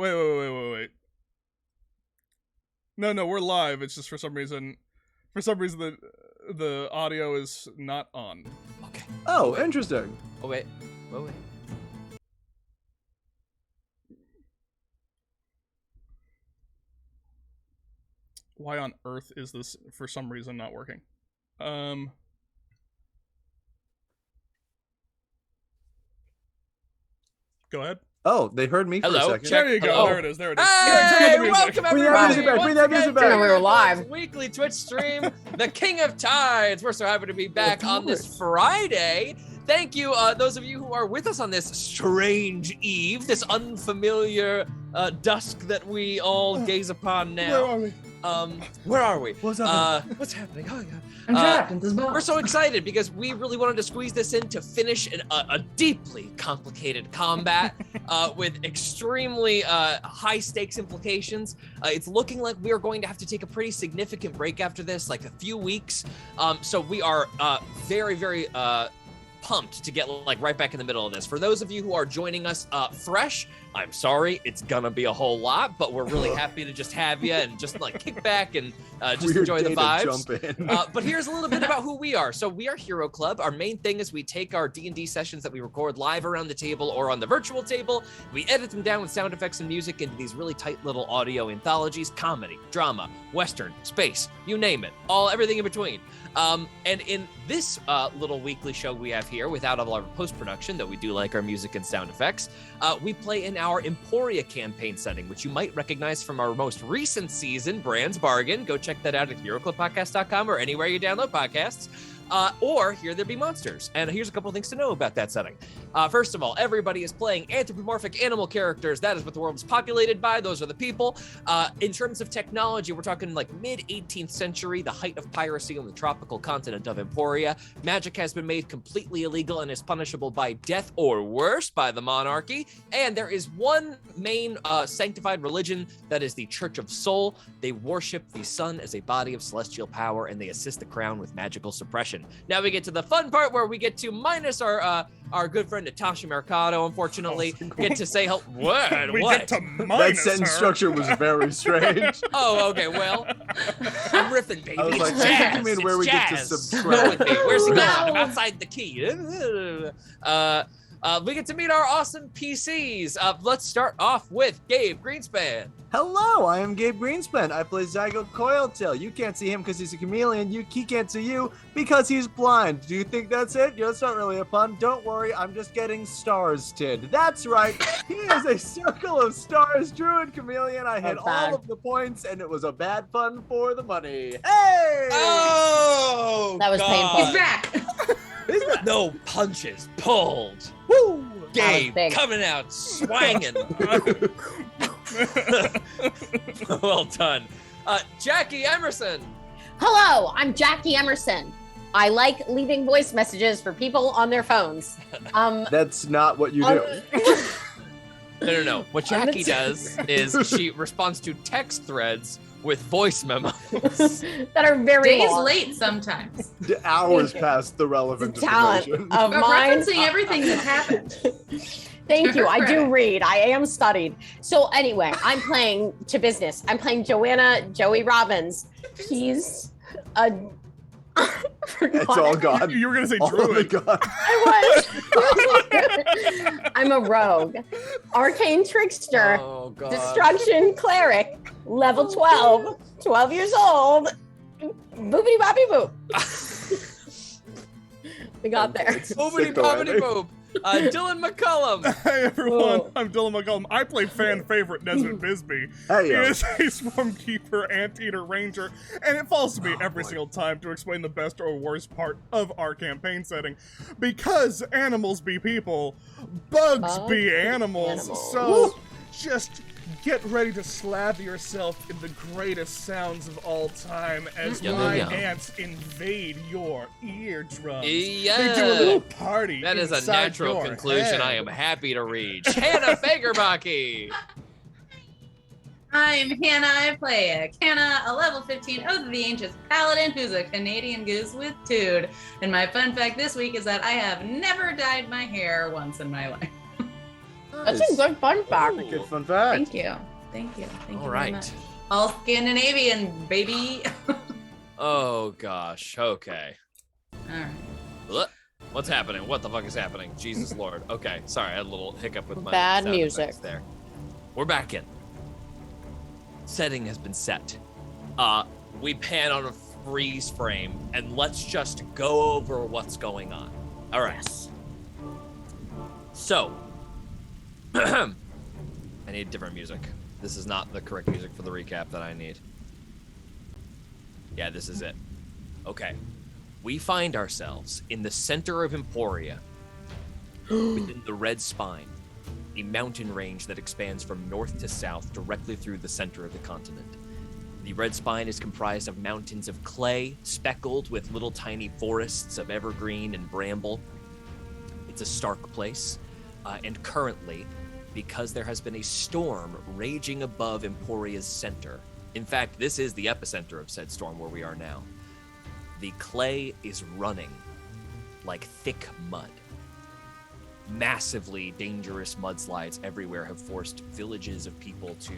Wait. No, we're live. It's just for some reason the audio is not on. Okay. Oh, interesting. Oh, wait. Why on earth is this for some reason not working? Go ahead. Oh, they heard me for a second. There you go. Hello. There it is. Hey, Welcome, welcome Bring everybody. that music back, bring that music back. Welcome We were to live. God's weekly Twitch stream, The King of Tides. We're so happy to be back on this Friday. Thank you, those of you who are with us on this strange eve, this unfamiliar dusk that we all gaze upon now. Where are we? What's happening? What's happening? Oh, God. I'm trapped in this box. We're so excited because we really wanted to squeeze this in to finish a deeply complicated combat with extremely high stakes implications. It's looking like we are going to have to take a pretty significant break after this, like a few weeks. So we are very, very pumped to get like right back in the middle of this. For those of you who are joining us fresh, I'm sorry, it's gonna be a whole lot, but we're really happy to just have you and just like kick back and just Weird enjoy the day to vibes. jump in. But here's a little bit about who we are. So we are Hero Club. Our main thing is we take our D&D sessions that we record live around the table or on the virtual table. We edit them down with sound effects and music into these really tight little audio anthologies, comedy, drama, western, space, you name it, everything in between. And in this little weekly show we have here, without all our post-production, though we do like our music and sound effects, we play in our Emporia campaign setting, which you might recognize from our most recent season, Brand's Bargain. Go check that out at HeroClubPodcast.com or anywhere you download podcasts. Or Here There Be Monsters. And here's a couple of things to know about that setting. First of all, everybody is playing anthropomorphic animal characters. That is what the world is populated by. Those are the people. In terms of technology, we're talking like mid-18th century, the height of piracy on the tropical continent of Emporia. Magic has been made completely illegal and is punishable by death or worse by the monarchy. And there is one main sanctified religion that is the Church of Soul. They worship the sun as a body of celestial power, and they assist the crown with magical suppression. Now we get to the fun part where we get to minus our good friend Natasha Mercado, unfortunately, get to say hello. What? We What? get to That minus sentence her. structure was very strange. Oh, okay, well, I'm riffing, baby. I was It's like, jazz. you mean It's where we get to jazz. subscribe? Go with me. Where's he going? No. I'm outside the key. We get to meet our awesome PCs. Let's start off with Gabe Greenspan. Hello, I am Gabe Greenspan. I play Zygo Coiltail. You can't see him because he's a chameleon. He can't see you because he's blind. Do you think that's it? That's not really a pun. Don't worry, I'm just getting stars-tid. That's right. He is a circle of stars druid chameleon. I hit all of the points, and it was a bad pun for the money. Hey! Oh, That was painful. God. He's back. No punches pulled. Woo! Gabe big. coming out swanging. Well done. Jackie Emerson. Hello, I'm Jackie Emerson. I like leaving voice messages for people on their phones. That's not what you do. No. What Jackie does is she responds to text threads with voice memos. that are very Days long. late sometimes. The hours past the relevant Talent information. of But mine. referencing everything that's happened. Thank you. I do Credit. read. I am studied. So anyway, I'm playing to business. I'm playing Joey Robbins. He's a. It's all gone. You were gonna say All of it druid. gone. I was. I'm a rogue, arcane trickster, Oh, God. destruction cleric, level 12, 12 years old. Boopity boppy boop. We got there. Boobity Sick bobbity already. boop. Dylan McCullum. Hey everyone, Whoa. I'm Dylan McCollum. I play fan favorite Nesmond Bisbee. Hey, He yo. is a Swarmkeeper, Anteater, Ranger, and it falls to me every boy. single time to explain the best or worst part of our campaign setting. Because animals be people, bugs be animals. So just get ready to slather yourself in the greatest sounds of all time as Yum, my yum, yum. ants invade your eardrums. Yeah. They do a little party. That is a inside natural your conclusion head. I am happy to reach. Hannah Fagerbaki. I'm Hannah. I play a Canna, a level 15 Oath of the Ancients Paladin who's a Canadian goose with Tude. And my fun fact this week is that I have never dyed my hair once in my life. That's a good fun fact. Ooh. Good fun fact. Thank you. Thank you. Thank you All very right. much. All Scandinavian, baby. Oh gosh. Okay. All right. Ugh. What's happening? What the fuck is happening? Jesus Lord. Okay. Sorry, I had a little hiccup with my Bad sound music. effects there. We're back in. Setting has been set. We pan on a freeze frame and let's just go over what's going on. All right. Yes. So, I need different music. This is not the correct music for the recap that I need. Yeah, this is it. Okay. We find ourselves in the center of Emporia, within the Red Spine, a mountain range that expands from north to south directly through the center of the continent. The Red Spine is comprised of mountains of clay, speckled with little tiny forests of evergreen and bramble. It's a stark place, and currently, because there has been a storm raging above Emporia's center. In fact, this is the epicenter of said storm where we are now. The clay is running like thick mud. Massively dangerous mudslides everywhere have forced villages of people to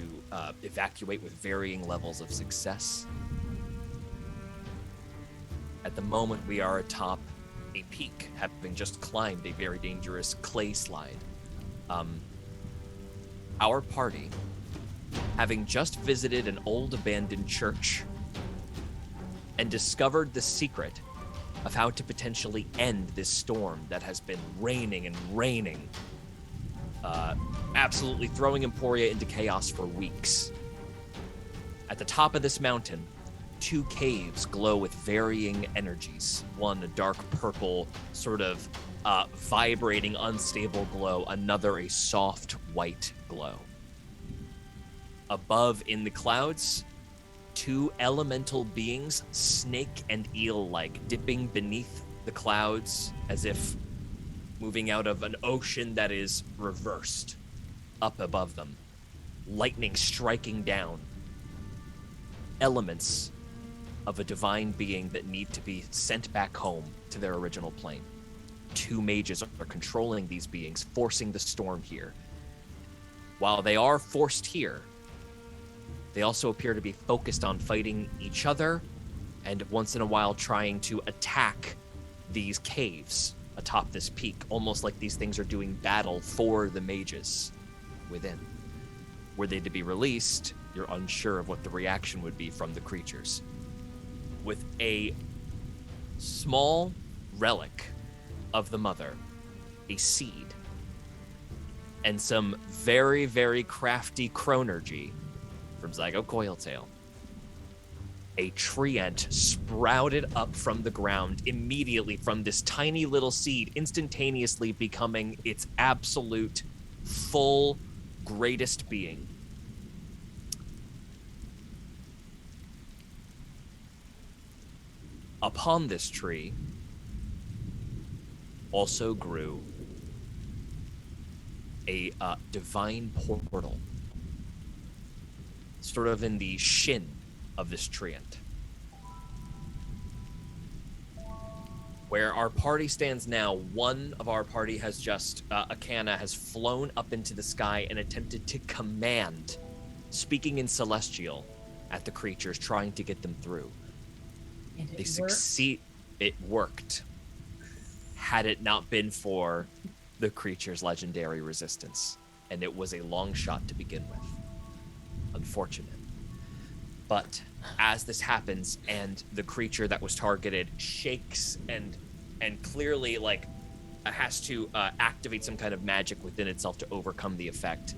evacuate with varying levels of success. At the moment, we are atop a peak, having just climbed a very dangerous clay slide. Our party, having just visited an old abandoned church and discovered the secret of how to potentially end this storm that has been raining and raining, absolutely throwing Emporia into chaos for weeks. At the top of this mountain, 2 caves glow with varying energies. One, a dark purple, sort of vibrating, unstable glow. Another, a soft white glow. Above in the clouds, 2 elemental beings, snake and eel-like, dipping beneath the clouds as if moving out of an ocean that is reversed. Up above them, lightning striking down. Elements of a divine being that need to be sent back home to their original plane. 2 mages are controlling these beings, forcing the storm here. While they are forced here, they also appear to be focused on fighting each other and once in a while trying to attack these caves atop this peak, almost like these things are doing battle for the mages within. Were they to be released, you're unsure of what the reaction would be from the creatures. With a small relic of the mother, a seed, and some very, very crafty chronergy from Zygo Coiltail, a treant sprouted up from the ground immediately from this tiny little seed, instantaneously becoming its absolute, full, greatest being. Upon this tree also grew a divine portal, sort of in the shin of this treant. Where our party stands now, one of our party has just, Akana has flown up into the sky and attempted to command, speaking in Celestial, at the creatures, trying to get them through. And They succeed. It worked. Had it not been for the creature's legendary resistance. And it was a long shot to begin with. Unfortunate. But as this happens and the creature that was targeted shakes and clearly has to activate some kind of magic within itself to overcome the effect,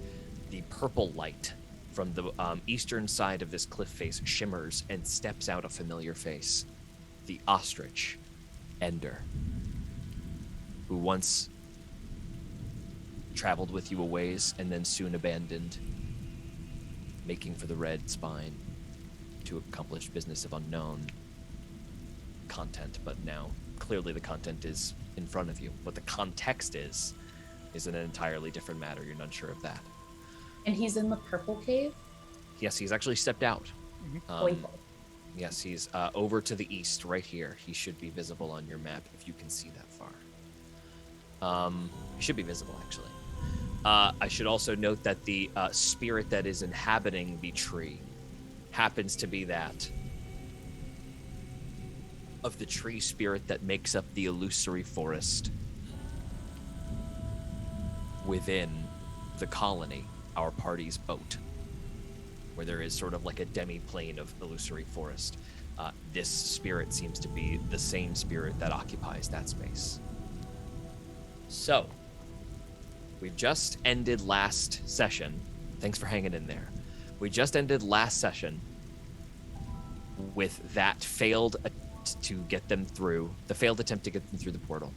the purple light from the eastern side of this cliff face shimmers and steps out a familiar face. The ostrich, Ender, who once traveled with you a ways and then soon abandoned, making for the Red Spine to accomplish business of unknown content, but now clearly the content is in front of you. What the context is an entirely different matter. You're not sure of that. And he's in the purple cave? Yes, he's actually stepped out. Joyful. Yes, he's over to the east, right here. He should be visible on your map if you can see that far. He should be visible, actually. I should also note that the spirit that is inhabiting the tree happens to be that of the tree spirit that makes up the illusory forest within the colony, our party's boat, where there is sort of like a demi-plane of illusory forest. This spirit seems to be the same spirit that occupies that space. So, we've just ended last session. Thanks for hanging in there. We just ended last session with that failed attempt to get them through the portal.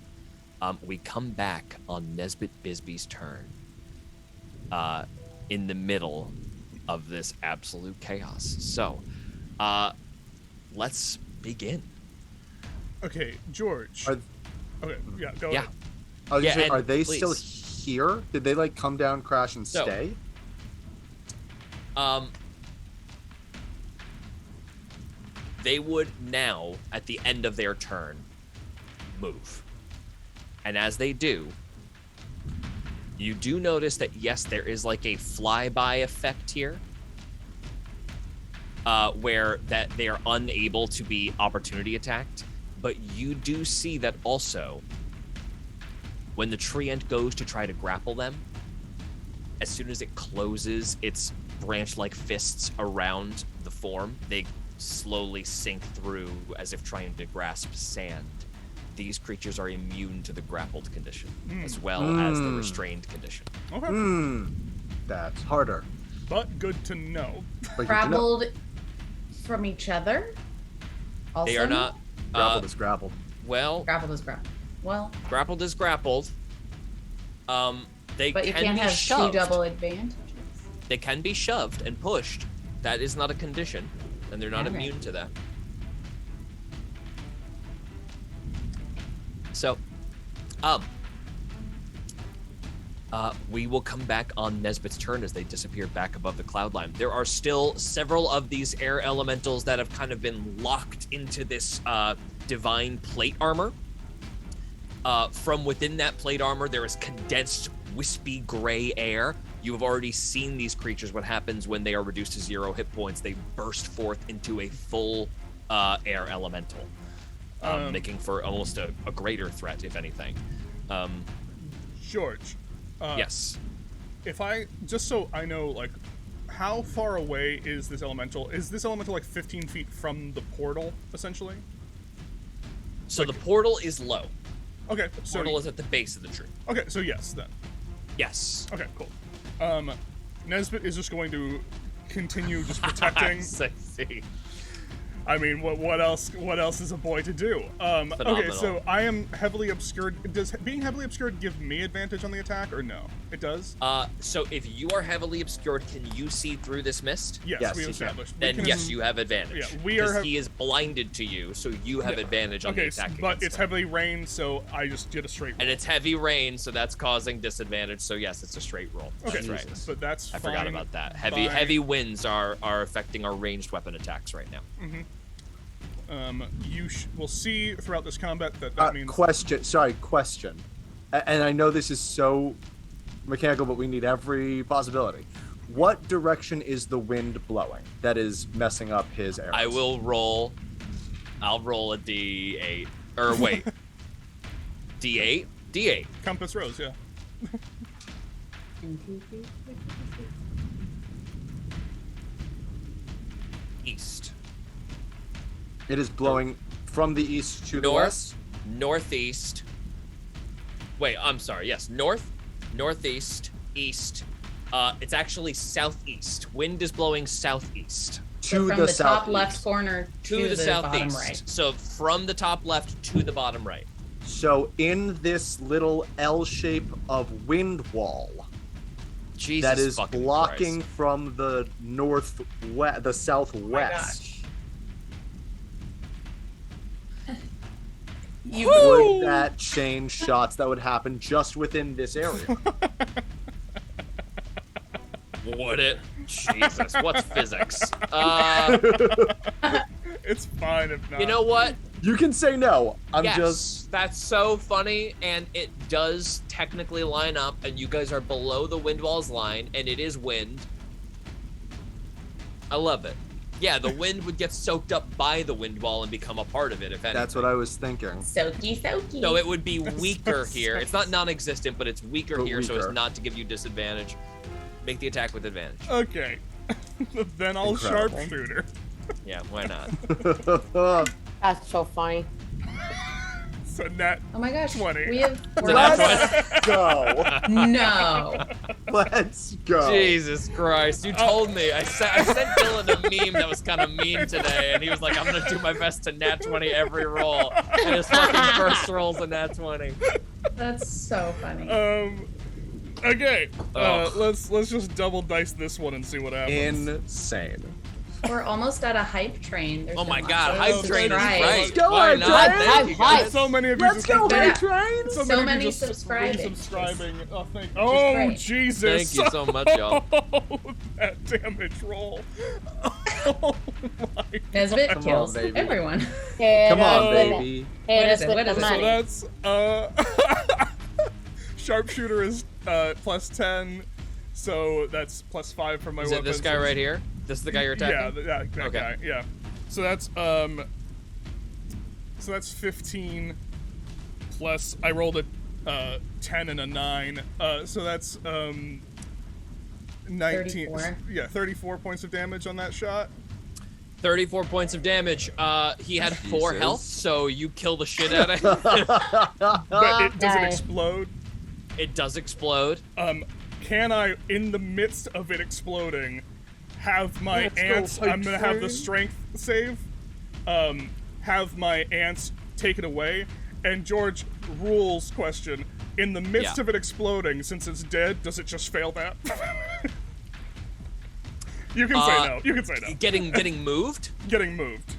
We come back on Nesbit Bisbee's turn in the middle of this absolute chaos. So, let's begin. Okay, George. Okay, yeah, go Yeah. ahead. I was gonna say, and are they please. still here? Did they like come down, crash, and So- stay? They would now, at the end of their turn, move. And as they do, you do notice that, yes, there is like a flyby effect here, where that they are unable to be opportunity attacked. But you do see that also, when the tree ant goes to try to grapple them, as soon as it closes its branch-like fists around the form, they slowly sink through as if trying to grasp sand. These creatures are immune to the grappled condition, as well as the restrained condition. Okay, That's harder. but good to know. But Grappled from each other. Also, They are not. grappled is grappled. Well, grappled is grappled. Well, grappled is grappled. They but you can can't be have shoved. two double advantages. They can be shoved and pushed. That is not a condition, and they're not Alright. immune to that. So, we will come back on Nesbit's turn as they disappear back above the cloud line. There are still several of these air elementals that have kind of been locked into this divine plate armor. From within that plate armor, there is condensed, wispy gray air. You have already seen these creatures. What happens when they are reduced to 0 hit points? They burst forth into a full air elemental, making for almost a greater threat, if anything. George. Yes. If I, just so I know, like, how far away is this elemental? Is this elemental like 15 feet from the portal, essentially? So the portal is low. Okay, The so portal is at the base of the tree. okay, so yes, then. Yes. Okay, cool. Nesbit is just going to continue just protecting. Sexy. I mean, what else? What else is a boy to do? Okay, Phenomenal. so I am heavily obscured. Does being heavily obscured give me advantage on the attack, or no? It does. So if you are heavily obscured, can you see through this mist? Yes, Yes, we you can. established. We Then can- yes, you have advantage. Yeah, we are Because have- he is blinded to you, so you have Yeah. advantage on the Okay, attack but against it's him. heavily rained, so I just did a straight. And roll. it's heavy rain, so that's causing disadvantage. So yes, it's a straight roll. Okay, That's right. but that's I fine. forgot about that. by- Heavy winds are affecting our ranged weapon attacks right now. You will see throughout this combat that means Question. And I know this is so mechanical, but we need every possibility. What direction is the wind blowing that is messing up his arrows? I'll roll a D8. Or wait. D8? D8. compass rose. Yeah. East. It is blowing from the east to the west. Northeast. Wait, I'm sorry. Yes, north, northeast, east. It's actually southeast. Wind is blowing southeast. To from the the top southeast. left corner To the bottom southeast. right. So from the top left to the bottom right. So in this little L shape of wind wall Jesus that is fucking blocking Christ. from the the southwest. Would that change shots that would happen just within this area? Would it? Jesus, what's physics? It's fine if not. You know what? You can say no. I'm yes, just. that's so funny, and it does technically line up, and you guys are below the wind wall's line, and it is wind. I love it. Yeah, the wind would get soaked up by the wind wall and become a part of it, if anything. That's what I was thinking. Soaky, soaky. So it would be weaker here. It's not non-existent, but it's weaker But here, so weaker. as not to give you disadvantage. Make the attack with advantage. Okay. Then I'll Incredible. sharpshooter. Yeah, why not? That's so funny. So net Oh my gosh. 20. We have. Let's go. No. Let's go. Jesus Christ, you told me. I sent Dylan a meme that was kind of mean today, and he was like, I'm going to do my best to nat 20 every roll. And his fucking first roll's a nat 20. That's so funny. Okay. Oh. Let's just double dice this one and see what happens. Insane. We're almost at a hype train. There's Oh been my lots god, of hype train is subscribes. right. Let's go, Why hype not? train. Thank you Hype, guys. So many of you Let's just go, Yeah. hype train. So So many many just subscribing. resubscribing. Oh, oh great. Jesus! Thank you so much, y'all. Oh, that damage roll. Oh my. Nesbit Come on, kills baby. everyone. Hit Come us on, with baby. it. Hit What us is it? with What the is it? money. So that's sharpshooter is plus 10, so that's plus 5 for my Is weapons. it this guy right here? This is the guy you're attacking? Yeah, that Okay. guy. Yeah. So that's 15 plus I rolled a 10 and a 9. So that's 19. 34. Yeah, 34 points of damage on that shot. 34 points of damage. He had 4 Jesus. health, so you kill the shit out of him. But it doesn't Nice. explode. It does explode. Can I, in the midst of it exploding, have my Let's go, ants? hype I'm gonna have the train. strength save. Have my ants take it away. And George, rules question: in the midst Yeah. of it exploding, since it's dead, does it just fail that? You can say no. You can say no. Getting moved? Getting moved.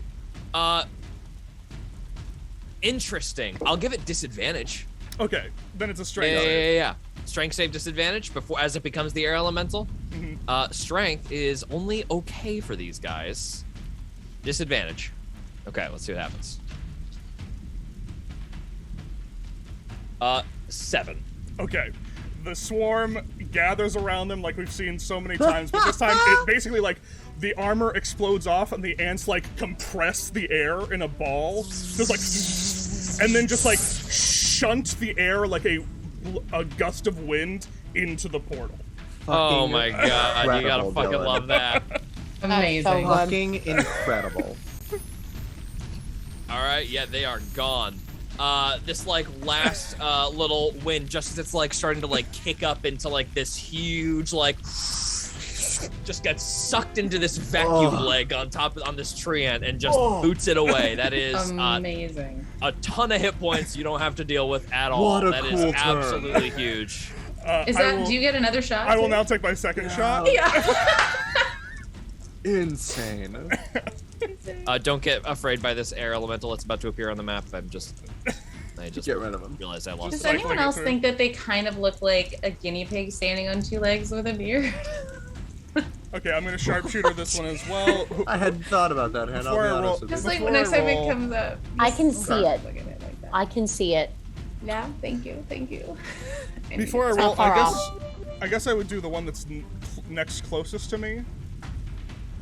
Interesting. I'll give it disadvantage. Okay, then it's a strength Yeah, save. yeah, yeah. Strength save disadvantage before as it becomes the air elemental. Strength is only okay for these guys. Disadvantage. Okay, let's see what happens. 7. Okay. The swarm gathers around them like we've seen so many times, but this time it basically like the armor explodes off and the ants like compress the air in a ball, just like, and then just like shunt the air like a gust of wind into the portal. Oh my god, you gotta incredible, fucking Dylan. love that. Amazing. so good. Fucking incredible. All right, yeah, they are gone. This like last little wind, just as it's like starting to like kick up into like this huge like, just gets sucked into this vacuum leg on this tree ant and just boots it away. That is Amazing. a ton of hit points you don't have to deal with at all. What a That is cool turn. absolutely huge. Is that? Do you get another shot? I will too? now take my second shot. Yeah. Insane. Don't get afraid by this air elemental. It's about to appear on the map. I just Get rid of him. realized I lost Does it. Cycling anyone it else through. think that they kind of look like a guinea pig standing on 2 legs with a beard? Okay, I'm gonna sharpshooter this one as well. I hadn't thought about that, Hen. I'll Before be I roll- honest with Just you. like Before next I time it roll- comes up. I can just see it. Look at it like that. I can see it. Yeah, thank you, thank you. Before I It's roll, not far I guess I would do the one that's next closest to me.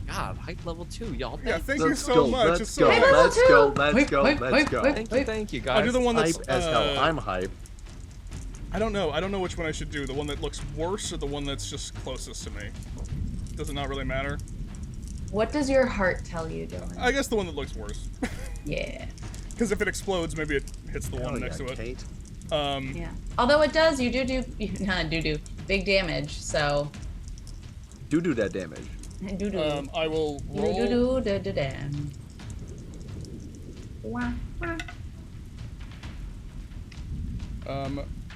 God, height level 2, y'all. Yeah, thank you Let's so go, much. let's It's so go, Hey, level let's 2. go, let's Wait, go, wait, let's wait, go. wait. Thank you, I'll guys. do the one that's Hype as hell. I'm hype. I don't know which one I should do. The one that looks worse or the one that's just closest to me. Does it not really matter? What does your heart tell you, Dylan? I guess the one that looks worse. Yeah. Because if it explodes, maybe it hits the one Hell next yeah, to it. Kate. Yeah. Although it does, you do big damage. So Do that damage. do. I will roll. Do damn. Wah, wah.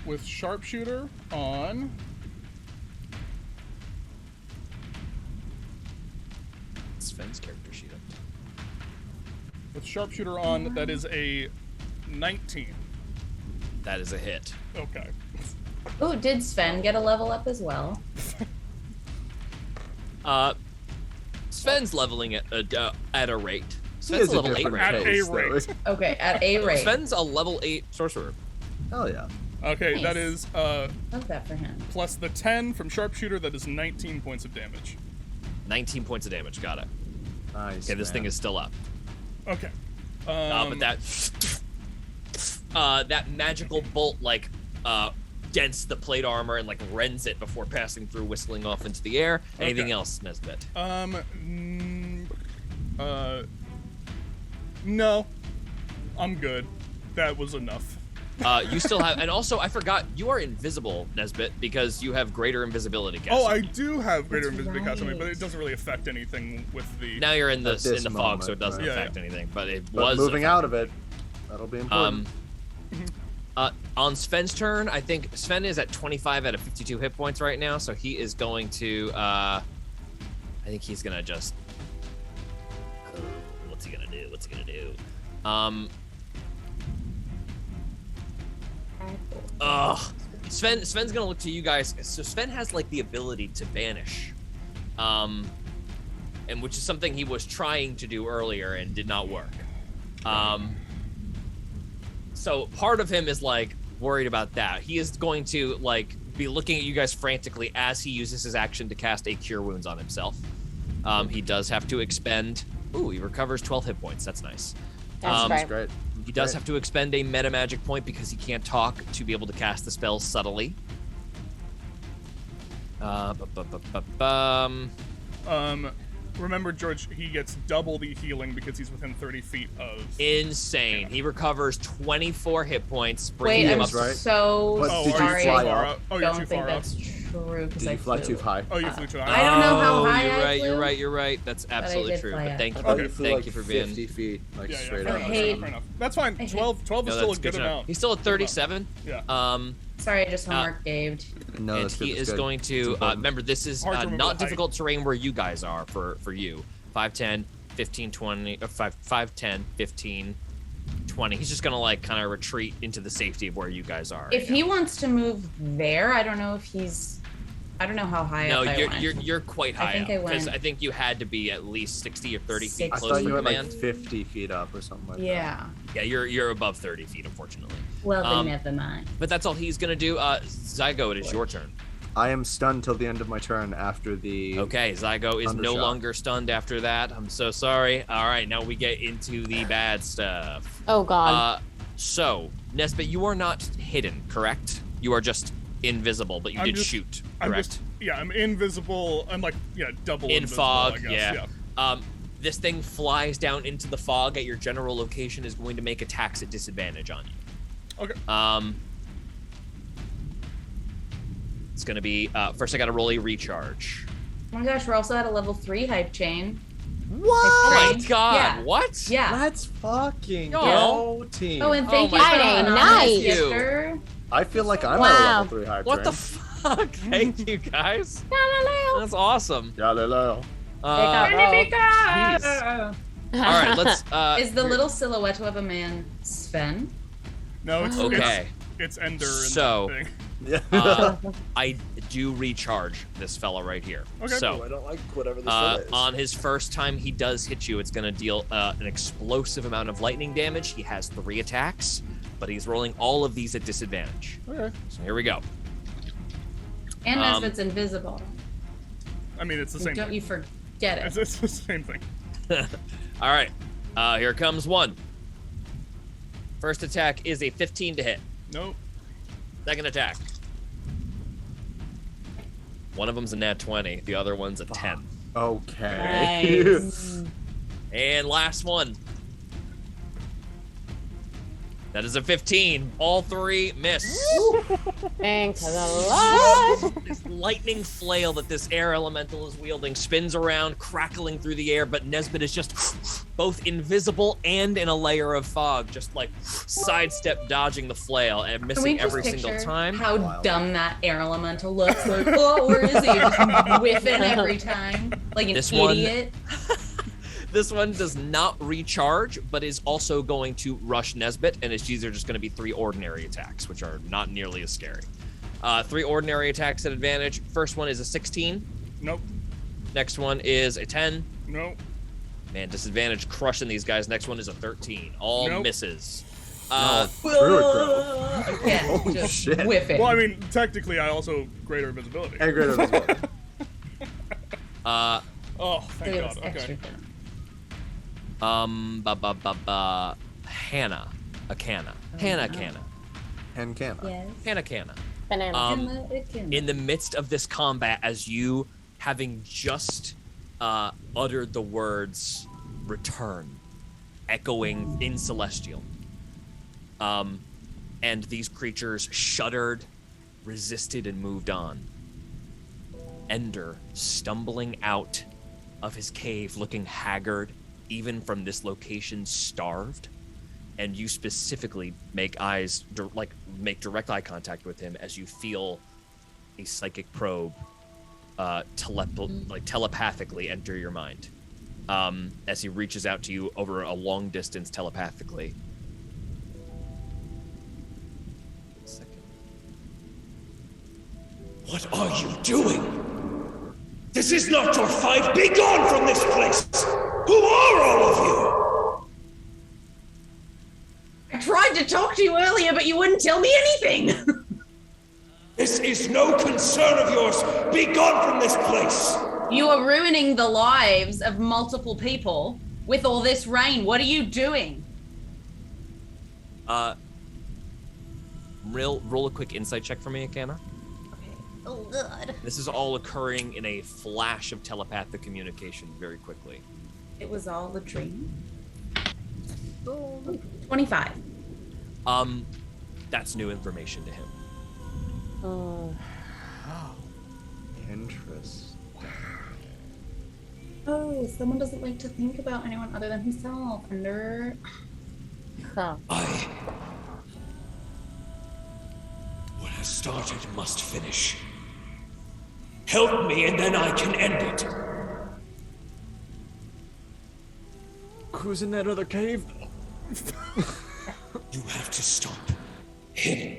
With sharpshooter on. Sven's character sheet up. With sharpshooter on, that is a 19. That is a hit. Okay. Ooh, did Sven get a level up as well? Sven's leveling at a rate. Sven's a level 8 different right At case, a rate. Okay, at a rate. Sven's a level 8 sorcerer. Hell yeah. Okay, Nice. that is Love that for him. plus the 10 from sharpshooter. That is 19 points of damage. 19 points of damage. Got it. Nice. Okay, this thing is still up. Okay. But that that magical bolt like dents the plate armor and like rends it before passing through, whistling off into the air. Anything Okay. else, Nesbit? No, I'm good. That was enough. You still have, and also I forgot you are invisible, Nesbit, because you have greater invisibility. Oh, I do have greater That's invisibility cast on me, but right. it doesn't really affect anything with the. Now you're in At the this fog, moment, so it doesn't right. affect anything. But it But was moving out of it, that'll be important. On Sven's turn, I think Sven is at 25 out of 52 hit points right now, so he is going to. I think he's gonna just. What's he gonna do? What's he gonna do? Sven's gonna look to you guys. So Sven has like the ability to vanish, and which is something he was trying to do earlier and did not work. So part of him is like worried about that. He is going to like be looking at you guys frantically as he uses his action to cast a Cure Wounds on himself. He does have to expend. Ooh, he recovers 12 hit points. That's nice. That's That's right. great. He does have to expend a meta magic point because he can't talk to be able to cast the spell subtly. Remember, George, he gets double the healing because he's within 30 feet of. Insane. He recovers 24 hit points, Wait, bringing him I'm up. right? so But Oh, did you sorry. fly too far up? up? Oh, you're Don't too think far up. that's true because Did I you fly flew. too high? Oh, you flew too I high. don't know how Oh, high you're I right. You're flew. right. You're right. That's I absolutely did true. fly But up. thank I you. thought Okay. you flew Thank like you for being. 50 feet, like Yeah, straight fair up. enough, hate- fair enough. That's fine. I hate- 12 is No, still a that's good to know. amount. He's still at 37. Yeah. Sorry, I just homework Gaved. No, And that's good. he that's is good. going It's to important. remember this is Hard to remember not the height. difficult terrain where you guys are for you. 5, 10, 15, 20, 5, 10, 15, 20. He's just gonna like kind of retreat into the safety of where you guys are. If he wants to move there, I don't know if he's. I don't know how high no, up I you're, went. you're quite I high think up I because went- I think you had to be at least 60 or 30 feet 60. I close thought for you were command. like 50 feet up or something like that. Yeah. Yeah, you're above 30 feet, unfortunately. Well, Um, then never mind. But that's all he's gonna do. Zygo, it is your turn. I am stunned till the end of my turn after the. Okay, Zygo is no Thundershock. longer stunned after that. I'm so sorry. All right, now we get into the bad stuff. Oh God. So, Nesbit, you are not hidden, correct? You are just invisible, but you I'm did just- shoot, I'm correct? just. Yeah, I'm invisible. I'm like, double In invisible, fog, I guess. yeah. This thing flies down into the fog at your general location, is going to make attacks at disadvantage on you. Okay. It's going to be, first I got to roll a recharge. Oh my gosh, we're also at a level 3 hype chain. What? Oh my Right. god, Yeah. what? Yeah. Let's fucking Oh. go, team. Oh, and thank Oh you my for God. the Nice. anonymous You. gifter. I feel like I'm at a Wow. level 3 high What the train. fuck? Thank you, guys. That's awesome. Galileo. Jeez. All right, let's. Is the little silhouette of a man Sven? No, it's Okay. It's Ender and So- that thing. Yeah. I do recharge this fella right here. Okay. So, I don't like whatever this is. on his first time he does hit you, it's going to deal an explosive amount of lightning damage. He has 3 attacks, but he's rolling all of these at disadvantage. Okay. So here we go. And Um, Nesbit's invisible. I mean, it's the same Don't thing. you forget it. It's the same thing. All right, here comes one. First attack is a 15 to hit. Nope. Second attack. One of them's a nat 20. The other one's a 10. Okay. Nice. And last one. That is a 15. All 3 miss. Thanks a lot. This lightning flail that this air elemental is wielding spins around, crackling through the air, but Nesbit is just both invisible and in a layer of fog, just like sidestep dodging the flail and Can we missing just every picture single time. how Wild. dumb that air elemental looks? Like, oh, where is he? Just whiffing every time, like an This one- idiot. This one does not recharge, but is also going to rush Nesbit, and these are just going to be 3 ordinary attacks, which are not nearly as scary. 3 ordinary attacks at advantage. First one is a 16. Nope. Next one is a 10. Nope. Man, disadvantage crushing these guys. Next one is a 13. All Nope. misses. Druid Crow. Again, Holy just shit. whiff it. Well, I mean, technically, I also greater invisibility. And greater visibility. Uh, Oh, So thank it God. was Okay. extra thin. Hannah. Hannah Canna. And Canna. Yes. Hannah Canna. Banana. Um, in the midst of this combat, as you having just uttered the words return, echoing in celestial, and these creatures shuddered, resisted, and moved on. Ender, stumbling out of his cave, looking haggard, even from this location, starved, and you specifically make direct eye contact with him as you feel a psychic probe telepathically enter your mind, as he reaches out to you over a long distance telepathically. What are you doing? This is not your fight! Be gone from this place! Who are all of you? I tried to talk to you earlier, but you wouldn't tell me anything. This is no concern of yours! Be gone from this place! You are ruining the lives of multiple people with all this rain. What are you doing? Roll a quick insight check for me, Akana. Oh, God. This is all occurring in a flash of telepathic communication very quickly. It was all a dream. 25. That's new information to him. Interesting. Oh, someone doesn't like to think about anyone other than himself. Under. Huh. What has started must finish. Help me and then I can end it. Who's in that other cave? You have to stop him.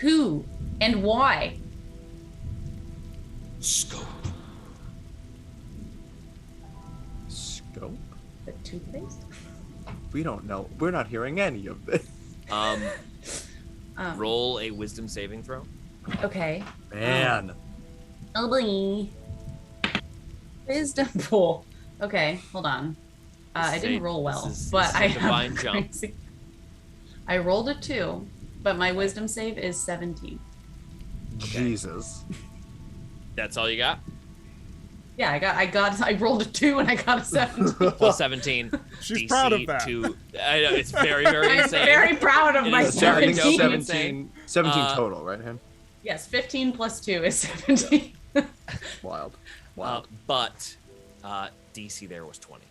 Who and why? Scope. Scope? The toothpaste? We don't know. We're not hearing any of this. Roll a wisdom saving throw. Okay. Man. Oh boy. Wisdom pool. Okay, hold on. I didn't roll well, but I divine have jump. crazy. I rolled a 2, but my wisdom save is 17. Jesus. That's all you got? Yeah, I rolled a 2 and I got a 17. Plus 17. She's DC proud of that. I know, it's very, very I'm insane. very proud of It my is very 17. dope. 17 total, right, him? Yes, 15 plus 2 is 17. Wild. But DC there was 20.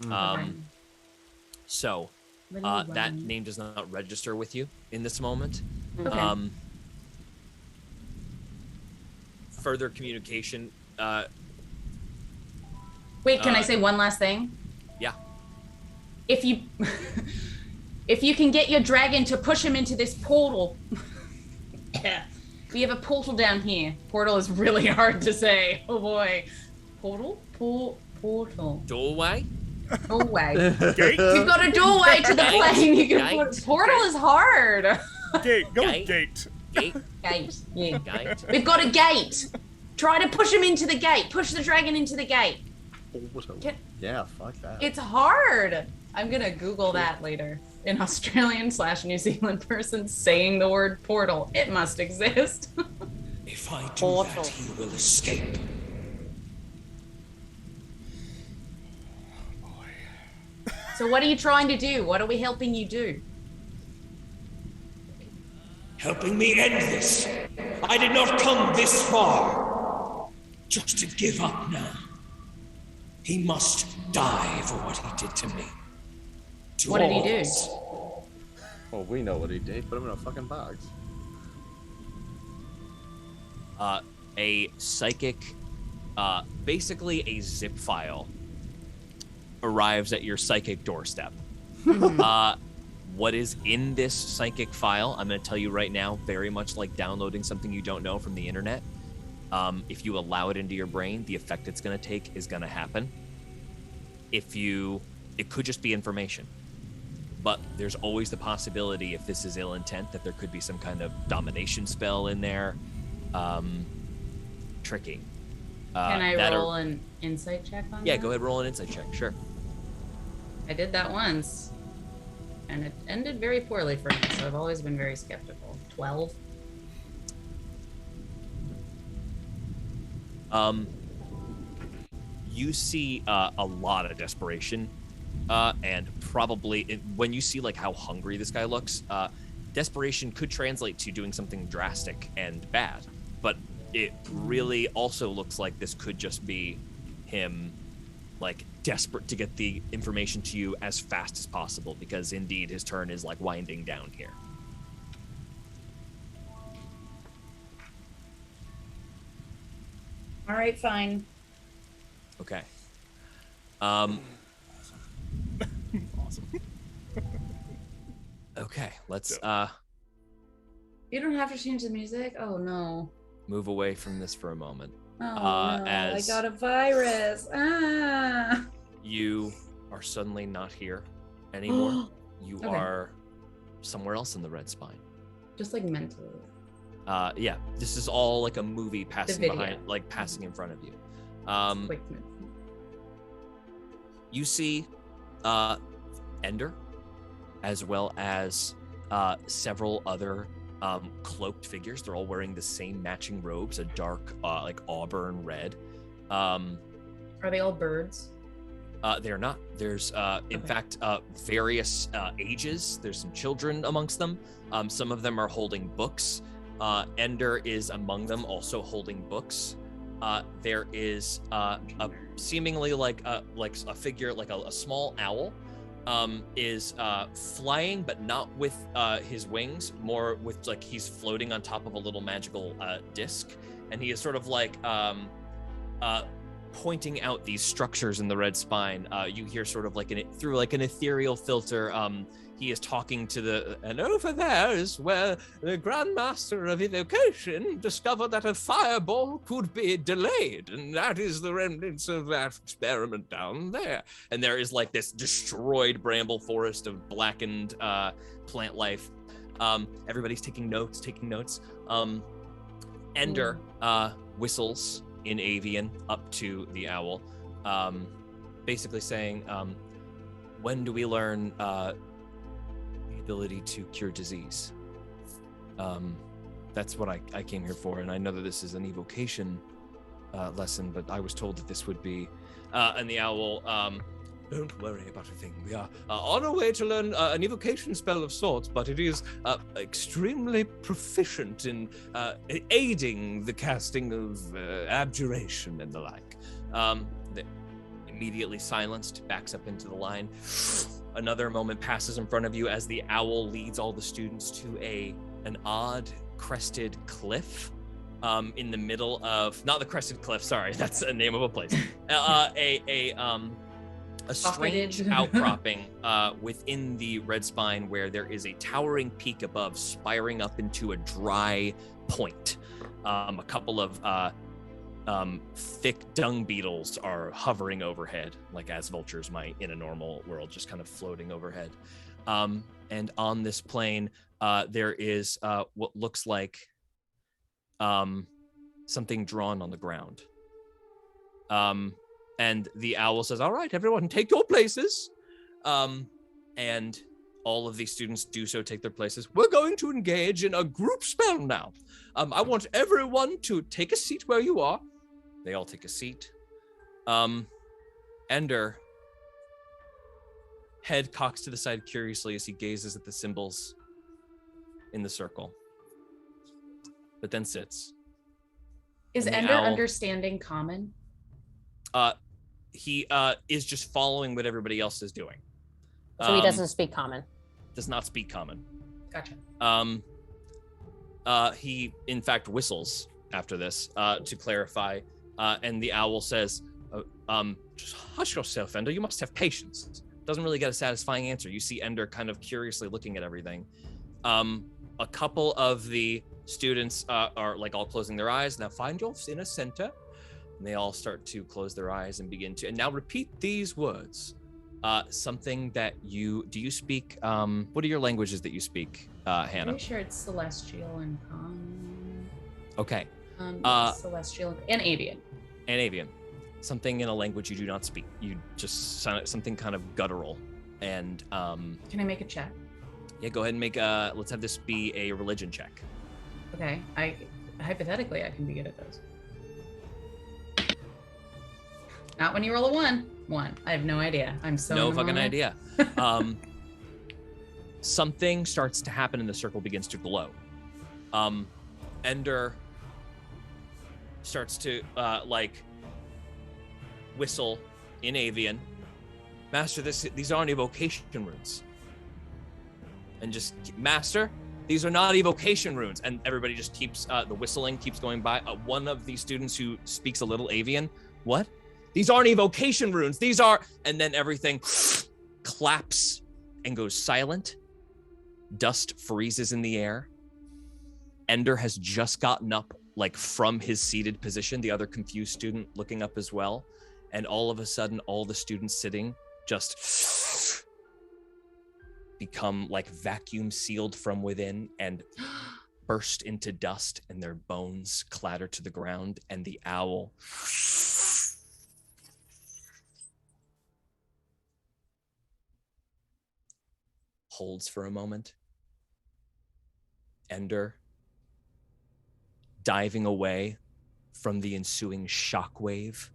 Okay. So What do you that want? name does not register with you in this moment. Okay. Further communication. Wait, can I say one last thing? Yeah. If you if you can get your dragon to push him into this portal. We have a portal down here. Portal is really hard to say. Oh boy. Portal? Portal. Doorway? Doorway. Gate? You've got a doorway to the Gate. plane. You can Gate. put portal is hard. Gate. Go Gate. with gate. Gate? Gate. Yeah. Gate? We've got a gate. Try to push him into the gate. Push the dragon into the gate. Yeah, fuck that. It's hard. I'm gonna Google that later. An Australian/New Zealand person saying the word portal. It must exist. If I do Portal. that, he will escape. So what are you trying to do? What are we helping you do? Helping me end this. I did not come this far just to give up now. He must die for what he did to me. To What did he all do? of us. Well, we know what he did. Put him in a fucking box. A psychic, basically a zip file, arrives at your psychic doorstep. What is in this psychic file, I'm going to tell you right now, very much like downloading something you don't know from the internet. If you allow it into your brain, the effect it's going to take is going to happen. it could just be information. But there's always the possibility, if this is ill intent, that there could be some kind of domination spell in there. Tricky. Can I roll an insight check on that? Yeah, go ahead, roll an insight check, sure. I did that once, and it ended very poorly for me, so I've always been very skeptical. 12. You see a lot of desperation, and probably when you see like how hungry this guy looks, desperation could translate to doing something drastic and bad, but it really also looks like this could just be him like desperate to get the information to you as fast as possible, because indeed his turn is like winding down here. All right, fine. Okay. Awesome. Okay, let's You don't have to change the music? Oh, no. move away from this for a moment. Oh, no. As I got a virus. Ah. you are suddenly not here anymore. You Okay. are somewhere else in the red spine. Just like mentally. Yeah, this is all like a movie passing video. behind, like passing in front of you. Quick move. You see Ender, as well as several other cloaked figures. They're all wearing the same matching robes, a dark like auburn red. Are they all birds? They're not. There's in Okay. fact various ages. There's some children amongst them. Some of them are holding books. Ender is among them, also holding books. There is a seemingly like a figure, like a small owl, is flying, but not with his wings, more with like he's floating on top of a little magical disc, and he is sort of like pointing out these structures in the red spine. You hear sort of like through like an ethereal filter. He is talking to and over there is where the Grand Master of Evocation discovered that a fireball could be delayed, and that is the remnants of that experiment down there. And there is like this destroyed bramble forest of blackened plant life. Everybody's taking notes. Ender whistles in avian up to the owl, basically saying, when do we learn the ability to cure disease? That's what I came here for, and I know that this is an evocation lesson, but I was told that this would be, and the owl, don't worry about a thing. We are on our way to learn an evocation spell of sorts, but it is extremely proficient in aiding the casting of abjuration and the like. Immediately silenced, backs up into the line. Another moment passes in front of you as the owl leads all the students to an odd crested cliff in the middle of, not the crested cliff, sorry, that's the name of a place. A strange outcropping within the red spine, where there is a towering peak above, spiring up into a dry point. A couple of thick dung beetles are hovering overhead, like as vultures might in a normal world, just kind of floating overhead. And on this plane, there is what looks like something drawn on the ground. And the owl says, all right, everyone, take your places. And all of these students do so, take their places. We're going to engage in a group spell now. I want everyone to take a seat where you are. They all take a seat. Ender, head cocks to the side curiously as he gazes at the symbols in the circle, but then sits. Is And the Ender owl- understanding common? He is just following what everybody else is doing. So he doesn't speak common. Does not speak common. Gotcha. He in fact whistles after this to clarify, and the owl says, just hush yourself, Ender, you must have patience. Doesn't really get a satisfying answer. You see Ender kind of curiously looking at everything. A couple of the students are like all closing their eyes. Now find your inner center. And they all start to close their eyes and begin to, and now repeat these words. Something that do you speak, what are your languages that you speak, Hannah? Pretty sure it's Celestial and Common. Okay. Celestial and Avian. And Avian. Something in a language you do not speak. You just sound something kind of guttural. And Can I make a check? yeah, go ahead and make let's have this be a religion check. Okay. Hypothetically I can be good at those. Not when you roll a 1. 1. I have no idea. I'm so no fucking idea. Something starts to happen and the circle begins to glow. Ender starts to whistle in Avian. Master, these aren't evocation runes. And just, Master, these are not evocation runes. And everybody just keeps, the whistling keeps going by. One of the students who speaks a little Avian, what? These aren't evocation runes. These are, and then everything claps and goes silent. Dust freezes in the air. Ender has just gotten up, like from his seated position, the other confused student looking up as well. And all of a sudden, all the students sitting just become like vacuum sealed from within and burst into dust, and their bones clatter to the ground, and the owl holds for a moment. Ender, diving away from the ensuing shockwave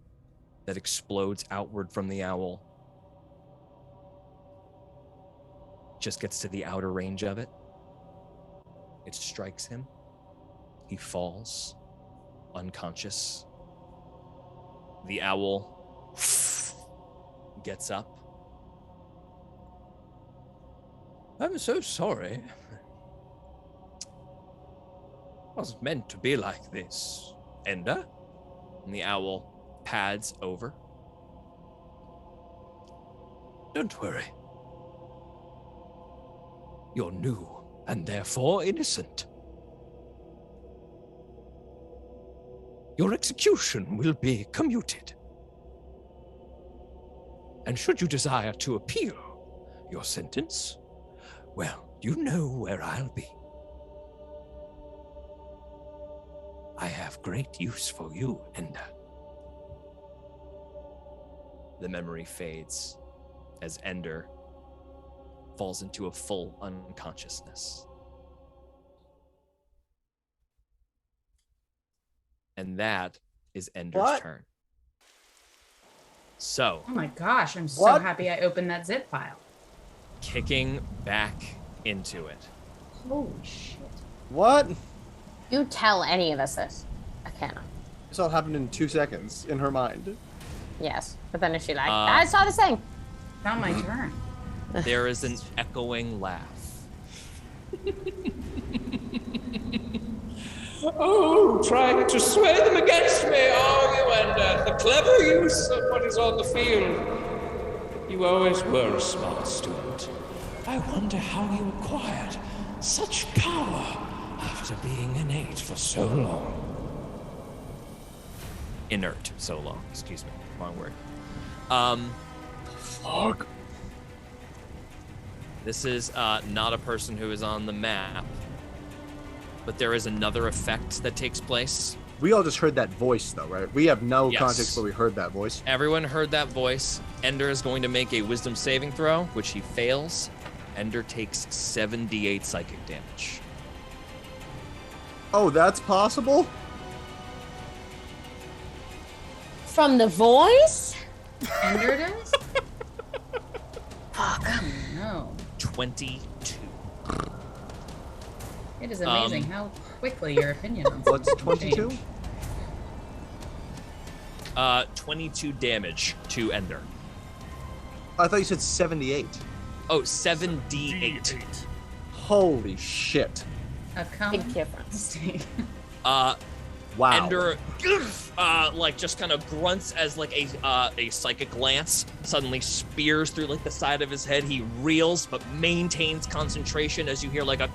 that explodes outward from the owl, just gets to the outer range of it. It strikes him. He falls unconscious. The owl gets up. I'm so sorry. Wasn't meant to be like this, Ender. And the owl pads over. Don't worry. You're new and therefore innocent. Your execution will be commuted. And should you desire to appeal your sentence, well, you know where I'll be. I have great use for you, Ender. The memory fades as Ender falls into a full unconsciousness. And that is Ender's turn. So. Oh my gosh, I'm so happy I opened that zip file. Kicking back into it. Holy shit. What? You tell any of us this. I cannot. This all happened in 2 seconds in her mind. Yes, but then if she like, I saw this thing. Not my turn. There is an echoing laugh. Oh, trying to sway them against me, are you, Ender? The clever use of what is on the field. You always were a smart student. I wonder how you acquired such power after being innate for so long. Inert, so long. Excuse me, wrong word. Fuck. This is not a person who is on the map, but there is another effect that takes place. We all just heard that voice, though, right? We have no Yes. context, but we heard that voice. Everyone heard that voice. Ender is going to make a wisdom saving throw, which he fails. Ender takes 78 psychic damage. Oh, that's possible? From the voice? Ender does? Fuck. Oh no. 22. It is amazing how quickly your opinion on What's something 22? changed. 22 damage to Ender. I thought you said 78. Oh, 7d8. D8. Holy shit. A Big difference. mistake. Wow. Ender, just kind of grunts as like a psychic lance suddenly spears through like the side of his head. He reels but maintains concentration as you hear like a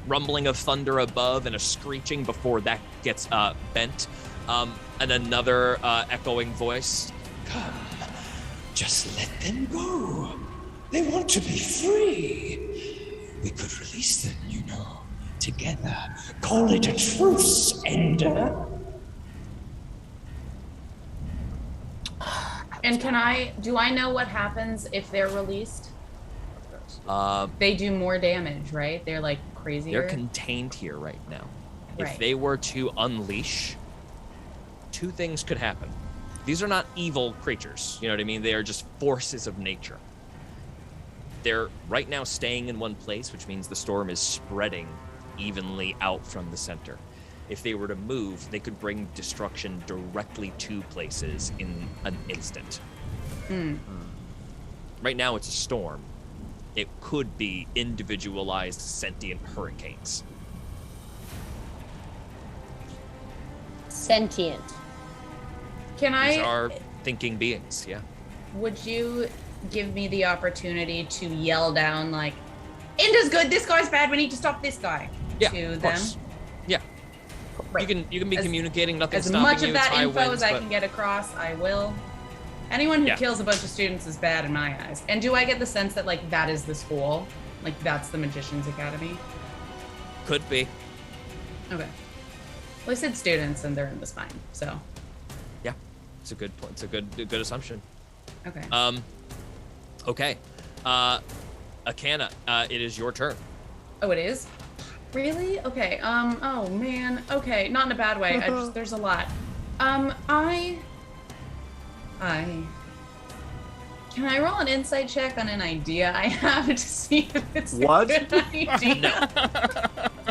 rumbling of thunder above and a screeching before that gets bent. And another echoing voice. Come, just let them go. They want to be free. We could release them, you know, together. Call it a truce, Ender. And do I know what happens if they're released? They do more damage, right? They're like crazier. They're contained here right now. Right. If they were to unleash, two things could happen. These are not evil creatures, you know what I mean? They are just forces of nature. They're right now staying in one place, which means the storm is spreading evenly out from the center. If they were to move, they could bring destruction directly to places in an instant. Right now it's a storm. It could be individualized sentient hurricanes. Sentient. These are thinking beings, yeah. Would you give me the opportunity to yell down like, Ender's good, this guy's bad, we need to stop this guy? Yeah, to of them? course. Yeah. Right. You can be communicating, nothing's As stopping much you. of that it's high info winds, as I but- can get across, I will. Anyone who kills a bunch of students is bad in my eyes. And do I get the sense that like that is the school? Like that's the Magician's Academy? Could be. Okay. Well, I said students and they're in the spine, so. Yeah, it's a good point. It's a good assumption. Okay. Okay. Akana, it is your turn. Oh, it is? Really? Okay. Oh man. Okay. Not in a bad way. There's a lot. Can I roll an insight check on an idea I have to see if it's What? a good idea?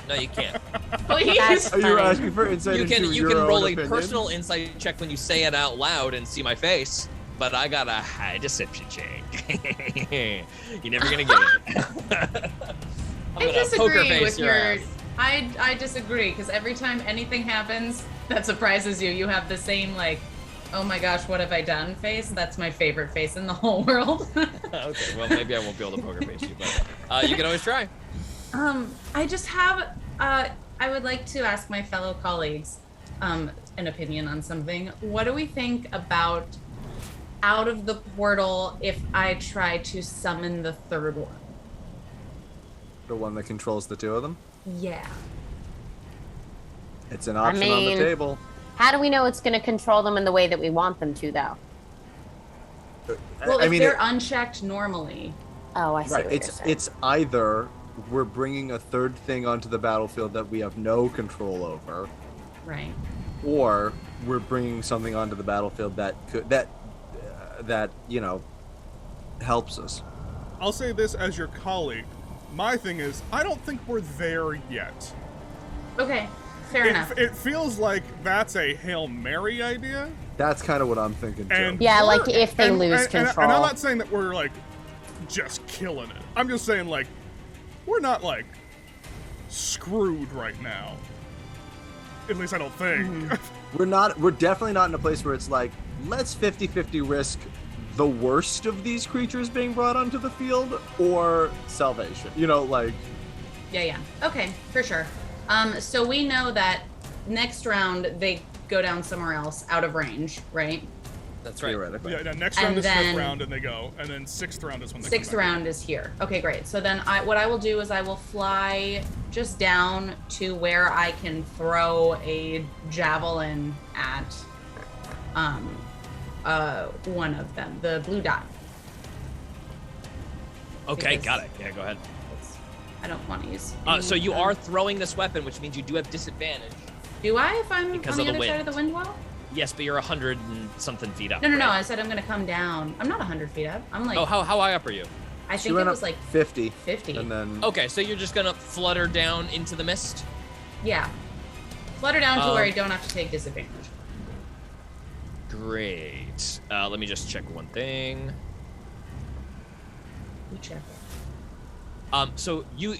No, you can't. Please. Are you asking for insight You can into you your can own roll a opinion? personal insight check when you say it out loud and see my face, but I got a high deception check. You're never gonna get it. I'm I gonna poker disagree face with your your. ass. I disagree because every time anything happens that surprises you, you have the same like, oh my gosh, what have I done face. That's my favorite face in the whole world. Okay, well maybe I won't be able to poker face you, but you can always try. I just have. I would like to ask my fellow colleagues an opinion on something. What do we think about out of the portal if I try to summon the third one? The one that controls the two of them? Yeah. It's an option on mean- the table. How do we know it's going to control them in the way that we want them to, though? Well, I if mean, they're unchecked normally. Oh, I see right. what you're It's saying. it's either we're bringing a third thing onto the battlefield that we have no control over, Right. or we're bringing something onto the battlefield that could that you know helps us. I'll say this as your colleague. My thing is, I don't think we're there yet. Okay. Fair enough. It feels like that's a Hail Mary idea. That's kind of what I'm thinking too. And Yeah, like we're- if they lose control. And I'm not saying that we're like just killing it. I'm just saying like we're not like screwed right now. At least I don't think. We're definitely not in a place where it's like, let's 50-50 risk the worst of these creatures being brought onto the field or salvation. You know, like Yeah. Okay, for sure. So we know that next round they go down somewhere else out of range, right? That's right. theoretically. Yeah, next round And is fifth then- round and they go, and then sixth round is when they Sixth come back. round is here. Okay, great. So then what I will do is I will fly just down to where I can throw a javelin at one of them, the blue dot. Okay, Because- got it. Yeah, go ahead. I don't want to use. So you any, are throwing this weapon, which means you do have disadvantage. Do I if I'm Because on the of the other side of the wind. wind wall? Yes, but you're 100 and something feet up. No. right? I said I'm gonna come down. I'm not 100 feet up. I'm like. Oh, how high up are you? I She think it went was up like 50, 50. and then Okay, so you're just gonna flutter down into the mist. Yeah. Flutter down to where I don't have to take disadvantage. Great. Let me just check one thing. You check it. So you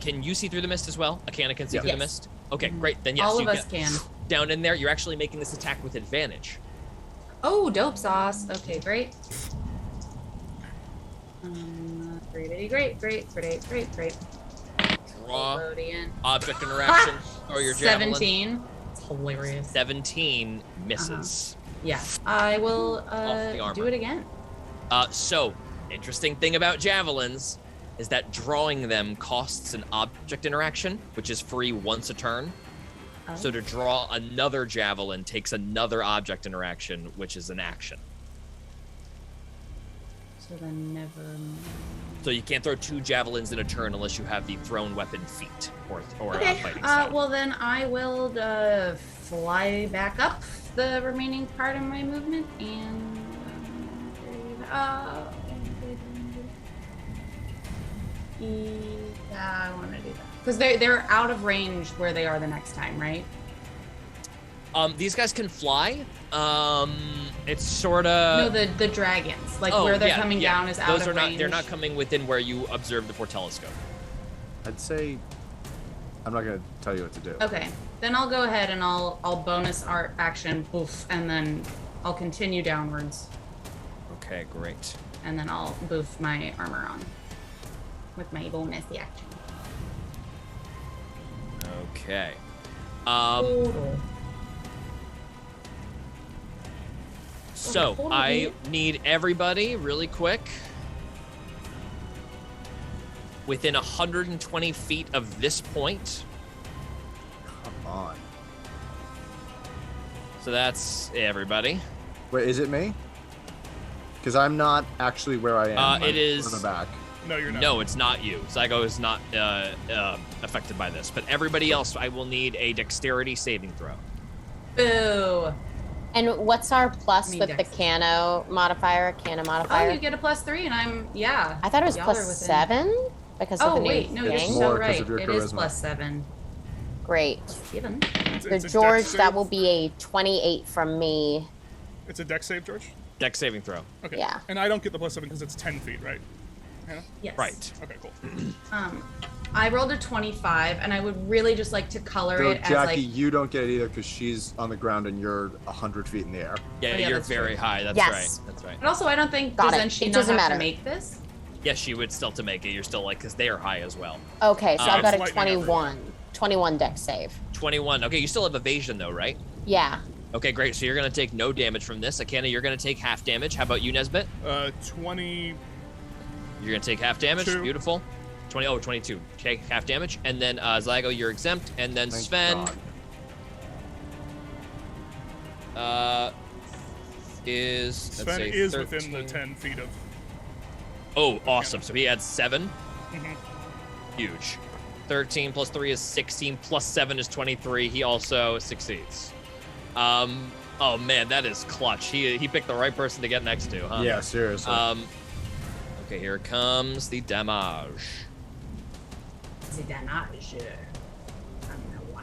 can you see through the mist as well? Akana can see through the Yes. mist. Okay, great. Then yes, All you of us get can. down in there. You're actually making this attack with advantage. Oh, dope sauce. Okay, great. Great. Draw Load in. object interaction or your javelin. 17. It's hilarious. 17 misses. Yeah, I will Off the armor. do it again. So, interesting thing about javelins is that drawing them costs an object interaction, which is free once a turn. Oh. So to draw another javelin takes another object interaction, which is an action. So then never. So you can't throw 2 javelins in a turn unless you have the thrown weapon feat or Okay. fighting style. Well then I will fly back up the remaining part of my movement and yeah, I want to do that because they're out of range where they are the next time, right? These guys can fly. It's sort of No, the dragons, like where they're coming down is out Those of are not. range. They're not coming within where you observe the telescope. I'd say I'm not gonna tell you what to do. Okay, then I'll go ahead and I'll bonus art action, boof, and then I'll continue downwards, Okay, great. and then I'll boof my armor on with my bonus action. Okay. Total. So Hold on, I need everybody really quick within 120 feet of this point. Come on. So that's everybody. Wait, is it me? Because I'm not actually where I am. I'm it is- in the back. No, you're not. No, it's not you. Zygo is not affected by this, but everybody else, I will need a dexterity saving throw. Boo. And what's our plus Me with the dex. Cano modifier? Cano Oh, modifier? you get a +3, and I'm I thought it was y'all plus are within- 7 because of Oh the new wait, no, you're It's thing. more so 'cause right. of your It is charisma. +7. Great. Given. It's So a George, dex that save. will be a 28 from me. It's a dex save, George? Dex saving throw. Okay. Yeah. And I don't get the +7 because it's 10 feet, right? Hannah? Yes. Right. Okay, cool. I rolled a 25, and I would really just like to color So it as Jackie, like. you don't get it either because she's on the ground and you're 100 feet in the air. Yeah, Oh, yeah, you're that's very true. high. That's Yes. right. That's right. But also, I don't think Got it. doesn't she It not doesn't have matter. to make this? Yes, she would still to make it. You're still like, because they are high as well. Okay, so I've got It's a lightning 21. 21 dex save. 21. Okay, you still have evasion though, right? Yeah. Okay, great. So you're going to take no damage from this. Akana, you're going to take half damage. How about you, Nesbit? 20. You're going to take half damage. Two. Beautiful. 22. Take half damage. And then Zygo, you're exempt. And then Thank Sven God. is... Sven say, is 13. within the 10 feet of. Oh, awesome. So he adds 7. Mhm. Huge. 13 plus 3 is 16. Plus 7 is 23. He also succeeds. Oh, man, that is clutch. He picked the right person to get next to, huh? Yeah, seriously. Okay, here comes the damage. The damage. I don't know why.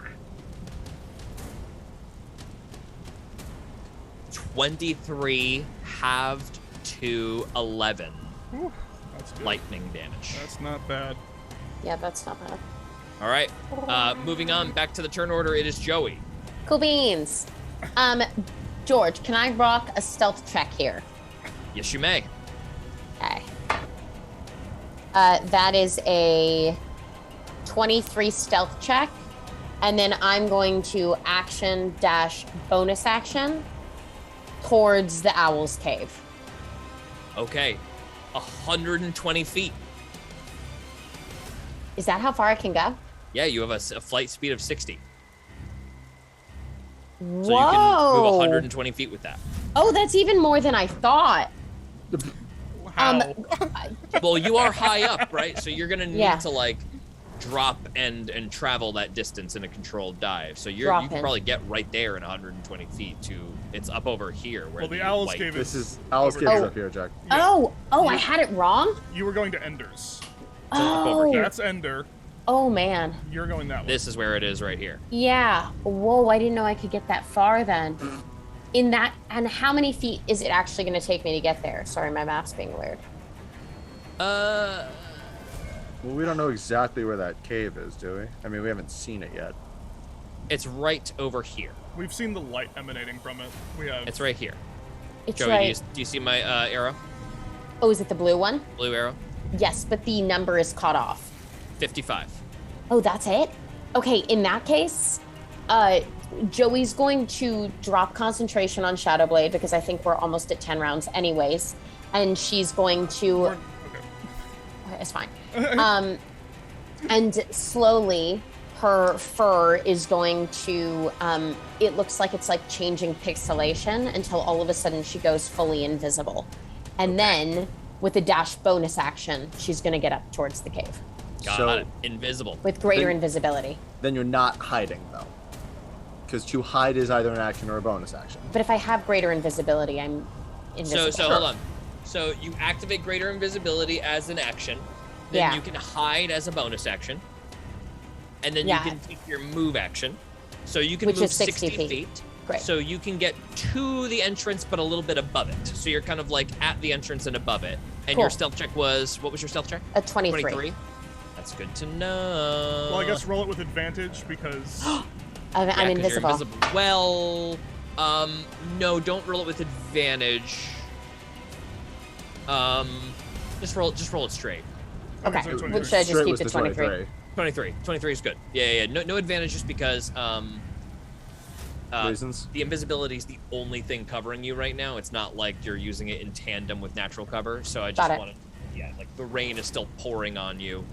23 halved to 11 That's good. lightning damage. That's not bad. Yeah, that's not bad. All right, moving on back to the turn order. It is Joey. Cool beans. George, can I rock a stealth check here? Yes, you may. Okay. That is a 23 stealth check. And then I'm going to action dash bonus action towards the Owl's Cave. Okay, 120 feet. Is that how far I can go? Yeah, you have a flight speed of 60. So Whoa. you can move 120 feet with that. Oh, that's even more than I thought. How? Well, you are high up, right? So you're gonna need Yeah. to like drop and travel that distance in a controlled dive. So you Drop can in. probably get right there in 120 feet to. It's up over here. Where Well, the Owl's like, Cave this is. is Owl's over Cave is here. up here, Jack. Oh, I had it wrong? You were going to Ender's. up over Oh, here. That's Ender. oh man. You're going that way. This is where it is right here. Yeah. Whoa, I didn't know I could get that far then. In that, and how many feet is it actually going to take me to get there? Sorry, my math's being weird. Well, we don't know exactly where that cave is, do we? I mean, we haven't seen it yet. It's right over here. We've seen the light emanating from it. We have. It's right here. It's Joey, right. do you see my arrow? Oh, is it the blue one? Blue arrow? Yes, but the number is cut off. 55. Oh, that's it? Okay, in that case, Joey's going to drop concentration on Shadowblade because I think we're almost at 10 rounds anyways. And she's going to... Okay. It's fine. And slowly, her fur is going to... it looks like it's like changing pixelation until all of a sudden she goes fully invisible. And then, with a dash bonus action, she's going to get up towards the cave. Got it. Invisible. With greater invisibility. Then you're not hiding, though. Because to hide is either an action or a bonus action. But if I have greater invisibility, I'm invisible. So hold on. So you activate greater invisibility as an action. Then you can hide as a bonus action. And then you can take your move action. So you can move 60 feet. Great. So you can get to the entrance, but a little bit above it. So you're kind of like at the entrance and above it. And your stealth check was, what was your stealth check? A 23. That's good to know. Well, I guess roll it with advantage because... I'm invisible. You're invisible. Well, no, don't roll it with advantage. Just roll it straight. Okay. Should I just keep the 23? 23 is good. Yeah. No advantage just because reasons. The invisibility is the only thing covering you right now. It's not like you're using it in tandem with natural cover. So I just wanted, like the rain is still pouring on you.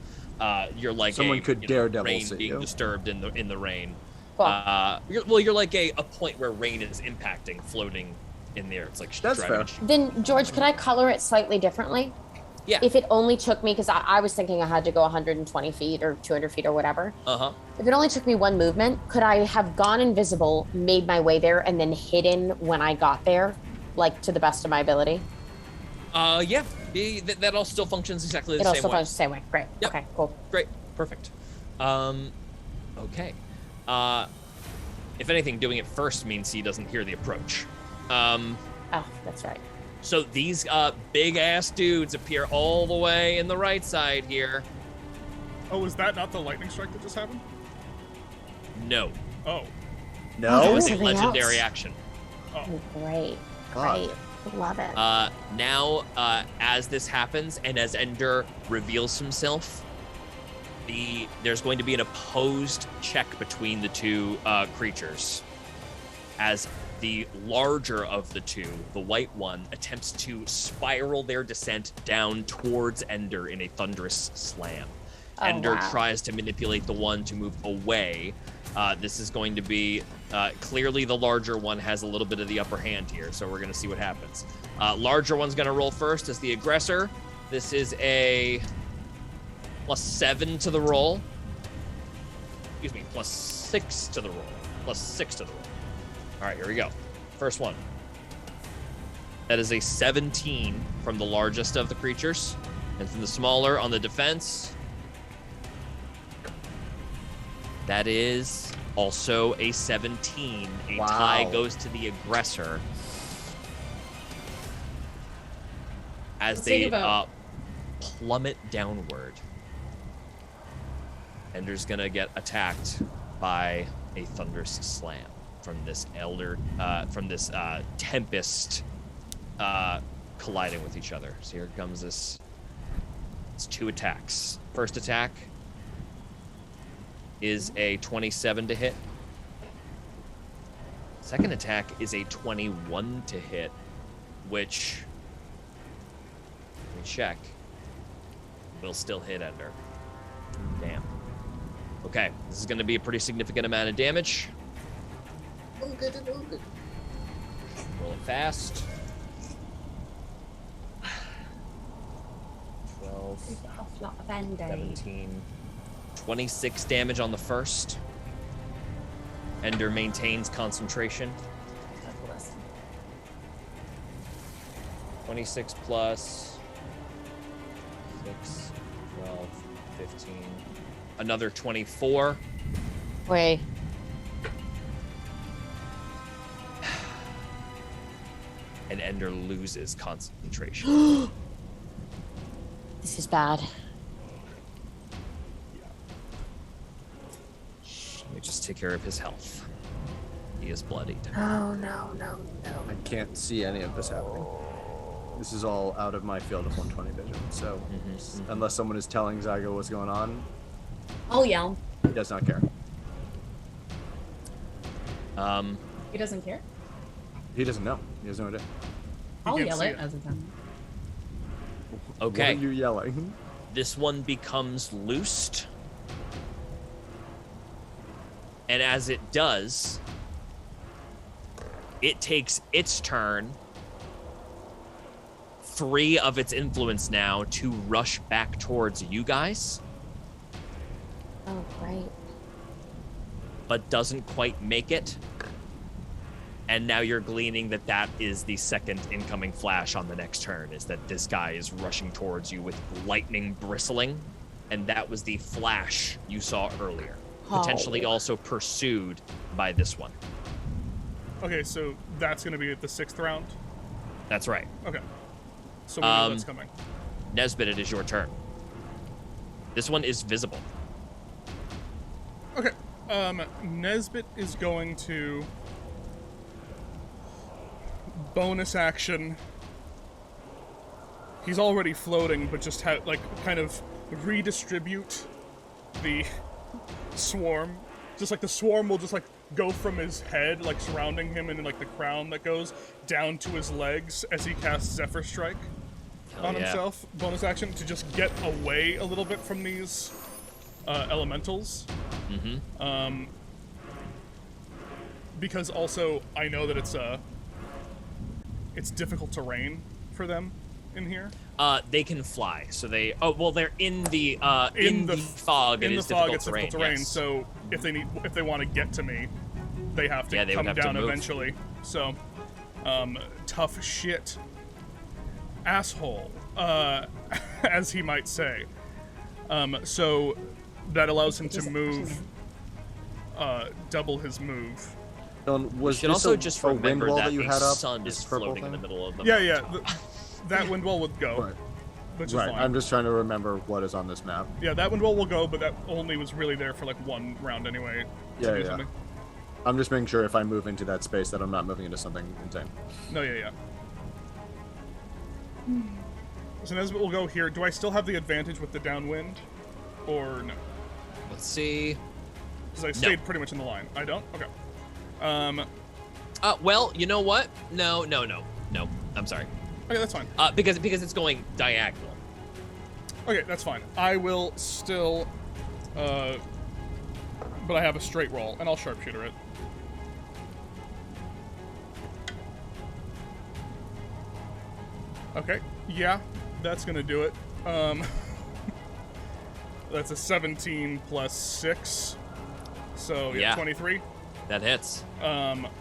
You're like someone could daredevil rain see being you. Disturbed in the rain. Cool. You're like a point where rain is impacting, floating in the air. It's like that's fair. Then George, could I color it slightly differently? Yeah. If it only took me, because I was thinking I had to go 120 feet or 200 feet or whatever. If it only took me one movement, could I have gone invisible, made my way there, and then hidden when I got there, like to the best of my ability? Yeah. That all still functions exactly the same way. It all same still way. functions the same way. Great. Yep. Okay, cool. Great. Perfect. Okay. If anything, doing it first means he doesn't hear the approach. Oh, that's right. So these big ass dudes appear all the way in the right side here. Oh, was that not the lightning strike that just happened? No. Oh. No? It was a legendary action. Oh. Great. God. Great. Love it. Now, as this happens and as Ender reveals himself, there's going to be an opposed check between the two creatures. As the larger of the two, the white one, attempts to spiral their descent down towards Ender in a thunderous slam. Ender tries to manipulate the one to move away. This is going to be, clearly the larger one has a little bit of the upper hand here, so we're going to see what happens. Larger one's going to roll first as the aggressor. This is a +7 to the roll. Excuse me, +6 to the roll. +6 to the roll. All right, here we go. First one. That is a 17 from the largest of the creatures. And from the smaller on the defense, that is also a 17. A tie goes to the aggressor. As they plummet downward. Ender's gonna get attacked by a thunderous slam from this tempest colliding with each other. So here comes this. It's 2 attacks. First attack is a 27 to hit. Second attack is a 21 to hit, which, let me check, will still hit Ender. Damn. Okay, this is going to be a pretty significant amount of damage. Roll it fast. 12, 17, 26 damage on the first. Ender maintains concentration. 26 plus 6, 12, 15. Another 24. Wait. And Ender loses concentration. This is bad. Let me just take care of his health. He is bloodied. Oh, no. I can't see any of this happening. This is all out of my field of 120 vision. So unless someone is telling Zygo what's going on, I'll yell. he does not care. He doesn't care. He doesn't know. He has no idea. I'll can't yell see it it. as it's done. Okay. What are you yelling? This one becomes loosed. And as it does, it takes its turn, 3 of its influence now, to rush back towards you guys, Oh, great. but doesn't quite make it. And now you're gleaning that that is the second incoming flash on the next turn, is that this guy is rushing towards you with lightning bristling. And that was the flash you saw earlier. Potentially also pursued by this one. Okay, so that's going to be at the 6th round? That's right. Okay. So we know that's coming. Nesbit, it is your turn. This one is visible. Okay. Nesbit is going to bonus action. He's already floating, but just kind of redistribute the swarm. Just like the swarm will just like go from his head, like surrounding him, and then like the crown that goes down to his legs as he casts Zephyr Strike on himself. Bonus action to just get away a little bit from these elementals. Mm-hmm. Because also I know that it's difficult terrain for them in here. They can fly, so they. Oh well, they're in the fog. In it the is fog, difficult it's terrain, difficult terrain. yes. So if they want to get to me, they have to they come would have down to move. eventually. So, tough shit, asshole, as he might say. So that allows him to move, double his move. Was You should this also a just wind remember wall that you the had up? sun This is purple floating in the thing? middle of the Yeah. That wind wall would go, Right. which is Right. fine. I'm just trying to remember what is on this map. Yeah, that wind wall will go, but that only was really there for like one round anyway. to Yeah, do yeah. something. I'm just making sure if I move into that space that I'm not moving into something insane. No, yeah. So Nesbit will go here. Do I still have the advantage with the downwind, or no? Let's see. Because I stayed pretty much in the line. I don't? Okay. Well, you know what? No. I'm sorry. Okay, that's fine. Because it's going diagonal. Okay, that's fine. I will still, but I have a straight roll, and I'll sharpshooter it. Okay, yeah, that's gonna do it. That's a 17 plus 6, so yeah, 23. That hits.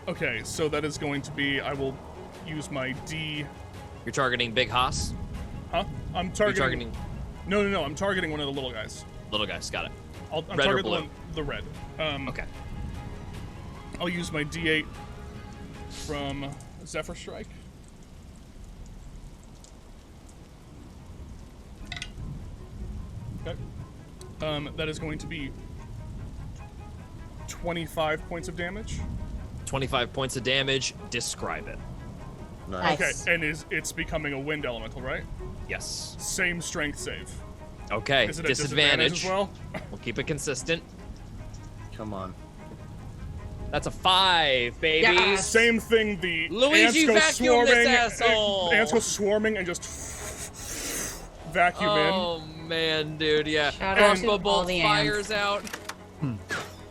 Okay, so that is going to be, I will use my D. You're targeting Big Haas. Huh? I'm You're targeting. targeting No, I'm targeting one of the little guys. little guys. Got it. I'm Red or targeting blue? the red. Okay. I'll use my D8 from Zephyr Strike. Okay. That is going to be 25 points of damage. 25 points of damage. Describe it. Nice. Nice. Okay, and it's becoming a wind elemental, right? Yes. Same strength save. Okay. Is it a Disadvantage. disadvantage as well? We'll keep it consistent. Come on. That's a 5, baby. Yes. Same thing. The Luigi ants go vacuum this swarming. asshole. Ants go swarming and just vacuum in. Oh man, dude, yeah. Shout out to Crossbow all bolt the fires out.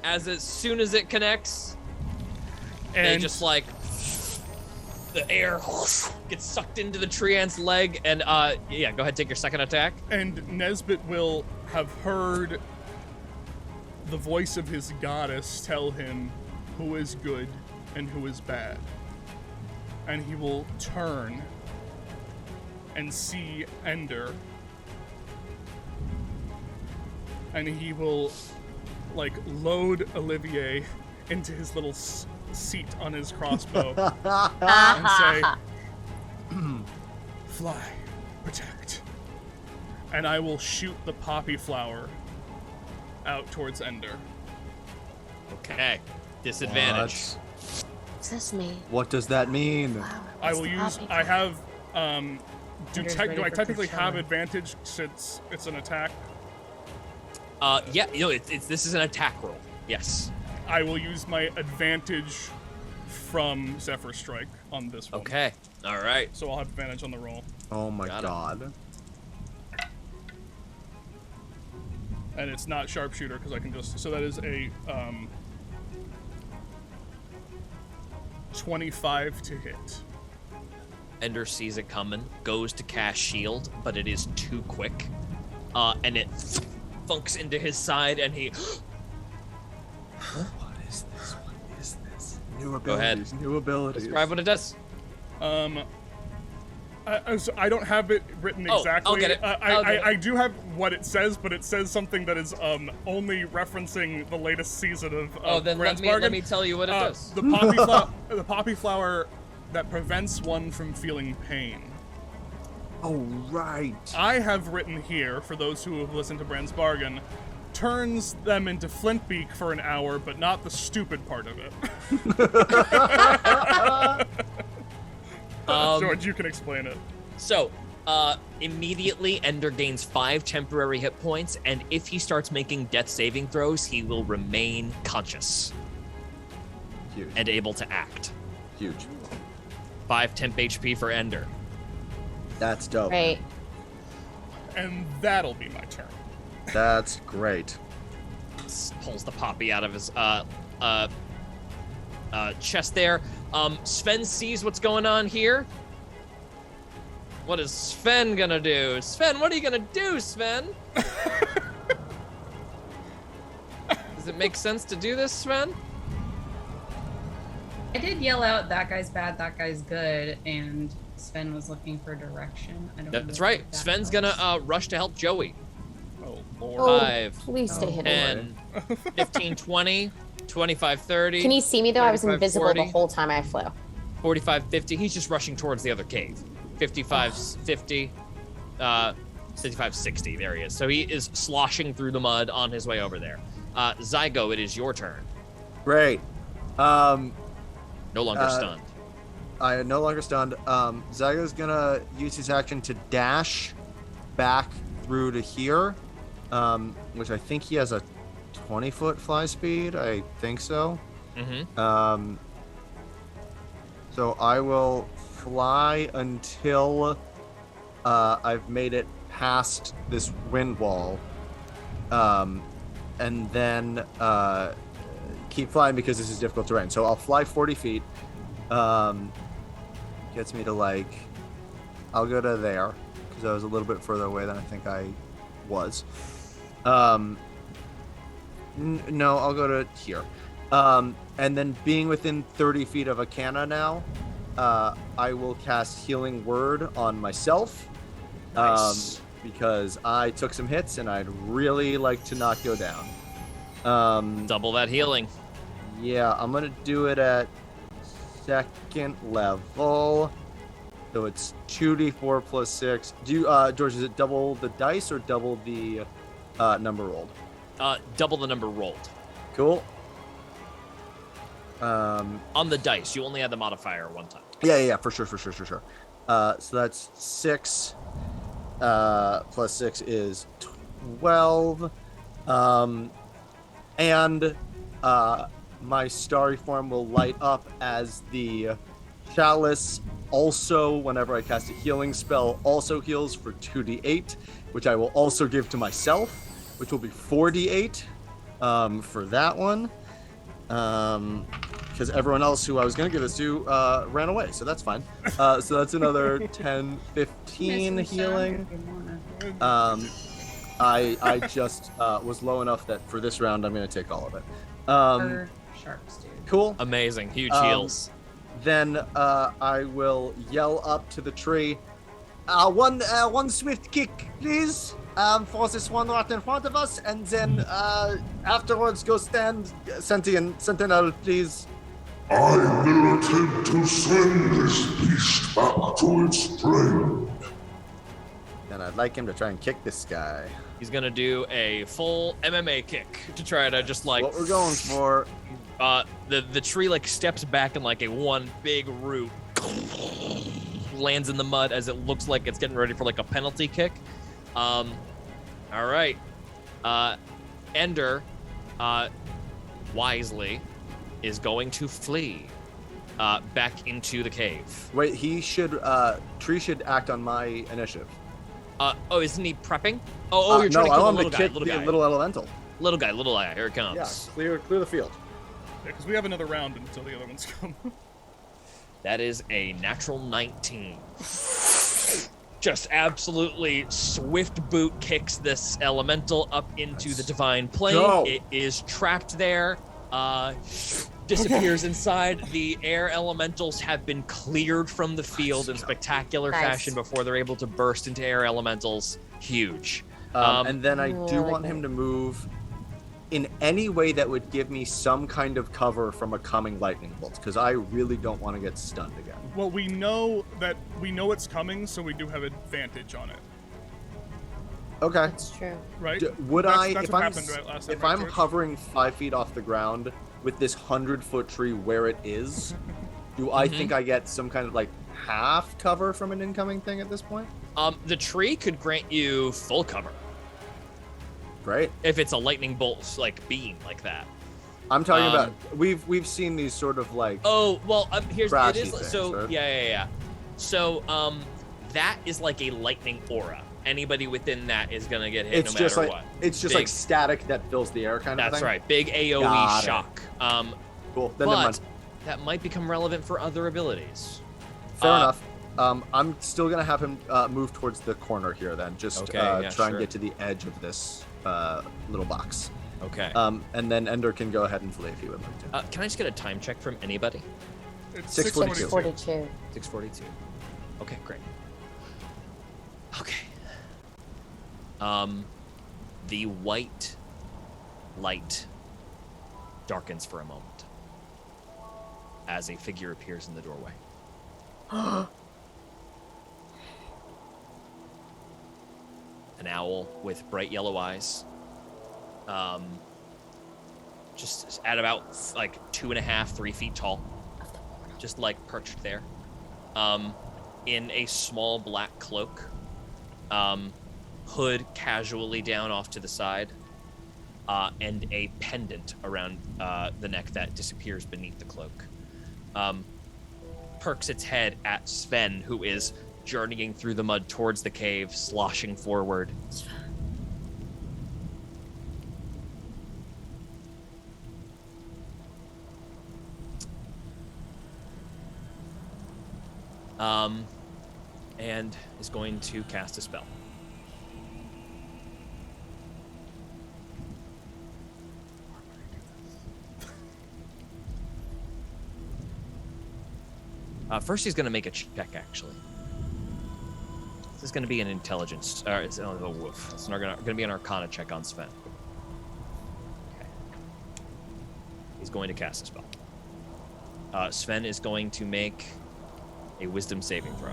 As soon as it connects, they And just like the air gets sucked into the tree ant's leg, and yeah, go ahead, take your second attack. And Nesbit will have heard the voice of his goddess tell him who is good and who is bad. And he will turn and see Ender. And he will, like, load Olivier into his little seat on his crossbow and say, fly, protect. And I will shoot the poppy flower out towards Ender. Okay, disadvantage. What's this mean? What does that mean? Wow, I what's will the use, poppy I flower? have, do Ender's I ready for technically have Coachella. advantage since it's an attack? Yeah, you know, this is an attack roll. Yes. I will use my advantage from Zephyr Strike on this one. Okay. All right. So I'll have advantage on the roll. Oh my Got it. god. And it's not sharpshooter because I can just. So that is a 25 to hit. Ender sees it coming, goes to cast shield, but it is too quick. And it funks into his side, and he. What is this? What is this? New abilities. Go ahead. New abilities. Describe what it does. I don't have it written exactly. I'll get it. I do have what it says, but it says something that is only referencing the latest season of Then Grant's let Bargain. me tell you what it does. The poppy flower that prevents one from feeling pain. Oh, right. I have written here, for those who have listened to Brand's Bargain, turns them into Flintbeak for an hour, but not the stupid part of it. George, you can explain it. So, immediately Ender gains 5 temporary hit points, and if he starts making death saving throws, he will remain conscious. Huge. And able to act. Huge. 5 temp HP for Ender. That's dope. Right. And that'll be my turn. That's great. Pulls the poppy out of his chest there. Sven sees what's going on here. What is Sven gonna do? Sven, what are you gonna do, Sven? Does it make sense to do this, Sven? I did yell out, "That guy's bad, that guy's good," and Sven was looking for direction. I don't know That's what right. that Sven's was. gonna rush to help Joey. Oh, Lord. Oh, 5, please stay hidden. 10, 15, 20, 25, 30. Can you see me though? I was 35, invisible 40. the whole time I flew. 45, 50. He's just rushing towards the other cave. 55, 50, 55, 60. There he is. So he is sloshing through the mud on his way over there. Zygo, it is your turn. Great. No longer stunned. I am no longer stunned. Zygo's gonna use his action to dash back through to here, which I think he has a 20-foot fly speed. I think so. Mm-hmm. So I will fly until I've made it past this wind wall, and then keep flying because this is difficult terrain. So I'll fly 40 feet. Gets me to I'll go to there because I was a little bit further away than I think I was. No, I'll go to here. And then being within 30 feet of a canna now, I will cast Healing Word on myself. Nice. Because I took some hits and I'd really like to not go down. Double that healing. Yeah, I'm gonna do it at 2nd level. So it's 2d4 plus 6. Do you, George, is it double the dice or double the number rolled? Double the number rolled. Cool. On the dice, you only had the modifier one time. Yeah, for sure. So that's 6 plus 6 is 12. And my starry form will light up as the chalice also, whenever I cast a healing spell, also heals for 2d8, which I will also give to myself, which will be 4d8 for that one. Because everyone else who I was going to give this to ran away, so that's fine. So that's another 10, 15 healing. I just was low enough that for this round I'm going to take all of it. Sharks, dude. Cool. Amazing. Huge heals. Then I will yell up to the tree. One swift kick, please, for this one right in front of us, and then afterwards go stand sentinel, please. I will attempt to send this beast back to its prey. And I'd like him to try and kick this guy. He's gonna do a full MMA kick to try to just What we're going for. The tree steps back in a one big root, lands in the mud as it looks like it's getting ready for a penalty kick. All right, Ender, wisely, is going to flee back into the cave. Wait, he should. Tree should act on my initiative. Oh, isn't he prepping? Oh, you're no, trying to I kill want the him little to guy. kick Little the guy. little elemental. Little guy. Here it comes. Yeah, clear the field. Yeah, because we have another round until the other ones come. That is a natural 19. Just absolutely swift boot kicks this elemental up into the divine plane. go. It is trapped there. Disappears inside. The air elementals have been cleared from the field in spectacular fashion before they're able to burst into air elementals. Huge. And then I do want him to move in any way that would give me some kind of cover from a coming lightning bolt, because I really don't want to get stunned again. Well, we know it's coming, so we do have advantage on it. Okay. That's true. Right? Would That's if what I'm happened, right, last time, if right, I'm George? hovering 5 feet off the ground with this 100-foot tree where it is, do I think I get some kind of like half cover from an incoming thing at this point? The tree could grant you full cover Great. if it's a lightning bolt like beam like that. I'm talking about we've seen these sort of like Oh, well, here's it Trashy is. things, So right? yeah. So that is like a lightning aura. Anybody within that is gonna get hit it's no just matter like what. it's just Big- like static that fills the air kind of That's thing. right. Big AOE Got it. shock. Cool. Then never But mind. that might become relevant for other abilities. Fair enough. I'm still gonna have him move towards the corner here then. Just Okay, yeah, try sure. and get to the edge of this little box. Okay. And then Ender can go ahead and flee if he would like to. Can I just get a time check from anybody? It's 6:42. 42. 6:42. Okay, great. Okay. The white light darkens for a moment as a figure appears in the doorway. An owl with bright yellow eyes. Just at about like 2.5, 3 feet tall. Just like perched there. In a small black cloak. Hood casually down off to the side. And a pendant around the neck that disappears beneath the cloak. Perks its head at Sven, who is journeying through the mud towards the cave, sloshing forward. And is going to cast a spell. First, he's going to make a check, actually. This is going to be an intelligence. It's going to be an Arcana check on Sven. Okay. He's going to cast a spell. Sven is going to make a Wisdom saving throw.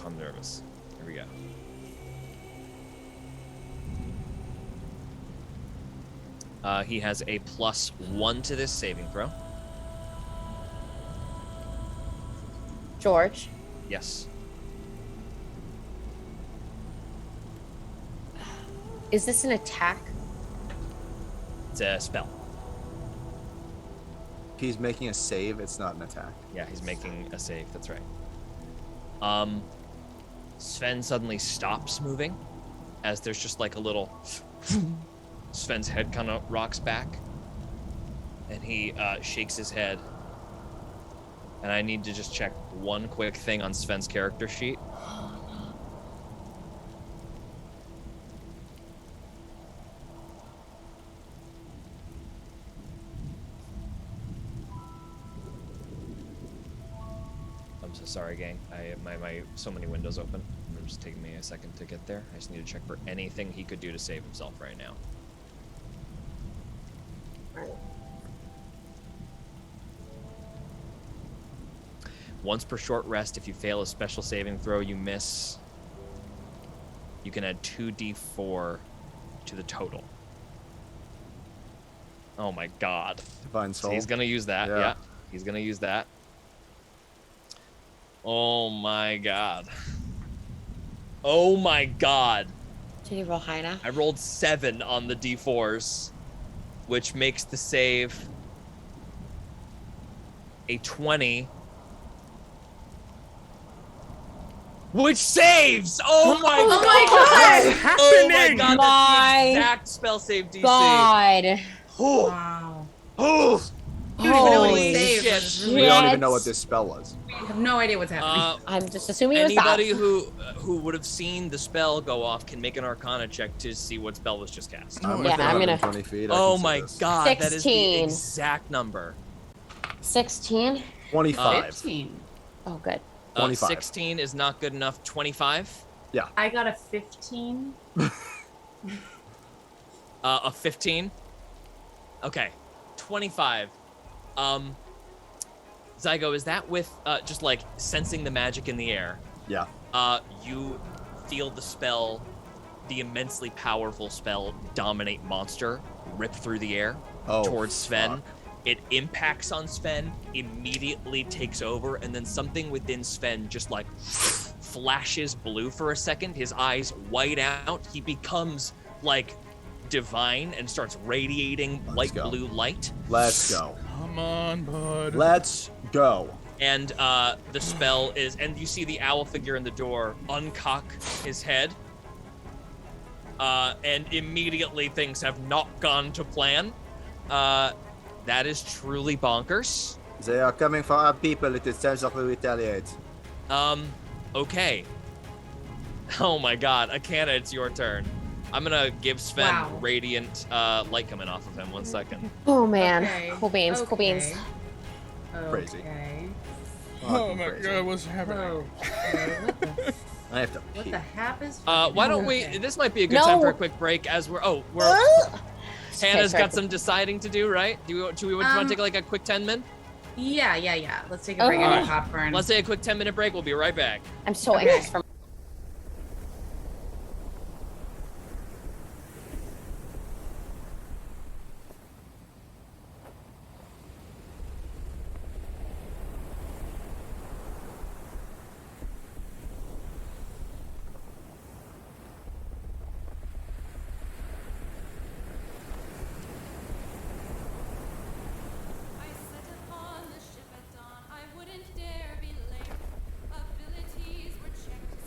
I'm nervous. Here we go. He has a +1 to this saving throw. George, Yes. is this an attack? It's a spell. If he's making a save, it's not an attack. Yeah, he's making a save. That's right. Sven suddenly stops moving as there's just like a little... Sven's head kind of rocks back. And he shakes his head. And I need to just check one quick thing on Sven's character sheet. I'm so sorry, gang. I have my so many windows open. It's just taking me a second to get there. I just need to check for anything he could do to save himself right now. Once per short rest, if you fail a special saving throw, you miss. You can add 2d4 to the total. Oh my god. Divine So Soul. he's gonna use that. Yeah. Yeah. He's gonna use that. Oh my god. Oh my god. Did he roll high enough? I rolled 7 on the d4s. which makes the save a 20. Which saves! Oh my god! Happening? Oh my god, My that's the exact spell save DC. God. Wow. Oh, You don't even know what he Holy saved. shit. It's We really- don't even know what this spell was. We have no idea what's happening. I'm just assuming it was anybody that. who would have seen the spell go off can make an Arcana check to see what spell was just cast. I'm Yeah, within I'm gonna- 120 feet. I Oh can see my this. god, that is the 16. exact number. 16. 25. 15. Oh, good. 25. 16 is not good enough. 25. I got a 15. A 15. Okay, 25. Zygo, is that with just like sensing the magic in the air? Yeah. You feel the spell, the immensely powerful spell, Dominate Monster, rip through the air towards Sven. fuck. It impacts on Sven, immediately takes over, and then something within Sven just like flashes blue for a second. His eyes white out. He becomes like divine and starts radiating light go. blue light. Let's go. Come on, bud. Let's go. And the spell is, and you see the owl figure in the door uncock his head. And immediately things have not gone to plan. That is truly bonkers. They are coming for our people. It is time that we retaliate. Okay. Oh my god, Akana, it's your turn. I'm gonna give Sven Wow. radiant light coming off of him. 1 second. Oh, man. Okay. Cool beans. Cool beans. Crazy. Okay. Oh my Crazy. god, what's happening? Okay. I have to What pee. the heck is? Why don't we? Okay. This might be a good No. time for a quick break as we're. Hannah's sorry. got some deciding to do, right? Do we want to take like a quick 10-minute? Yeah. Let's take a break and Okay. get popcorn. Let's take a quick 10-minute break. We'll be right back. I'm so Okay. anxious for I set upon the ship at dawn. I wouldn't dare be late. Abilities were checked.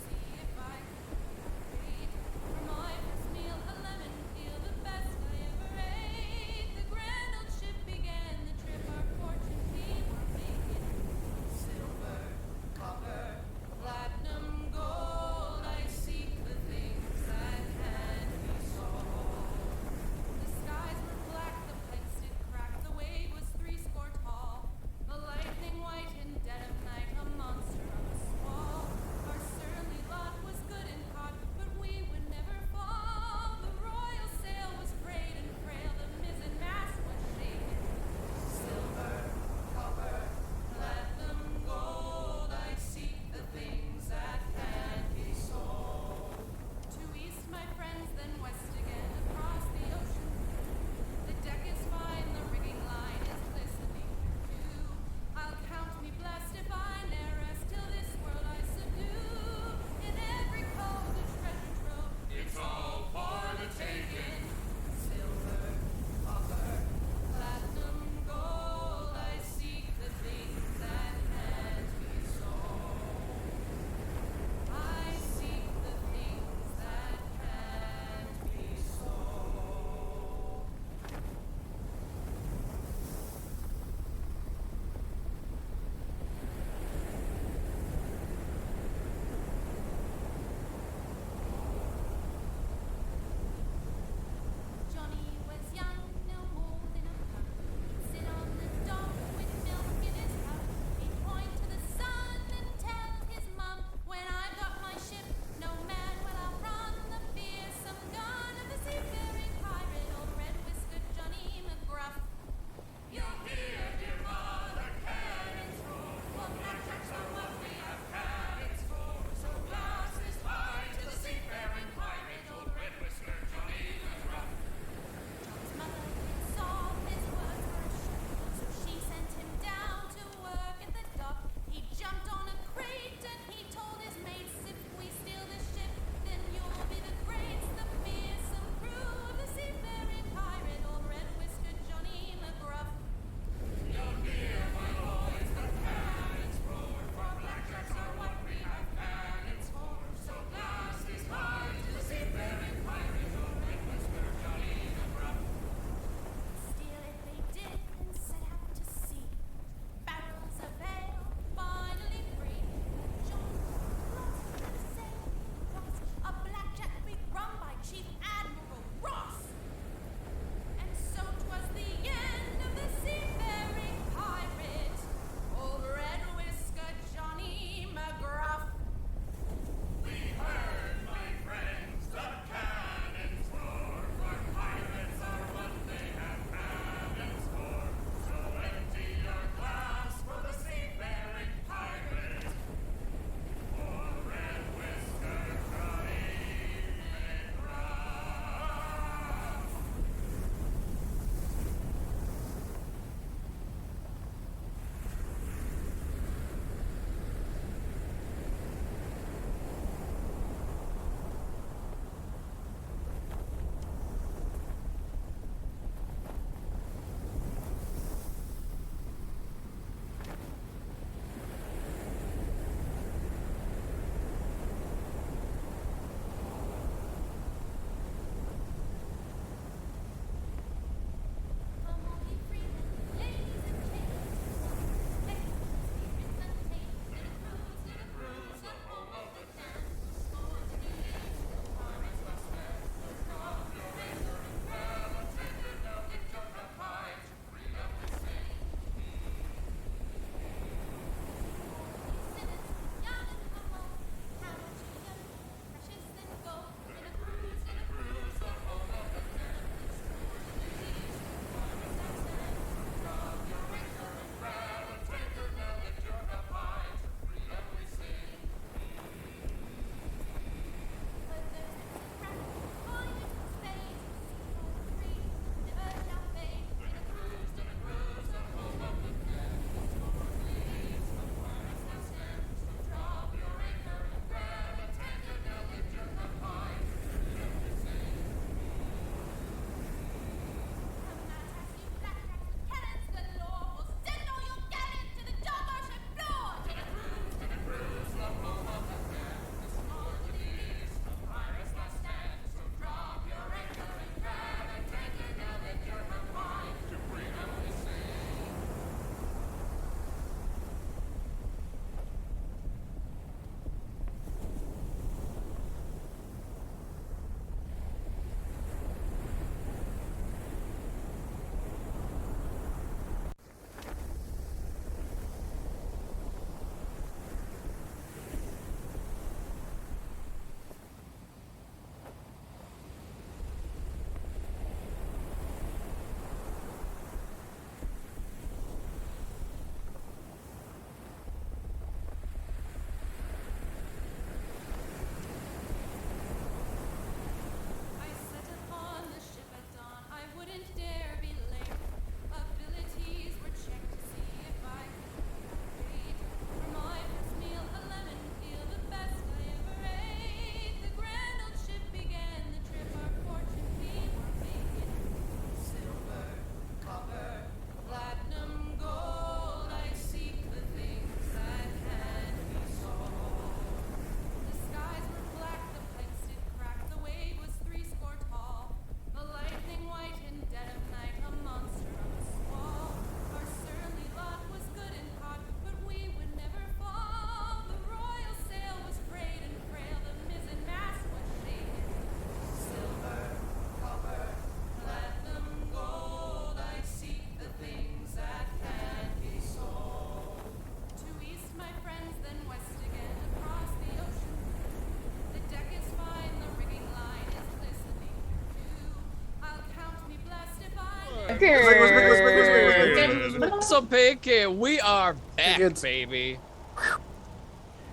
So Pinky, we are back, It's- baby.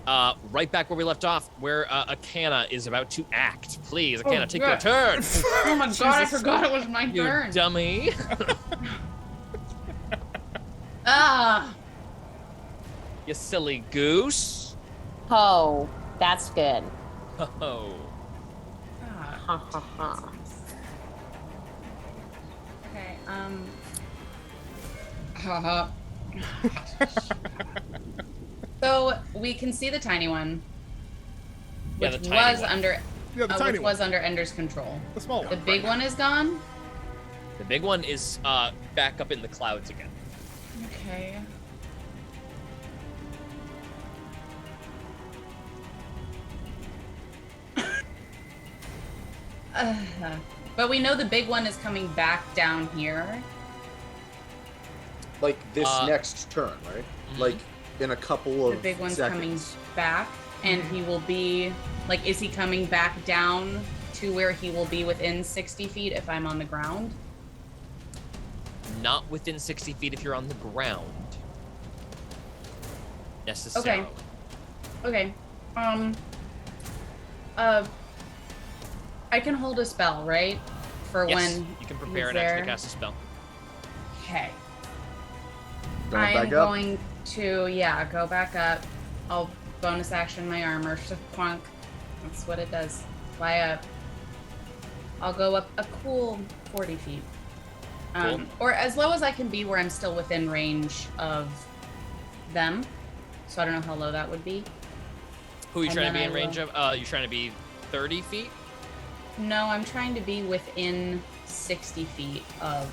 Right back where we left off, where Akana is about to act. Please, Akana, take your God. turn. Oh my god, I forgot it was my You turn. dummy. Ah. You silly goose. Oh, that's good. Oh. Ah. Ha ha ha. Okay, haha. So we can see the tiny one, Yeah, which the tiny was one. under, Yeah, the tiny which one. was under Ender's control. The small one. The big one is gone. The big one is back up in the clouds again. Okay. But we know the big one is coming back down here. Like this Uh, next turn, right? mhm. Like in a couple of The big one's seconds. coming back, and he will be like, is he coming back down to where he will be within 60 feet if I'm on the ground? Not within 60 feet if you're on the ground. Necessarily. Okay. I can hold a spell, right? For Yes, when you can prepare he's and actually there. cast a spell. Okay. Going I'm back up. going to, go back up. I'll bonus action my armor. Plunk. That's what it does. Fly up. I'll go up a cool 40 feet. Cool. Or as low as I can be where I'm still within range of them. So I don't know how low that would be. Who are you And trying to be then in I range will- of? You're trying to be 30 feet? No, I'm trying to be within 60 feet of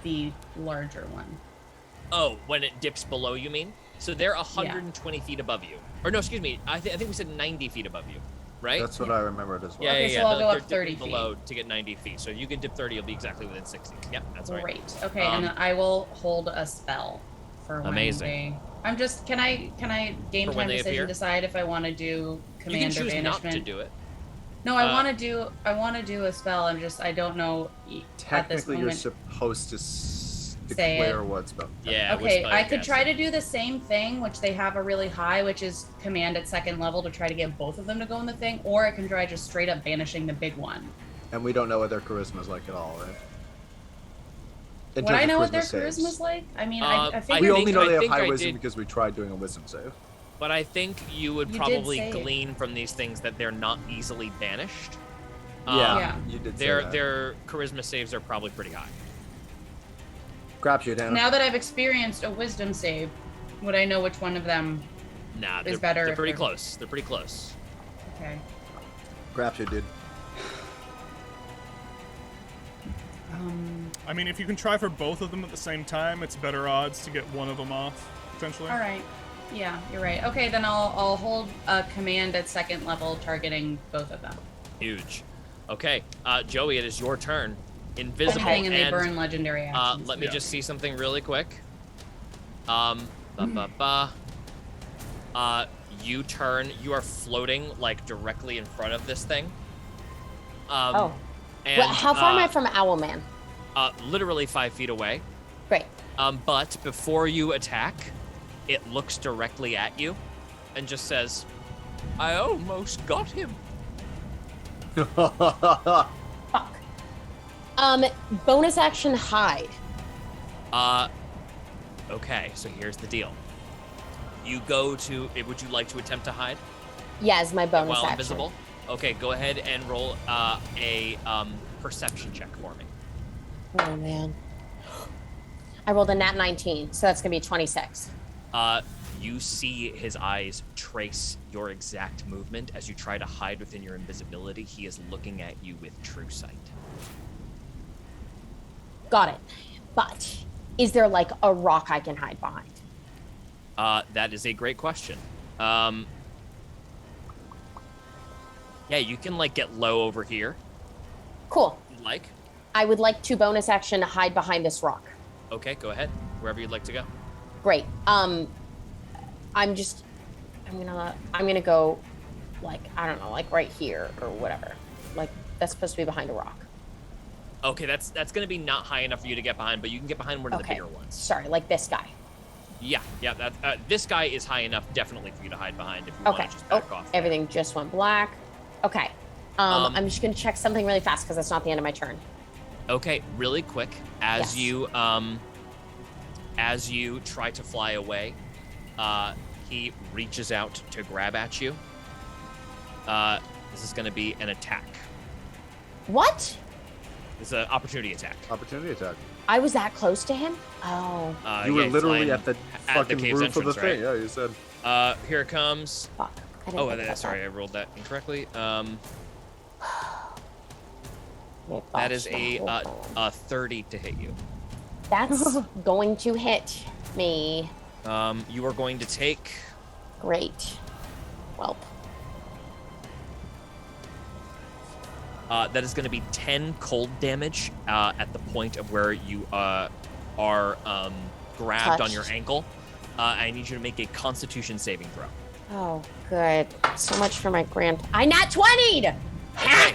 the larger one. Oh, when it dips below, you mean? So they're 120 feet above you. Or no, excuse me. I think we said 90 feet above you, right? That's what I remembered as well. yeah, Okay, yeah, so I'll they're go up dipping 30 feet. below to get 90 feet. So you can dip 30, you'll be exactly within 60. Yep, that's right. Great. Okay, and then I will hold a spell for when Amazing. they. I'm just. Can I game For when time they decision appear? decide if I want to do You can command or choose not banishment? to do it. No, I Uh, want to do. I want to do a spell. I don't know at this Technically, you're moment. supposed to Say declare it. what spell. Yeah. which Okay, spell I you're could try to casting. do the same thing, which they have a really high, which is command at second level to try to get both of them to go in the thing, or I can try just straight up banishing the big one. And we don't know what their charisma is like at all, right? In Would terms I of know what their saves. charisma's like? I mean, I I think We think- only know I they have think high I wisdom did- because we tried doing a wisdom save. But I think you would You did probably say it. glean from these things that they're not easily banished. Yeah, Yeah. you did say Their that. their charisma saves are probably pretty high. Grab you, Dana. now that I've experienced a wisdom save, would I know which one of them? Nah, Is they're, better they're if pretty they're- close. They're pretty close. Okay. Grab you, dude. I mean, if you can try for both of them at the same time, it's better odds to get one of them off, potentially. All right. Yeah, you're right. Okay, then I'll hold a command at second level, targeting both of them. Huge. Okay, Joey, it is your turn. Invisible Anything, and they and burn legendary actions. let me Yeah. just see something really quick. You turn. You are floating like directly in front of this thing. Oh. And, Well, how far am I from Owlman? Literally 5 feet away. Great. But before you attack, it looks directly at you and just says, "I almost got him." Fuck. Bonus action hide. Okay, so here's the deal. You go to. Would you like to attempt to hide Yeah, is my bonus while action. invisible? Okay, go ahead and roll a perception check for me. Oh man. I rolled a nat 19, so that's gonna be 26. You see his eyes trace your exact movement as you try to hide within your invisibility. He is looking at you with true sight. Got it. But is there like a rock I can hide behind? That is a great question. Yeah, you can like get low over here. Cool. if you'd Like, I would like to bonus action hide behind this rock. okay, go ahead. Wherever you'd like to go. Great. I'm gonna go like, I don't know, like right here or whatever. Like that's supposed to be behind a rock. Okay, that's going to be not high enough for you to get behind, but you can get behind one of the Okay. bigger ones. Sorry, like this guy. Yeah. This guy is high enough, definitely, for you to hide behind if you want Okay. to just back off. there. Everything just went black. Okay. I'm just gonna check something really fast because that's not the end of my turn. Okay, really quick, as Yes. you try to fly away, he reaches out to grab at you. This is going to be an attack. What? It's an opportunity attack. Opportunity attack. I was that close to him? Oh. You were he's literally flying at the fucking cave's roof of the entrance, right? thing. Yeah, you said. Here it comes. Fuck. I didn't Oh, think about sorry, I rolled that incorrectly. that. That is a 30 to hit you. That's going to hit me. You are going to take Great. Welp. that is going to be 10 cold damage at the point of where you are grabbed on your Touched. ankle. I need you to make a Constitution saving throw. Oh, good. So much for my I nat 20'd! Okay.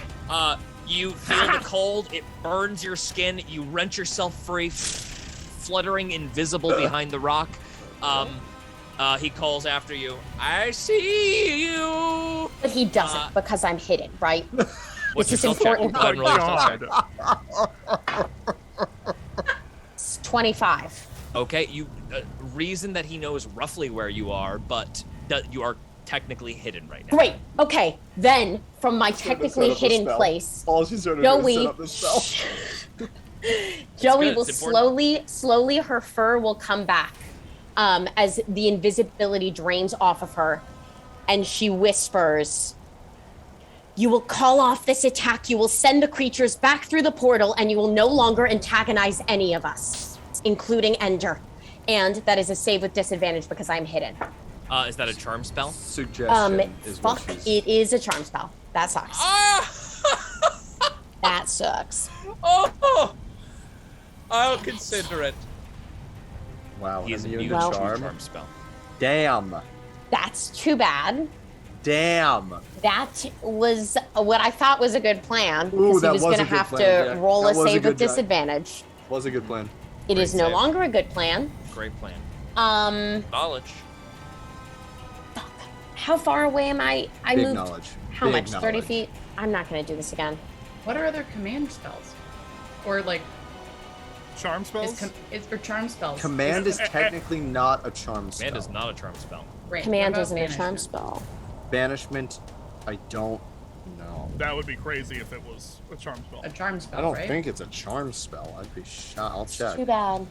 You feel the cold. It burns your skin. You wrench yourself free, fluttering invisible behind the rock. He calls after you. I see you. But he doesn't because I'm hidden, right? What's This your is stealth check? important. Go ahead and roll your stealth check. It's 25. Okay, you reason that he knows roughly where you are, but you are technically hidden right now. Great. Okay. Then, from my Set technically up a hidden spell. place, All she's trying to do is Joey, set up the spell. Joey good, will it's important. slowly, her fur will come back as the invisibility drains off of her, and she whispers, "You will call off this attack. You will send the creatures back through the portal, and you will no longer antagonize any of us, including Ender. And that is a save with disadvantage because I'm hidden." Is that a charm spell? Suggestion is what Fuck, she's. it is a charm spell. That sucks. That sucks. Oh! I'll consider it. Wow, He is immune immune to to charm. charm spell. Damn. That's too bad. Damn. That was what I thought was a good plan Ooh, because he that was was going a to good have plan, to Jack. roll That a was a save with good Jack. disadvantage. Was a good plan. It is Great no save. longer a good plan. Great plan. Knowledge. How far away am I? I Big moved. knowledge. How Big much? 30 knowledge. feet? I'm not going to do this again. What are other command spells? Or like Charm spells? or charm spells? Command is technically not a charm spell. Command is not a charm spell. Right, Command what about isn't a charm banishment? spell. Banishment, I don't know. That would be crazy if it was a charm spell. A charm spell, I don't right? think it's a charm spell. I'd be shot. I'll check. Too bad.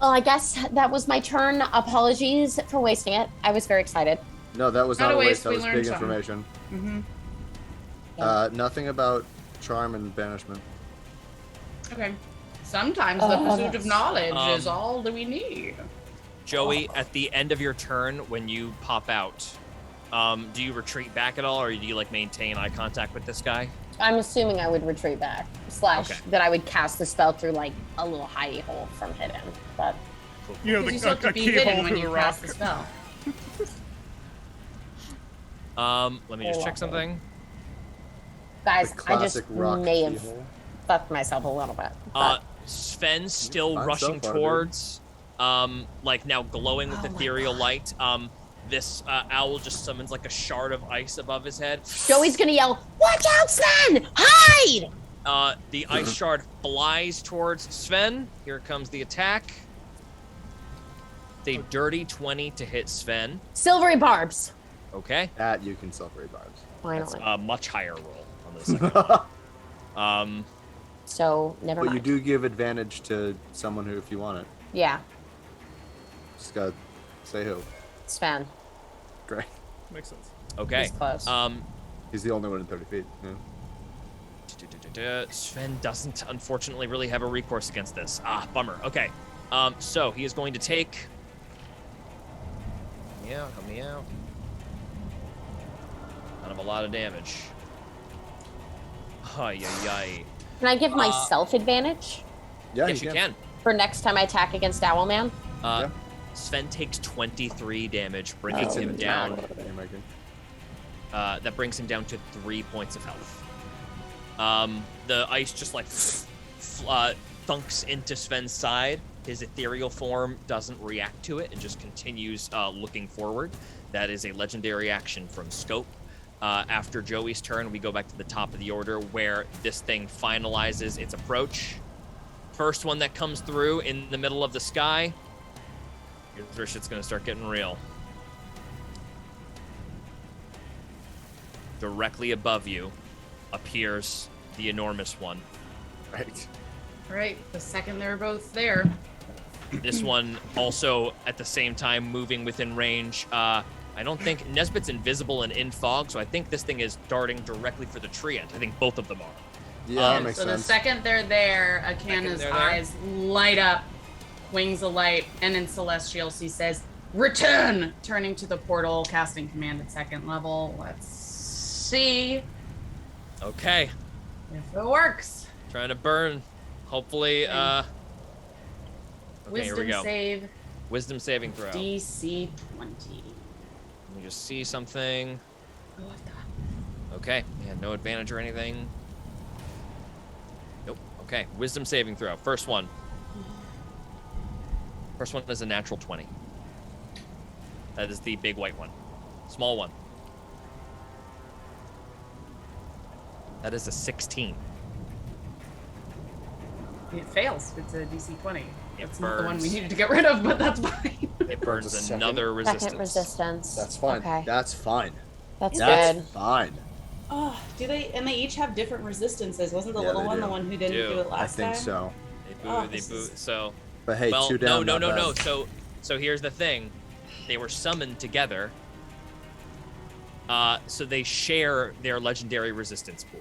Well, I guess that was my turn. Apologies for wasting it. I was very excited. No, that was Not not a a waste, waste. That we was learned big something. information. Mm-hmm. Nothing about charm and banishment. Okay. Sometimes the pursuit of that's- knowledge is all that we need. Joey, at the end of your turn, when you pop out, do you retreat back at all, or do you like maintain eye contact with this guy? I'm assuming I would retreat back. Slash Okay. that I would cast the spell through like a little hidey hole from hidden. But You know, Because you the still have to a be keyhole hidden when through you the cast rock. the spell. Let me just check something. guys, The I just classic rock may have keyhole. fucked myself a little bit. But Sven's still Fine rushing so far, dude. towards, like now glowing with Oh my ethereal light. This owl just summons like a shard of ice above his head. Joey's gonna yell, "Watch out, Sven! Hide!" The ice shard flies towards Sven. Here comes the attack. It's a dirty 20 to hit Sven. Silvery barbs. Okay. That you can self-raid barbs. That's Finally. a much higher roll on the second one. So never But mind. you do give advantage to someone who, if you want it, Yeah, just gotta say who. Sven. Great. Makes sense. Okay. He's close. He's the only one in 30 feet. Yeah. Sven doesn't unfortunately really have a recourse against this. Bummer. Okay. So he is going to take. Help me out. Kind of a lot of damage. Ay, ay, ay. Can I give myself advantage Yeah, Yes, you can. for next time I attack against Owlman? Yeah. Sven takes 23 damage, bringing It's him in down. the game, I can- That brings him down to 3 points of health. The ice just like thunks into Sven's side. His ethereal form doesn't react to it and just continues looking forward. That is a legendary action from Scope. After Joey's turn, we go back to the top of the order where this thing finalizes its approach. First one that comes through in the middle of the sky. Here's where shit's gonna start getting real. Directly above you appears the enormous one. Right. Right. The second they're both there. This one also at the same time moving within range. I don't think Nesbit's invisible and in fog, so I think this thing is darting directly for the treant. I think both of them are. Yeah, that makes so sense. the second they're there, Akana's eyes light up, wings alight, and in Celestial she says, "Return!" Turning to the portal, casting command at 2nd level. Let's see Okay. if it works. Trying to burn. Hopefully, okay, here we Wisdom go. save, Wisdom saving throw. DC 20. Let me just see something. Oh, what the? Okay, yeah, no advantage or anything. Nope. Okay, wisdom saving throw. First one. First one is a natural 20. That is the big white one. Small one. That is a 16. It fails. It's a DC 20. That's not the one we burns. needed to get rid of, but that's fine. It burns a second. another resistance. Second resistance. That's fine. Okay. That's fine. That's That's good. fine. Oh, do they? And they each have different resistances. Wasn't the Yeah, little they one do. the one who didn't Do. do it I last think time? so. They boot, Oh, they this boot. is- So, But hey, well, 2 down. no. not bad. So here's the thing. They were summoned together. So they share their legendary resistance pool.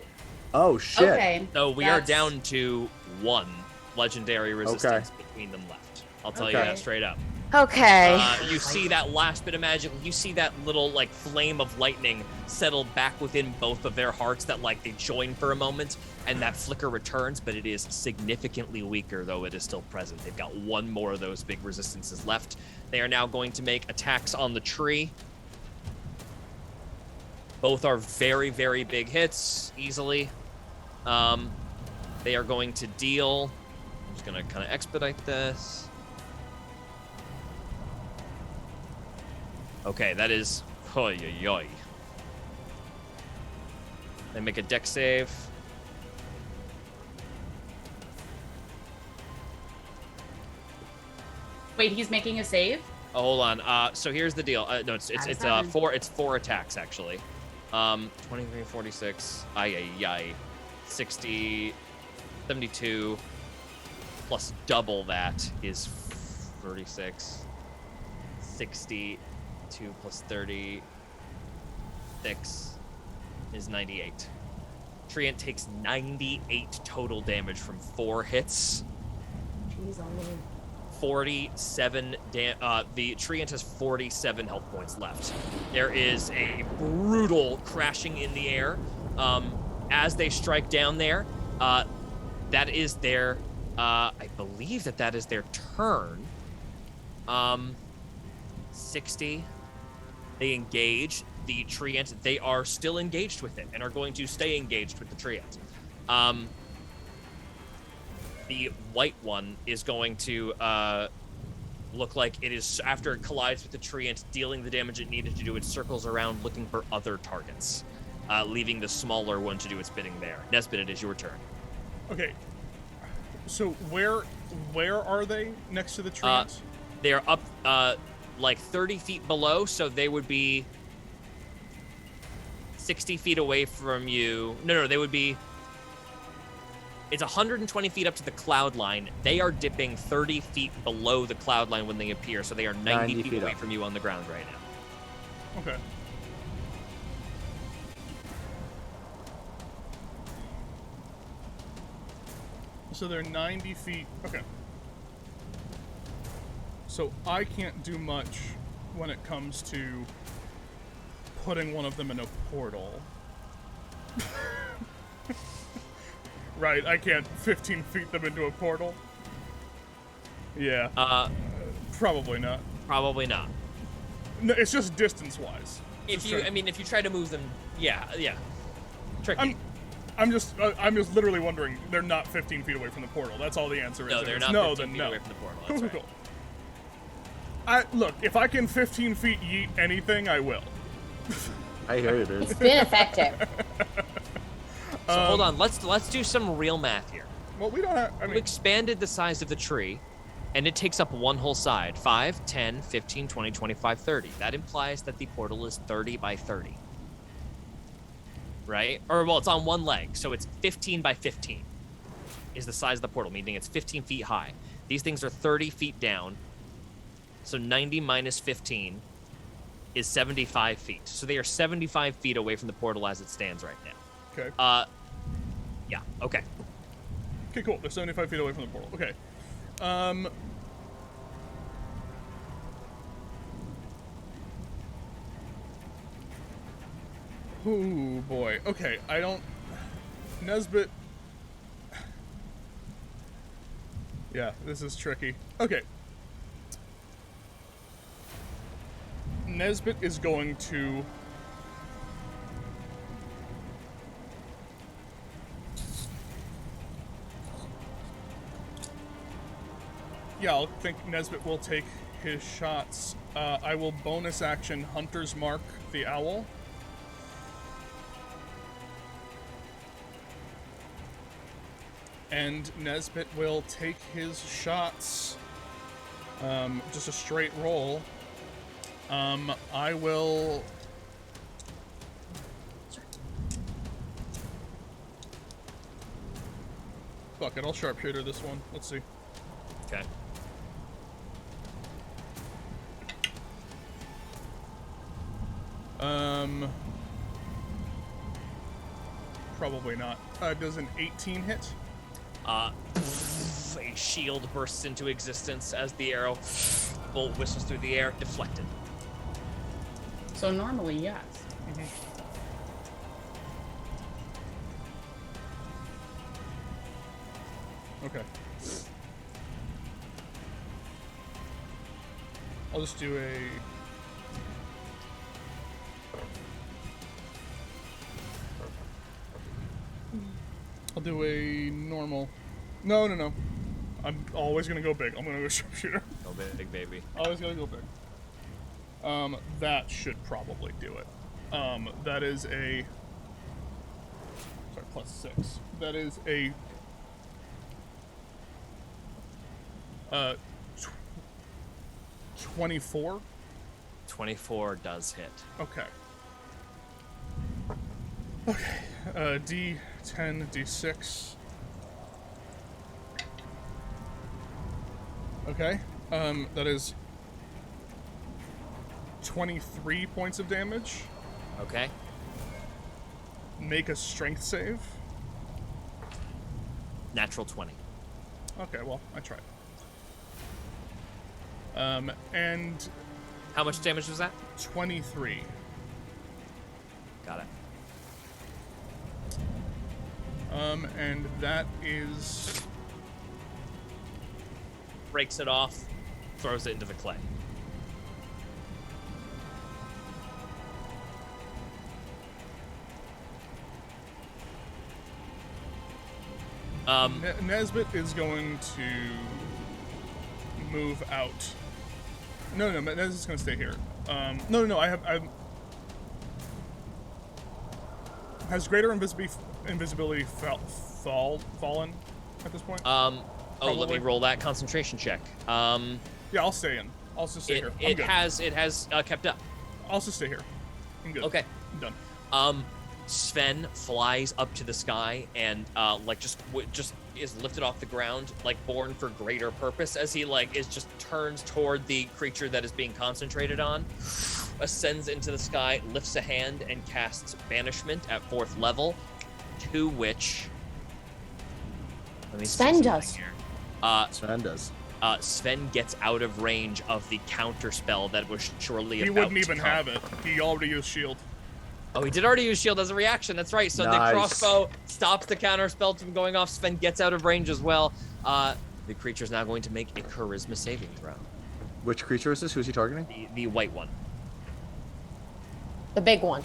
Oh shit. Okay. So we are that's- down to 1 legendary resistance between them left. I'll tell you Okay. that straight up. Okay. You see that last bit of magic. You see that little like flame of lightning settle back within both of their hearts. That like they join for a moment, and that flicker returns. But it is significantly weaker, though it is still present. They've got 1 more of those big resistances left. They are now going to make attacks on the tree. Both are very, very big hits, easily. They are going to deal. I'm just gonna kind of expedite this. Okay, that is. Oy, oy, oy. They make a dex save. Wait, he's making a save? Oh, hold on. So here's the deal. No, it's Out of it's 7. 4. It's 4 attacks actually. 23, 46. Ay. 60, 72. Plus double that is 36. 62 plus 36 is 98. Treant takes 98 total damage from 4 hits. Jeez, oh, man. 47 the Treant has 47 health points left. There is a brutal crashing in the air as they strike down there. That is their I believe that is their turn. 60. They engage the Treant. They are still engaged with it and are going to stay engaged with the Treant. The white one is going to look like it is, after it collides with the Treant, dealing the damage it needed to do. It circles around looking for other targets, leaving the smaller one to do its bidding there. Nesbit, it is your turn. Okay. So where are they next to the treant? They are up like 30 feet below, so they would be 60 feet away from you. No, they would be... It's 120 feet up to the cloud line. They are dipping 30 feet below the cloud line when they appear, so they are 90 feet away up. from you on the ground right now. Okay. So they're 90 feet. Okay. So I can't do much when it comes to putting one of them in a portal. Right, I can't 15 feet them into a portal. Yeah. Probably not. Probably not. No, it's just distance-wise. If you try to move them, yeah. Tricky. I'm just literally wondering. They're not 15 feet away from the portal. That's all the answer is. No, they're not 15 feet away from the portal. That's right. Cool. Look, if I can 15 feet yeet anything, I will. I hear it It's is. been effective. So hold on, let's do some real math here. Well, we don't have. I We mean, expanded the size of the tree, and it takes up one whole side. 5, 10, 15, 20, 25, 30. That implies that the portal is 30 by 30. Right? Or, well, it's on one leg, so it's 15 by 15 is the size of the portal, meaning it's 15 feet high. These things are 30 feet down, so 90 minus 15 is 75 feet. So they are 75 feet away from the portal as it stands right now. okay. Yeah, okay. Okay, cool. They're 75 feet away from the portal. Okay. Ooh, boy. Okay, I don't... Nesbit... Yeah, this is tricky. Okay. Nesbit is going to... Yeah, I think Nesbit will take his shots. I will bonus action Hunter's Mark the Owl. And Nesbit will take his shots. Just a straight roll. I will... Fuck it, I'll sharpshooter this one. Let's see. Okay. Probably not. Does an 18 hit? A shield bursts into existence as the arrow bolt whistles through the air, deflected. So normally, yes. Okay. I'll just do a... I'll do a normal... No. I'm always gonna go big. I'm gonna go sharpshooter. Go big, baby. Always gonna go big. That should probably do it. That is a... Sorry, +6. That is a... 24? 24 does hit. Okay. Okay. D10, D6. Okay. That is 23 points of damage. Okay. Make a strength save. Natural 20. Okay, well, I tried. And How much damage was that? 23. Got it. And that is... Breaks it off, throws it into the clay. Nesbit is going to move out. No, Nesbit's going to stay here. No, I'm... Has greater invisibility fallen at this point? Let me Probably. roll that concentration check. Yeah, I'll stay in. I'll just stay here. I'm It good. has kept up. I'll just stay here. I'm good. Okay. I'm done. Sven flies up to the sky and just is lifted off the ground, like born for greater purpose, as he turns toward the creature that is being concentrated on, ascends into the sky, lifts a hand, and casts Banishment at 4th level, to which... Let me see Sven something does. here. Sven does. Sven gets out of range of the counter spell that was surely He about wouldn't to even come. have it. He already used shield. Oh, he did already use shield as a reaction. That's right. So Nice. the crossbow stops the counter spell from going off. Sven gets out of range as well. The creature's now going to make a charisma saving throw. Which creature is this? Who's he targeting? The white one. The big one.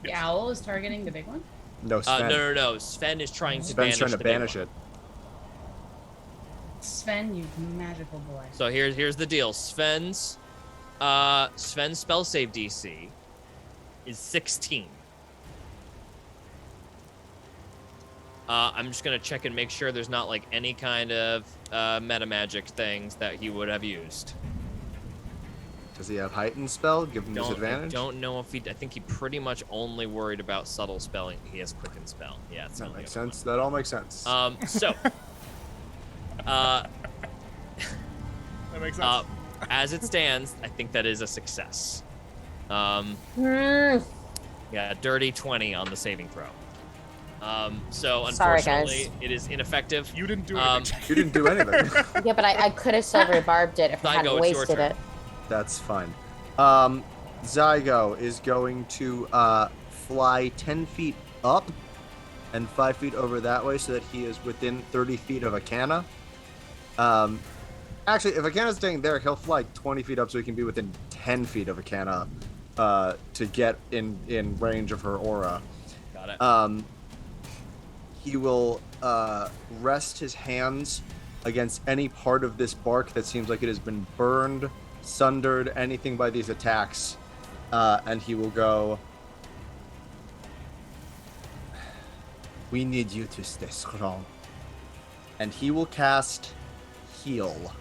The owl is targeting the big one. No, Sven. No. Sven is trying to Sven's trying to banish it. it. Sven, you magical boy. So here's the deal. Sven's spell save DC is 16. I'm just gonna check and make sure there's not like any kind of meta magic things that he would have used. Does he have heightened spell? Give him disadvantage? I don't know if I think he pretty much only worried about subtle spelling. He has quicken spell. Yeah, it's That makes sense. That all makes sense. So That makes sense. as it stands, I think that is a success. Hmm. Yeah, dirty 20 on the saving throw. So Sorry, unfortunately, guys. it is ineffective. You didn't do anything. You didn't do anything. Yeah, but I could have silver barbed it if I Zygo, hadn't it's your wasted turn. it. That's fine. Zygo is going to fly 10 feet up and 5 feet over that way so that he is within 30 feet of Akana. Actually, if Akana's staying there, he'll fly 20 feet up so he can be within 10 feet of Akana to get in range of her aura. Got it. He will rest his hands against any part of this bark that seems like it has been burned, sundered, anything by these attacks, and he will go, "We need you to stay strong." And he will cast Heal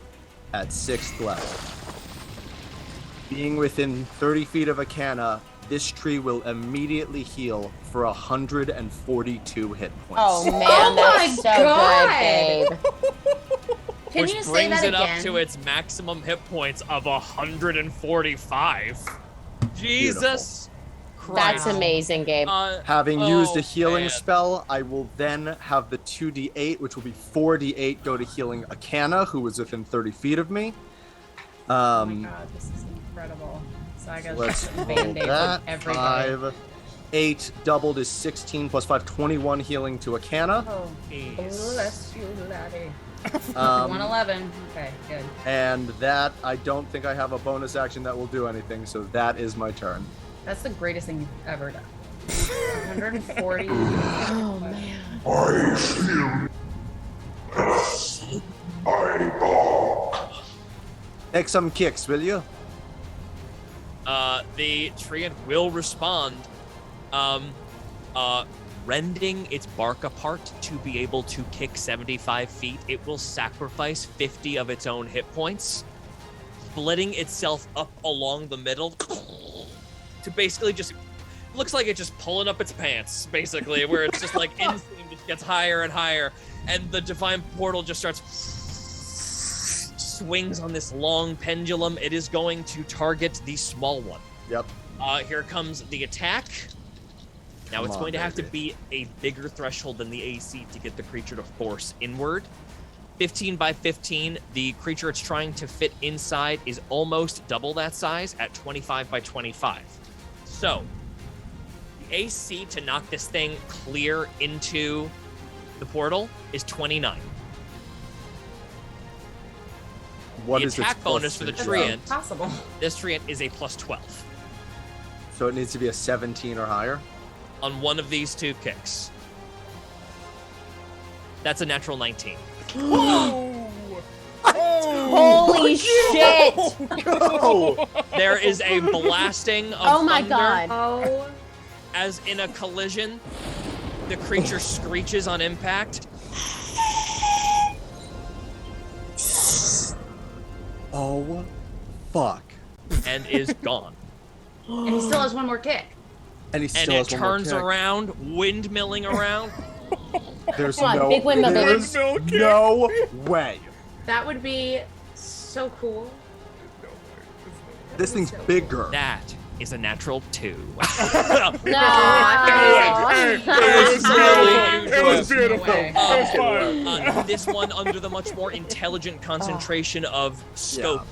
at 6th level. Being within 30 feet of Akana, this tree will immediately heal for 142 hit points. Oh man, Oh my that's so God. good, babe. Can Which you say brings that it again? up to its maximum hit points of 145. Jesus Christ. That's amazing, Gabe. Having used a healing man. spell, I will then have the 2d8, which will be 4d8, go to healing Akana, who is within 30 feet of me. Oh my god, this is incredible. Zygo's Let's just roll band-aids that. on everybody. 5, 8 doubled is 16 plus 5, 21 healing to Akana. Oh, bless you, laddie. Um, 111. Okay, good. and that, I don't think I have a bonus action that will do anything, so that is my turn. That's the greatest thing you've ever done. 140. Oh man. I feel death. I bark. Take some kicks, will you? The treant will respond, rending its bark apart to be able to kick 75 feet. It will sacrifice 50 of its own hit points, splitting itself up along the middle to basically just looks like it's just pulling up its pants, basically, where it's just like inseam just gets higher and higher, and the divine portal just starts swings on this long pendulum. It is going to target the small one. Yep. Here comes the attack. Now Come it's on, going to have to baby. be a bigger threshold than the AC to get the creature to force inward. 15 by 15, the creature it's trying to fit inside is almost double that size at 25 by 25. So, the AC to knock this thing clear into the portal is 29. What The is its attack bonus for the plus treant. Possible. This treant is a plus 12 So it needs to be a 17 or higher? on one of these two kicks. That's a natural 19. Holy shit! Oh! There is a blasting of Oh my thunder. god. Oh, As in a collision, the creature screeches on impact. Oh, fuck. And is gone. and he still has one more kick. And he And still it has one more turns kick. around, windmilling around. There's Come on, no, big windmill, baby. there's no way. That would be so cool. This thing's bigger. That is a natural 2. No. It was No beautiful. way. It was fine. This one, under the much more intelligent concentration of scope,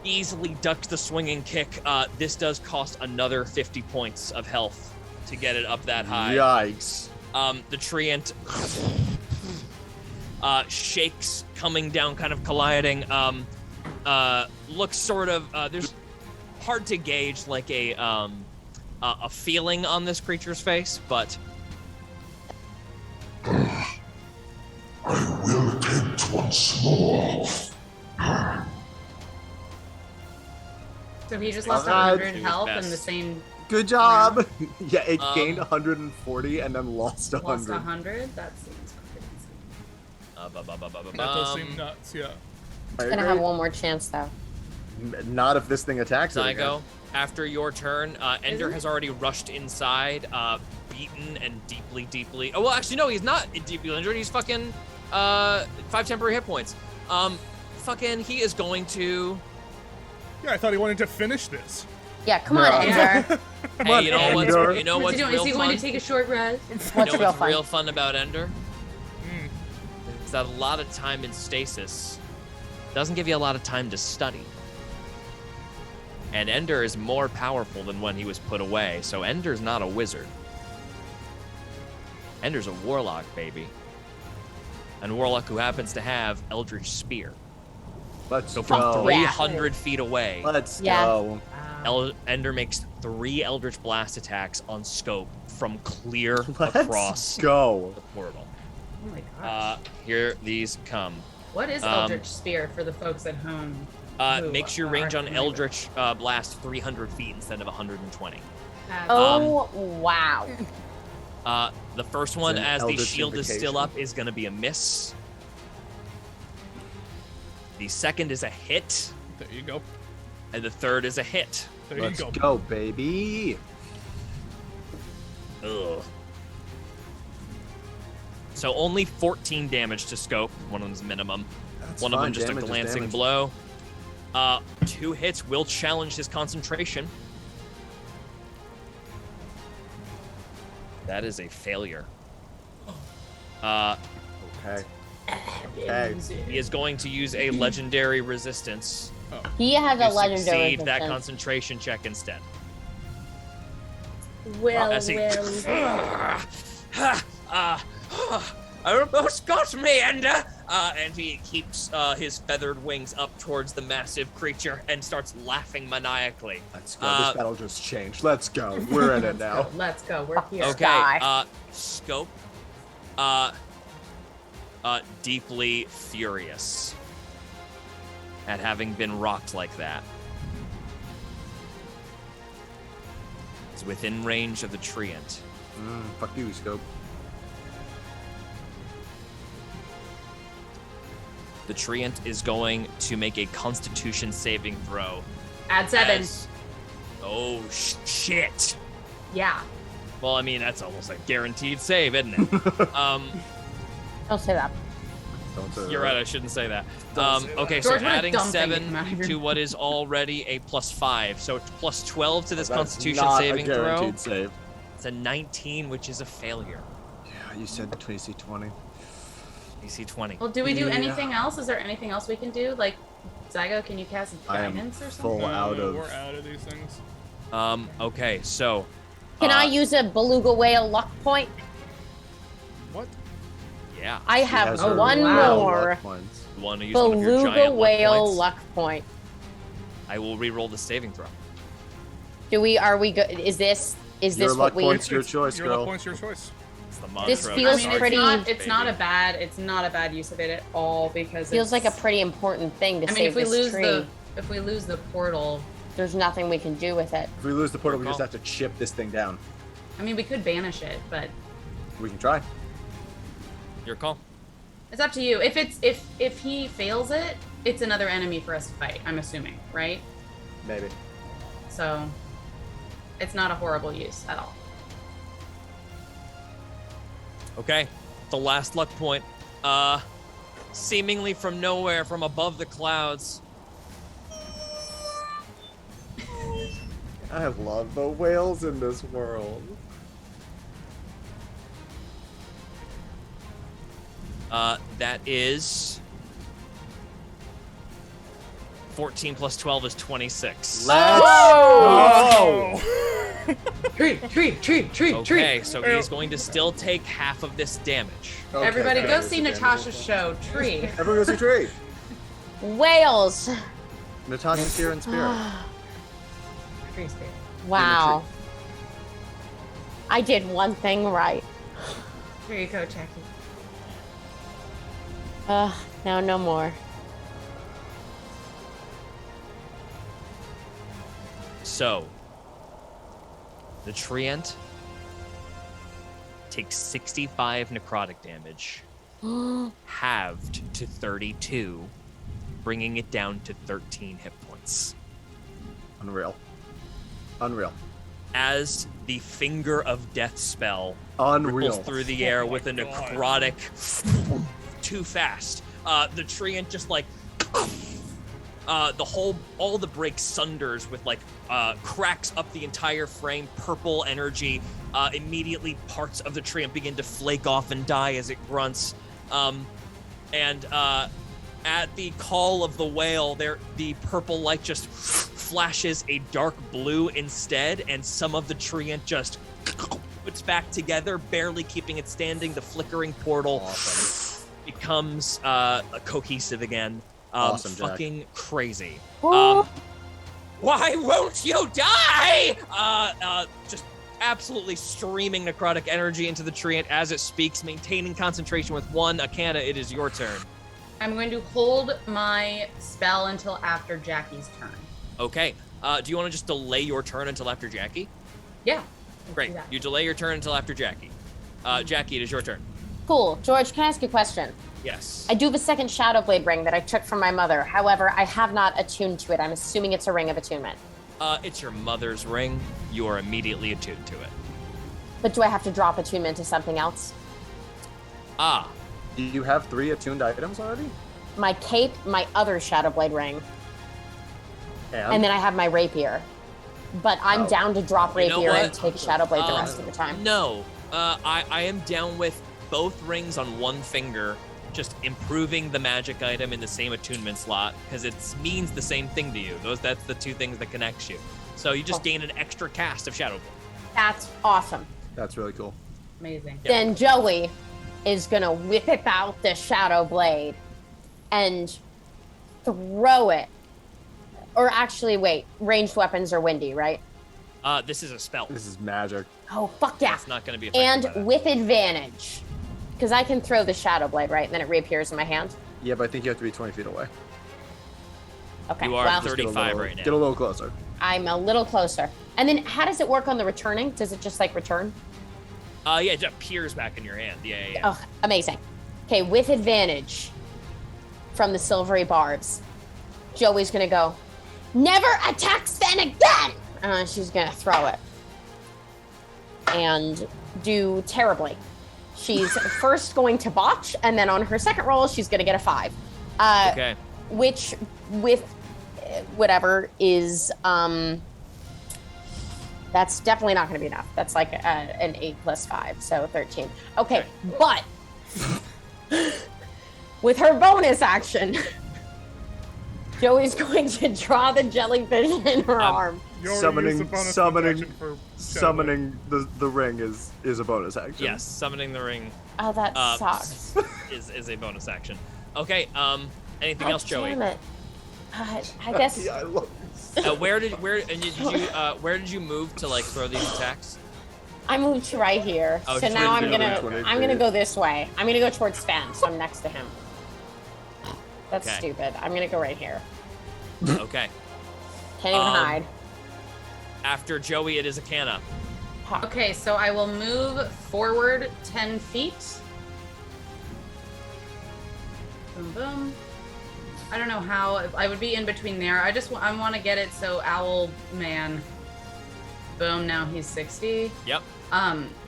easily ducked the swinging kick. This does cost another 50 points of health to get it up that high. Yikes. The treant shakes, coming down, kind of colliding. Looks sort of. There's hard to gauge like a feeling on this creature's face, but once more. So he just lost Alright. 100 Do his health best. in the same. Good job. Yeah, it Um, gained 140 and then lost 100. Lost 100? That seems crazy. That does seem nuts, yeah. I Gonna agree. have one more chance though. Not if this thing attacks it again. Zygo, after your turn, Ender has already rushed inside, beaten and deeply. Oh, well, actually, no, he's not deeply injured. He's fucking 5 temporary hit points. He is going to. Yeah, I thought he wanted to finish this. Yeah, come on, Yeah. Ender. Hey, you know Ender. what's you know What's what's he doing? real Is he fun? going to take a short rest? You What's know real what's fun? real fun about Ender? Is that a lot of time in stasis doesn't give you a lot of time to study. And Ender is more powerful than when he was put away, so Ender's not a wizard. Ender's a warlock, baby. And a warlock who happens to have Eldritch Spear. Let's So from go. 300 feet away, Let's Yeah. go. Ender makes 3 Eldritch Blast attacks on scope from clear Let's across go. the portal. Oh my gosh. Here these come. What is Eldritch Spear for the folks at home? who Makes your are range on familiar? Eldritch Blast 300 feet instead of 120. Oh wow. The first one, It's an as the Eldritch shield is still Invocation. up, is going to be a miss. The second is a hit, There you go. and the third is a hit. There Let's you go. go, baby. Ugh. So only 14 damage to scope. One of them's minimum. That's One of fine. them just Damage a is glancing damage. blow. 2 hits will challenge his concentration. That is a failure. Okay. Okay. He is going to use a legendary resistance He has to a legendary succeed that resistance. concentration check instead. Well, As he- well. Almost got me, Ender! And he keeps his feathered wings up towards the massive creature and starts laughing maniacally. Let's go. This battle just changed. Let's go. We're in it now. Let's go. We're here. Okay, Sky. Scope. Deeply furious at having been rocked like that. Is within range of the treant. Fuck you, Scope. The treant is going to make a Constitution saving throw. Add 7. Oh shit! Yeah. Well, I mean that's almost a guaranteed save, isn't it? Don't say that. Don't say You're that. right. I shouldn't say that. Don't say that. Okay, George, so what a adding dumb thing to 7 come out of your to what is already a +5, so it's +12 to this That's Constitution not saving a throw. guaranteed save. It's a 19, which is a failure. Yeah, you said AC 20. AC 20. Well, do we do Yeah. anything else? Is there anything else we can do? Like, Zygo, can you cast I am guidance or full something? out of. We're out of these things. Okay, so. Can I use a beluga whale luck point? What? Yeah. I She have has her one Wow. more luck points. You want to use one of your beluga giant luck whale points? luck point. I will re-roll the saving throw. Do we? Are we good? Is this Your what luck we? points, your choice, Your luck girl. point's your choice. It's the mantra. This of feels the I mean, pretty- it's not a bad use of it at all because Feels like a it's- pretty important thing to I mean, save if we this lose tree. if we lose the portal, There's nothing we can do with it. If we lose the portal, we just Call. have to chip this thing down. I mean, we could banish it, but We can try. Your call. it's up to you. If he fails it, it's another enemy for us to fight. I'm assuming, right? Maybe. So it's not a horrible use at all. Okay, the last luck point. Seemingly from nowhere, from above the clouds, I love the whales in this world. that is 14 plus 12 is 26. Let's Oh! Tree. Okay, so he's going to still take half of this damage. go. Everybody Okay, go there's see the damage. Natasha's show, Tree. Everyone go see Tree. Whales. Natasha's here in spirit. Tree spirit. Wow. I did one thing right. Here you go, Jackie. Now no more. So, the Treant takes 65 necrotic damage, halved to 32, bringing it down to 13 hit points. Unreal. As the Finger of Death spell Unreal. ripples through the air with a necrotic too fast. The Treant just like all the break sunders with like cracks up the entire frame, purple energy. Immediately parts of the Treant begin to flake off and die as it grunts. At the call of the whale, the purple light just flashes a dark blue instead, and some of the Treant just puts back together, barely keeping it standing. The flickering portal becomes cohesive again. Awesome, Jack. Fucking crazy. Why won't you die? Just absolutely streaming necrotic energy into the Treant as it speaks, maintaining concentration with one. Akana, it is your turn. I'm going to hold my spell until after Jackie's turn. Okay. Do you want to just delay your turn until after Jackie? Yeah. Great. You delay your turn until after Jackie. Jackie, it is your turn. Cool. George, can I ask you a question? Yes. I do have a second Shadow Blade ring that I took from my mother. However, I have not attuned to it. I'm assuming it's a ring of attunement. It's your mother's ring. You are immediately attuned to it. But do I have to drop attunement to something else? Do you have 3 attuned items already? My cape, my other Shadow Blade ring, and then I have my rapier. But I'm down to drop rapier and take Shadow Blade the rest of the time. No. I am down with both rings on one finger, just improving the magic item in the same attunement slot, because it means the same thing to you. That's the two things that connects you. So you just gain an extra cast of Shadow Blade. That's awesome. That's really cool. Amazing. Yeah. Then Joey is gonna whip out the Shadow Blade and throw it. Or actually, wait, ranged weapons are windy, right? This is a spell. This is magic. Oh, fuck yeah. It's not going to be affected by that. And with advantage. Because I can throw the Shadow Blade, right? And then it reappears in my hand. Yeah, but I think you have to be 20 feet away. Okay, You are well, 35 right now. Get a little closer. I'm a little closer. And then how does it work on the returning? Does it just like return? Yeah, it just appears back in your hand. Yeah. Oh, amazing. Okay, with advantage from the silvery barbs, Joey's gonna go, never attack Sven again! She's gonna throw it. And do terribly. She's first going to botch, and then on her second roll, she's gonna get a 5. Okay. Which, with whatever, is, that's definitely not gonna be enough. That's like an 8 plus 5, so 13. Okay, but with her bonus action, Joey's going to draw the jellyfish in her arm. Summoning Summoning the ring is a bonus action. Yes, summoning the ring Oh, that sucks. is a bonus action. Okay. Anything else, Joey? Damn it. I guess. Yeah, I love this. Where did you move to like throw these attacks? I moved to right here, Oh, so just now moved I'm gonna go this way. I'm gonna go towards Sven, so I'm next to him. That's Okay. stupid. I'm gonna go right here. Okay. Can't even hide. After Joey, it is Akana. Okay, so I will move forward 10 feet. Boom, boom. I don't know how. I would be in between there. I want to get it so Owl Man. Boom, now he's 60. Yep.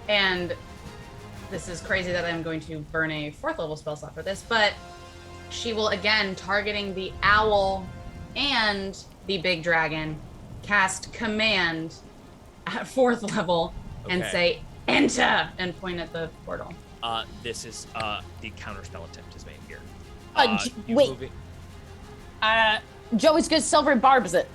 And this is crazy that I'm going to burn a 4th level spell slot for this, but she will again, targeting the owl and the big dragon, cast command at 4th level and Okay. say, enter, and point at the portal. This is the counter spell attempt is made here. You wait. move it- Joey's good silver barbs it.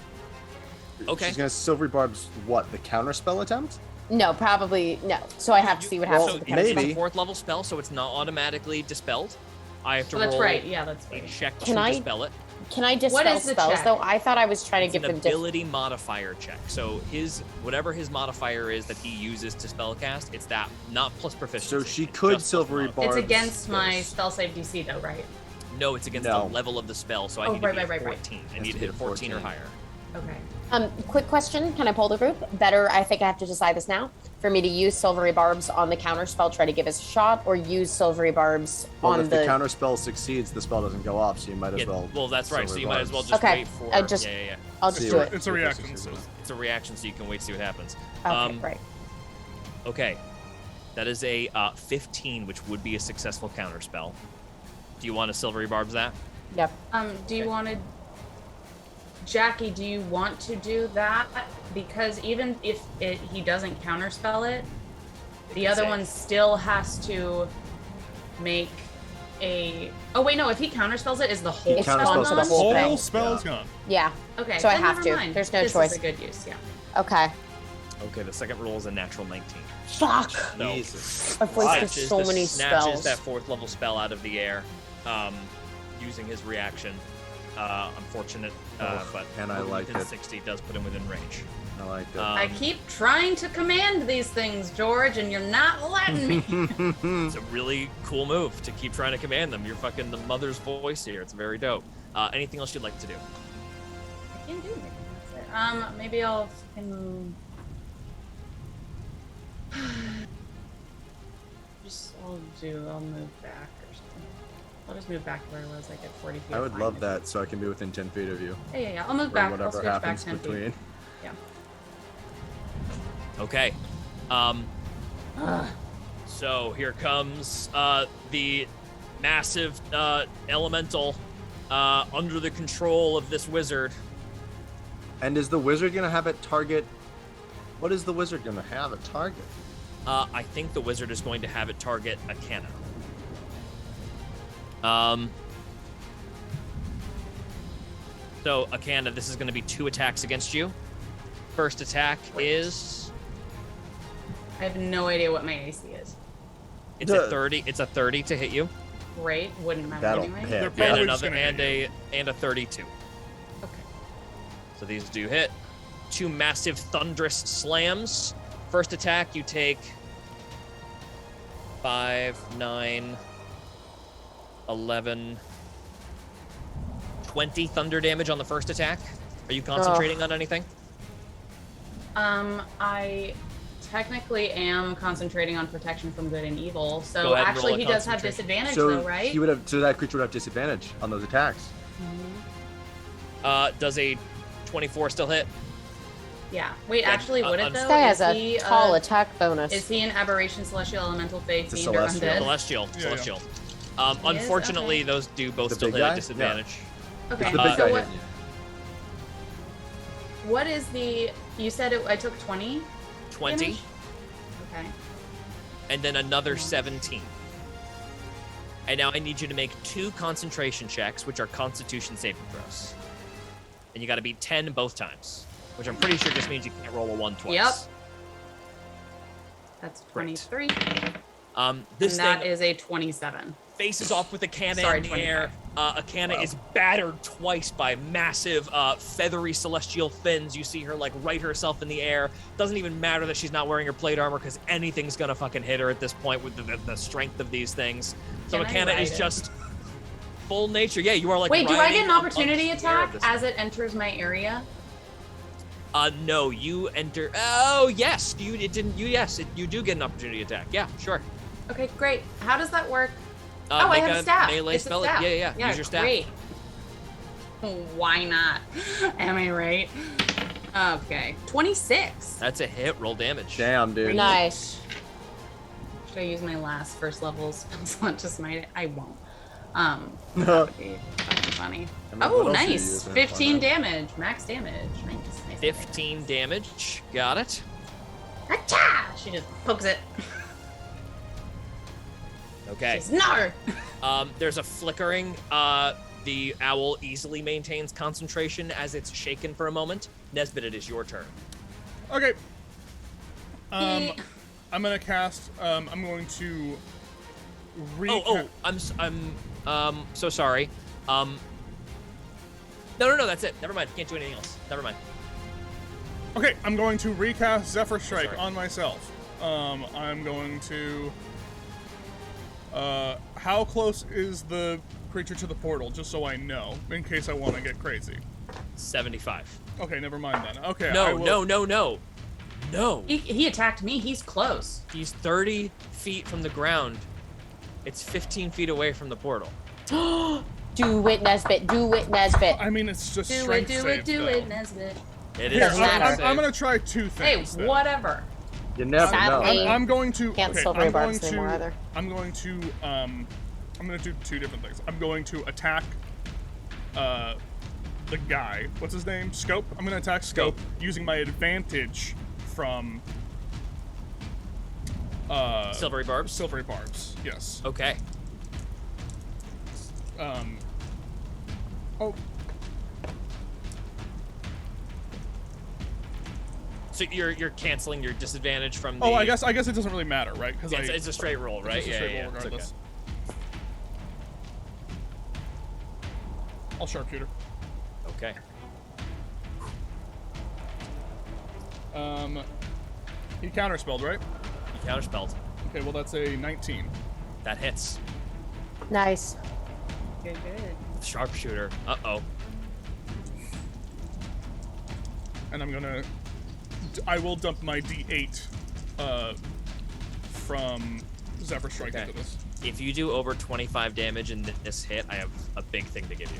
Okay. She's gonna silvery barbs what? The counter spell attempt? No, probably no. So I have to see what happens So with the it counter is a maybe. spell. 4th level spell, so it's not automatically dispelled. I have to Oh, that's roll right. Yeah, that's a right. check Can to I- dispel it. Can I dispel is the spells check? though? I thought I was trying It's to give an them different. ability modifier check. So whatever his modifier is that he uses to spellcast, it's that, not plus proficiency. So she could Just silvery plus barbs. It's against my this. spell save DC though, right? No, it's against the level of the spell, so I need to be at 14. I need to hit 14 or higher. Okay. Quick question. Can I poll the group? Better, I think I have to decide this now. For me to use Silvery Barbs on the counter spell, try to give us a shot, or use Silvery Barbs on if the counter spell succeeds, the spell doesn't go off, so you might as well. Well, that's right. So you might as well just okay. wait for. I'll just do it. It's a reaction. It's a reaction, so you can wait to see what happens. Okay, right. Okay, that is a 15, which would be a successful counter spell. Do you want to Silvery Barbs that? Yep. Do you want to? Jackie, do you want to do that? Because even if he doesn't counterspell it, the other one still has to make a... Oh, wait, no. If he counterspells it, is the whole spell gone? The whole spell's gone. Yeah. Okay. So I have to. Mind. There's no choice. This is a good use, yeah. Okay. Okay, the second roll is a natural 19. Fuck! So, Jesus. I've wasted so many spells. Snatches that 4th level spell out of the air, using his reaction. Unfortunate, but and I like it. 60 does put him within range. I like it. I keep trying to command these things, George, and you're not letting me. It's a really cool move to keep trying to command them. You're fucking the mother's voice here. It's very dope. Anything else you'd like to do? I can't do anything. That's it. Maybe I'll fucking... I'll move back or something. I'll just move back to where I was, like at 40 feet. I would love that, so I can be within 10 feet of you. Yeah. I'll move back. Whatever I'll switch happens back 10 between. feet. Yeah. Okay. So here comes the massive elemental under the control of this wizard. And is the wizard gonna have it target? What is the wizard gonna have it target? I think the wizard is going to have it target Akana. So Akana, this is going to be 2 attacks against you. First attack is... I have no idea what my AC is. It's a 30. It's a 30 to hit you. Great, wouldn't matter That'll anyway. hit. And another and a 32. Okay. So these do hit. 2 massive thunderous slams. First attack, you take 5, 9, 11, 20 thunder damage on the first attack. Are you concentrating on anything? I technically am concentrating on protection from good and evil. Go So ahead and roll actually a he does have concentration. disadvantage So though, right? he would have. So that creature would have disadvantage on those attacks. Does a 24 still hit? Yeah. Wait, actually, would it though? This guy has Is a he, tall attack bonus. Is he an aberration, celestial, elemental, fey, It's a fiend, or celestial. undead? Celestial. Yeah, Celestial. He Unfortunately, okay. those do both The still big hit guy? at disadvantage. Okay. It's the big so guy what? hitting you. What is the? You said I took 20. 20, damage? Okay. and then another 17. And now I need you to make 2 concentration checks, which are Constitution saving throws. And you got to beat 10 both times, which I'm pretty sure just means you can't roll a 1 twice. Yep. That's Great. 23. This And that thing is a 27. faces off with Akana Sorry, in the air. Akana is battered twice by massive, feathery celestial fins. You see her like right herself in the air. Doesn't even matter that she's not wearing her plate armor because anything's gonna fucking hit her at this point with the strength of these things. So Can I Akana ride is it? just full nature. Yeah, you are like. Wait, do I riding get an up opportunity the air attack of this as thing. it enters my area? No, you enter. Oh yes, you do get an opportunity attack. Yeah, sure. Okay, great. How does that work? I I have a staff. Melee It's a spell. staff. Yeah. Use your staff. Great. Why not? Am I right? Okay, 26. That's a hit. Roll damage. Damn, dude. Nice. Should I use my last first level spell slot to smite it? I won't. That would be fucking funny. I mean, what else are you Nice. using it for 15 now? damage. Max damage. Nice. 15 damage. Got it. Achoo! She just pokes it. Okay. She's no. There's a flickering. The owl easily maintains concentration as it's shaken for a moment. Nesbit, it is your turn. Okay. I'm gonna cast. I'm going to. I'm so sorry. No, that's it. Never mind. Can't do anything else. Never mind. Okay, I'm going to recast Zephyr Strike Sorry. on myself. I'm going to. How close is the creature to the portal, just so I know, in case I want to get crazy? 75. Okay, never mind then. Okay, No. He attacked me. He's close. He's 30 feet from the ground. It's 15 feet away from the portal. Do it, Nesbit. Do it, Nesbit. I mean, it's just Do it, strength do save, it, do though. it, Nesbit. It Here, is. I'm gonna try two Hey, things. then. whatever. You never Sadly, know. I'm going to. Can't okay, silvery I'm going barbs anymore to. either. I'm going to. I'm going to do two different things. I'm going to attack. The guy. What's his name? Scope. I'm going to attack Scope using my advantage from. Silvery barbs? Silvery barbs. Yes. Okay. Oh. So you're canceling your disadvantage from the... Oh, I guess it doesn't really matter, right? Because it's a straight roll, right? It's a straight yeah, roll it's regardless. I'll sharpshooter. Okay. He counterspelled, right? You counterspelled. Okay, well that's a 19. That hits. Nice. Good. Sharpshooter. Uh-oh. And I will dump my D8 from Zephyr Strike Okay. into this. If you do over 25 damage in this hit, I have a big thing to give you.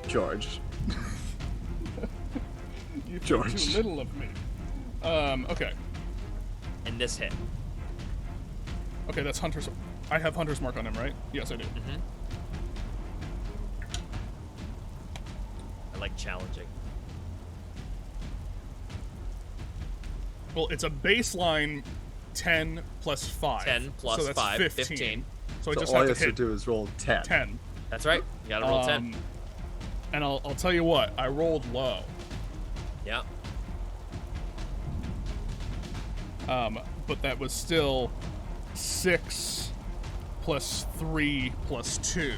George. You think George. too little of me. Okay. In this hit. Okay, that's Hunter's. I have Hunter's Mark on him, right? Yes, I do. Mm-hmm. I like challenging. Well, it's a baseline 10 plus 5. 10 plus so that's 5, 15. 15. So I So just all have you to have hit to do is roll 10. 10. That's right. You gotta roll 10. And I'll tell you what, I rolled low. Yeah. But that was still 6 plus 3 plus 2.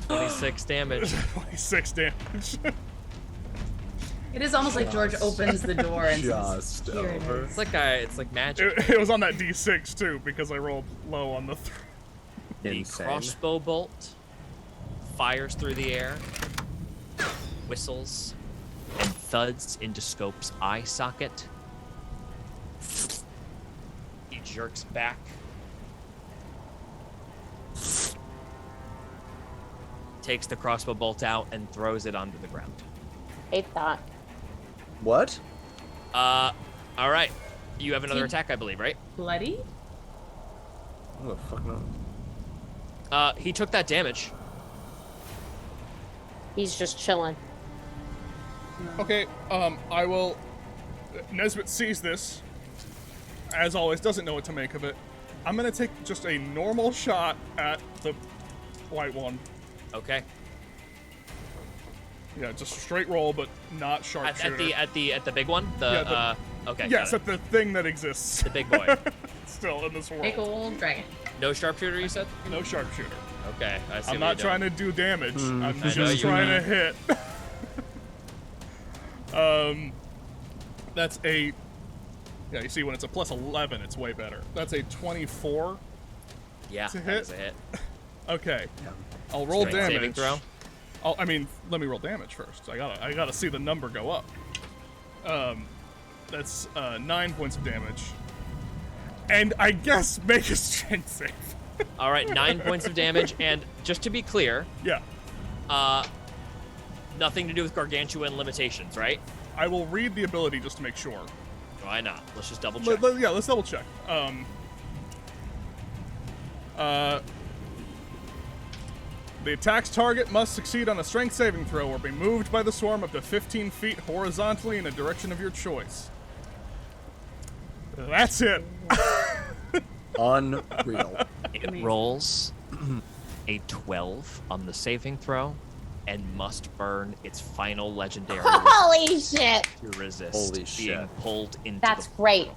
26 damage. 26 damage. It is almost like George opens the door and Just says, "Here it over. is." It's like magic. It was on that D6 too, because I rolled low on the The Insane. crossbow bolt fires through the air, whistles, and thuds into Scope's eye socket. He jerks back. Takes the crossbow bolt out and throws it onto the ground. Hate that. What? All right. You have another attack, I believe, right? Bloody? Oh, fuck no. He took that damage. He's just chilling. Okay, I will. Nesbit sees this. As always, doesn't know what to make of it. I'm gonna take just a normal shot at the white one. Okay. Yeah, just a straight roll, but not sharpshooter. At the big one. Okay. Yes, got at the thing that exists. The big boy. Still in this world. Big old dragon. No sharpshooter, you said? No sharpshooter. Okay, I see. I'm not trying to do damage. I'm I know just you're trying to not. hit. That's a. Yeah, you see, when it's a plus 11, it's way better. That's a 24. Yeah, to that hit? is a hit. Okay, I'll roll Strength damage. saving throw. I mean, let me roll damage first. I gotta see the number go up. That's 9 points of damage, and I guess make a strength save. All right, 9 points of damage, and just to be clear, Yeah, nothing to do with gargantuan limitations, right? I will read the ability just to make sure. Why not? Let's just double check. Yeah, let's double check. The attack's target must succeed on a strength saving throw or be moved by the swarm up to 15 feet horizontally in a direction of your choice. That's it. Unreal. It rolls a 12 on the saving throw and must burn its final legendary Holy shit! to resist Holy being shit. pulled into That's the... great.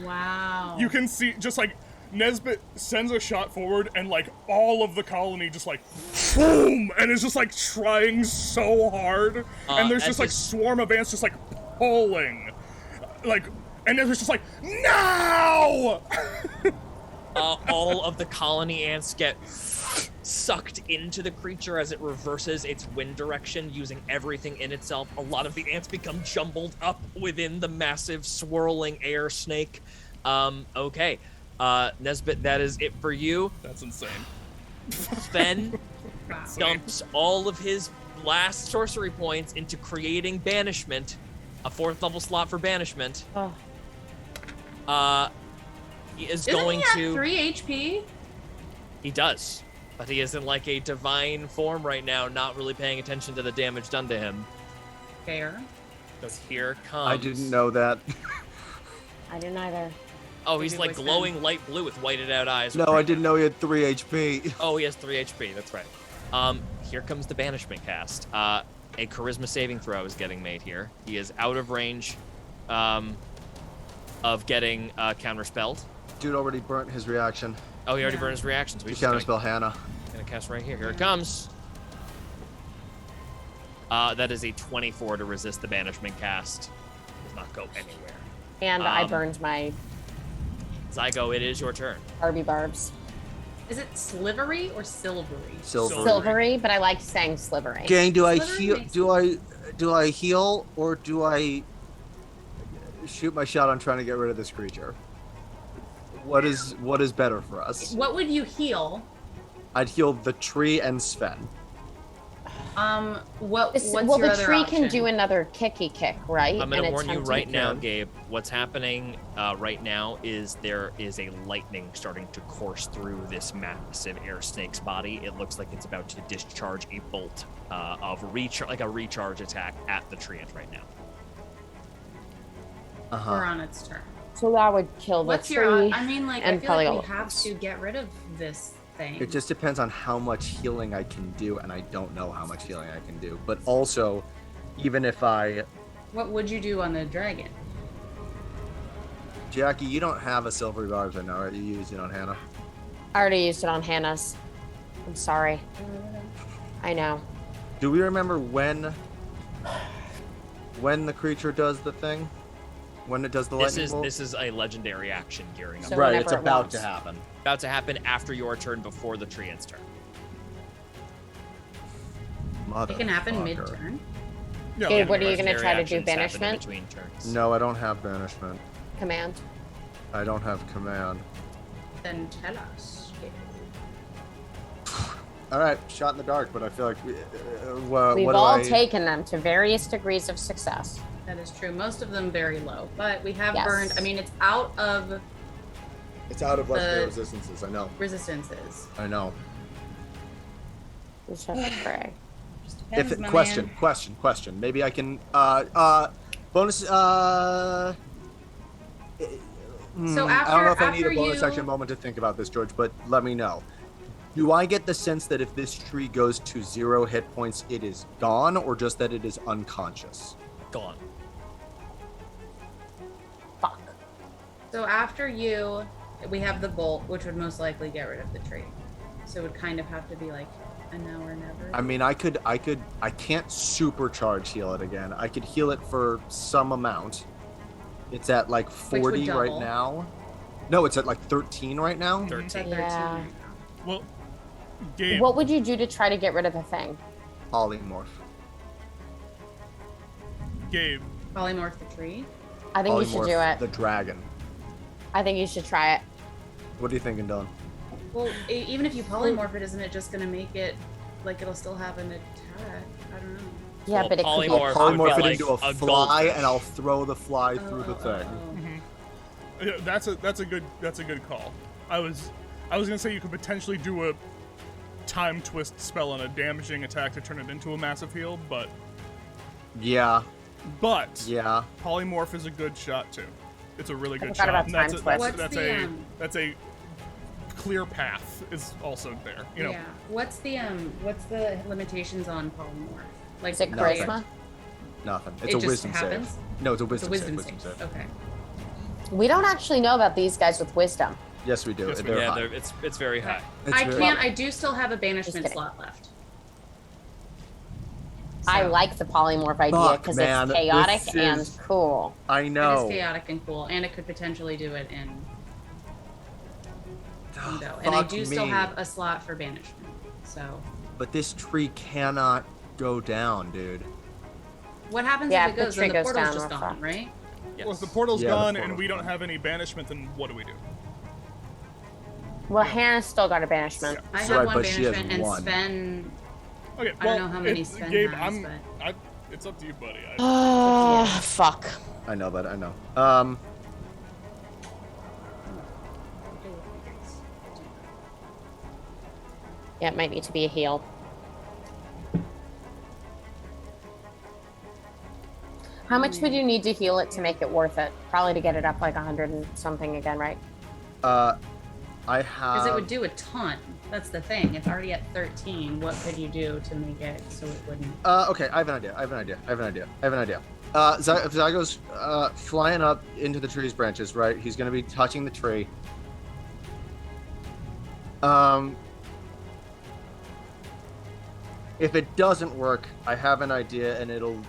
Wow. You can see, just like, Nesbit sends a shot forward and, like, all of the colony just, like, boom! And is just, like, trying so hard. And there's as just, like, this- swarm of ants just, like, pulling. Like, and Nesbit's just like, no! all of the colony ants get sucked into the creature as it reverses its wind direction, using everything in itself. A lot of the ants become jumbled up within the massive swirling air snake. Okay. Nesbit, that is it for you. That's insane. Sven dumps all of his last sorcery points into creating banishment, a 4th level slot for banishment. He is going Doesn't he to have 3 HP? He does, but he is in like a divine form right now, not really paying attention to the damage done to him. Fair. Because here comes. I didn't know that. I didn't either. Oh, he's like glowing light blue with whited out eyes. No, I didn't know he had 3 HP. Oh, he has 3 HP. That's right. Here comes the banishment cast. A charisma saving throw is getting made here. He is out of range of getting counterspelled. Dude already burnt his reaction. Oh, he already burned his reaction, so He he's just counterspell Hannah. gonna cast right here. Here it comes. That is a 24 to resist the banishment cast. Does not go anywhere. And I burned my Zygo, it is your turn. Barbie Barbs. Is it slivery or silvery? Silvery, but I like saying slivery. Gang, do I Slivery heal? makes Do I heal or do I shoot my shot on trying to get rid of this creature? What is better for us? What would you heal? I'd heal the tree and Sven. What's Well, your the other tree option? can do another kicky kick, right? I'm going to And warn you attempt right to- now, Gabe. What's happening right now is there is a lightning starting to course through this massive air snake's body. It looks like it's about to discharge a bolt of a recharge attack at the treant right now. We're on its turn. So that would kill the What's tree. your? I mean, like, I and feel probably like all we of have us. to get rid of this thing. It just depends on how much healing I can do, and I don't know how much healing I can do. But also, even if What would you do on the dragon? Jackie, you don't have a silvery barbs right now, right? You used it on Hannah. I already used it on Hannah's. I'm sorry. I know. Do we remember when the creature does the thing? When it does the lightning bolt? This is a legendary action gearing up. So right, whenever it's it about wants. to happen. About to happen after your turn, before the treant's turn. It can happen Motherfucker. mid-turn. Yeah, Gabe, what are you Legendary going to try to do? actions happen in Banishment? between turns. No, I don't have banishment. Command? I don't have command. Then tell us. All right, shot in the dark, but I feel like We've what do all I... taken them to various degrees of success. That is true. Most of them very low, but we have Yes. burned. I mean, it's out of It's out of legendary the- resistances. I know. resistances. I know. We should pray. Just If depends, my question. Maybe I can bonus. So I don't know if I need a after bonus you- action moment to think about this, George, but let me know. Do I get the sense that if this tree goes to 0 hit points, it is gone, or just that it is unconscious? Gone. Fuck. So after you, we have the bolt, which would most likely get rid of the tree. So it would kind of have to be like a now or never. I mean, I can't supercharge heal it again. I could heal it for some amount. It's at like 40 right double. now. No, it's at like 13 right now. It's at 13 Yeah. right now. Well, Gabe, What would you do to try to get rid of the thing? Polymorph. Gabe, Polymorph the tree. I think you should do Polymorph it. the dragon. I think you should try it. What are you thinking, Dylan? Well, even if you polymorph it, isn't it just going to make it like it'll still have an attack? I don't know. Yeah, Well, but it could be a polymorph- pop- Polymorph it like into a a fly, goldfish. and I'll throw the fly through the thing. yeah, that's a good call. I was gonna say you could potentially do a time twist spell on a damaging attack to turn it into a massive heal, but Yeah, yeah. polymorph is a good shot too. It's a really good forgot shot. about and time that's, twist. that's a clear path is also there. You know, Yeah. What's the limitations on polymorph? Like Is it Nothing. charisma? Nothing. It's It a just wisdom happens? save. No, it's a It's wisdom, a wisdom save. save. Okay. We don't actually know about these guys with wisdom. Yes, we do. Yes, we They're do. Yeah, high. it's very high. It's I very- can't. I do still have a banishment kidding. slot left. I So, like the polymorph idea Fuck, because man, it's chaotic this and is- cool. I It know. is chaotic and cool, and it could potentially do it in Oh, window. And I fuck do still me. have a slot for banishment. So. But this tree cannot go down, dude. What happens Yeah, if it goes? the tree Then the goes portal's down, just we're gone, fucked. right? Yes. Well, if the portal's Yeah, the gone and portal's we don't gone. have any banishment, then what do we do? Well, Hannah's still got a banishment. I So have right, one but she has banishment, and one. Sven. Okay, I don't know how many Sven Gabe, has, it's up to you, buddy. Fuck. I know that. I know. Yeah, it might need to be a heal. How much would you need to heal it to make it worth it? Probably to get it up like 100 and something again, right? I Because have. it would do a ton. That's the thing. It's already at 13. What could you do to make it so it wouldn't? Okay, I have an idea. Zygo's flying up into the tree's branches, right? He's gonna be touching the tree. If it doesn't work, I have an idea, and it'll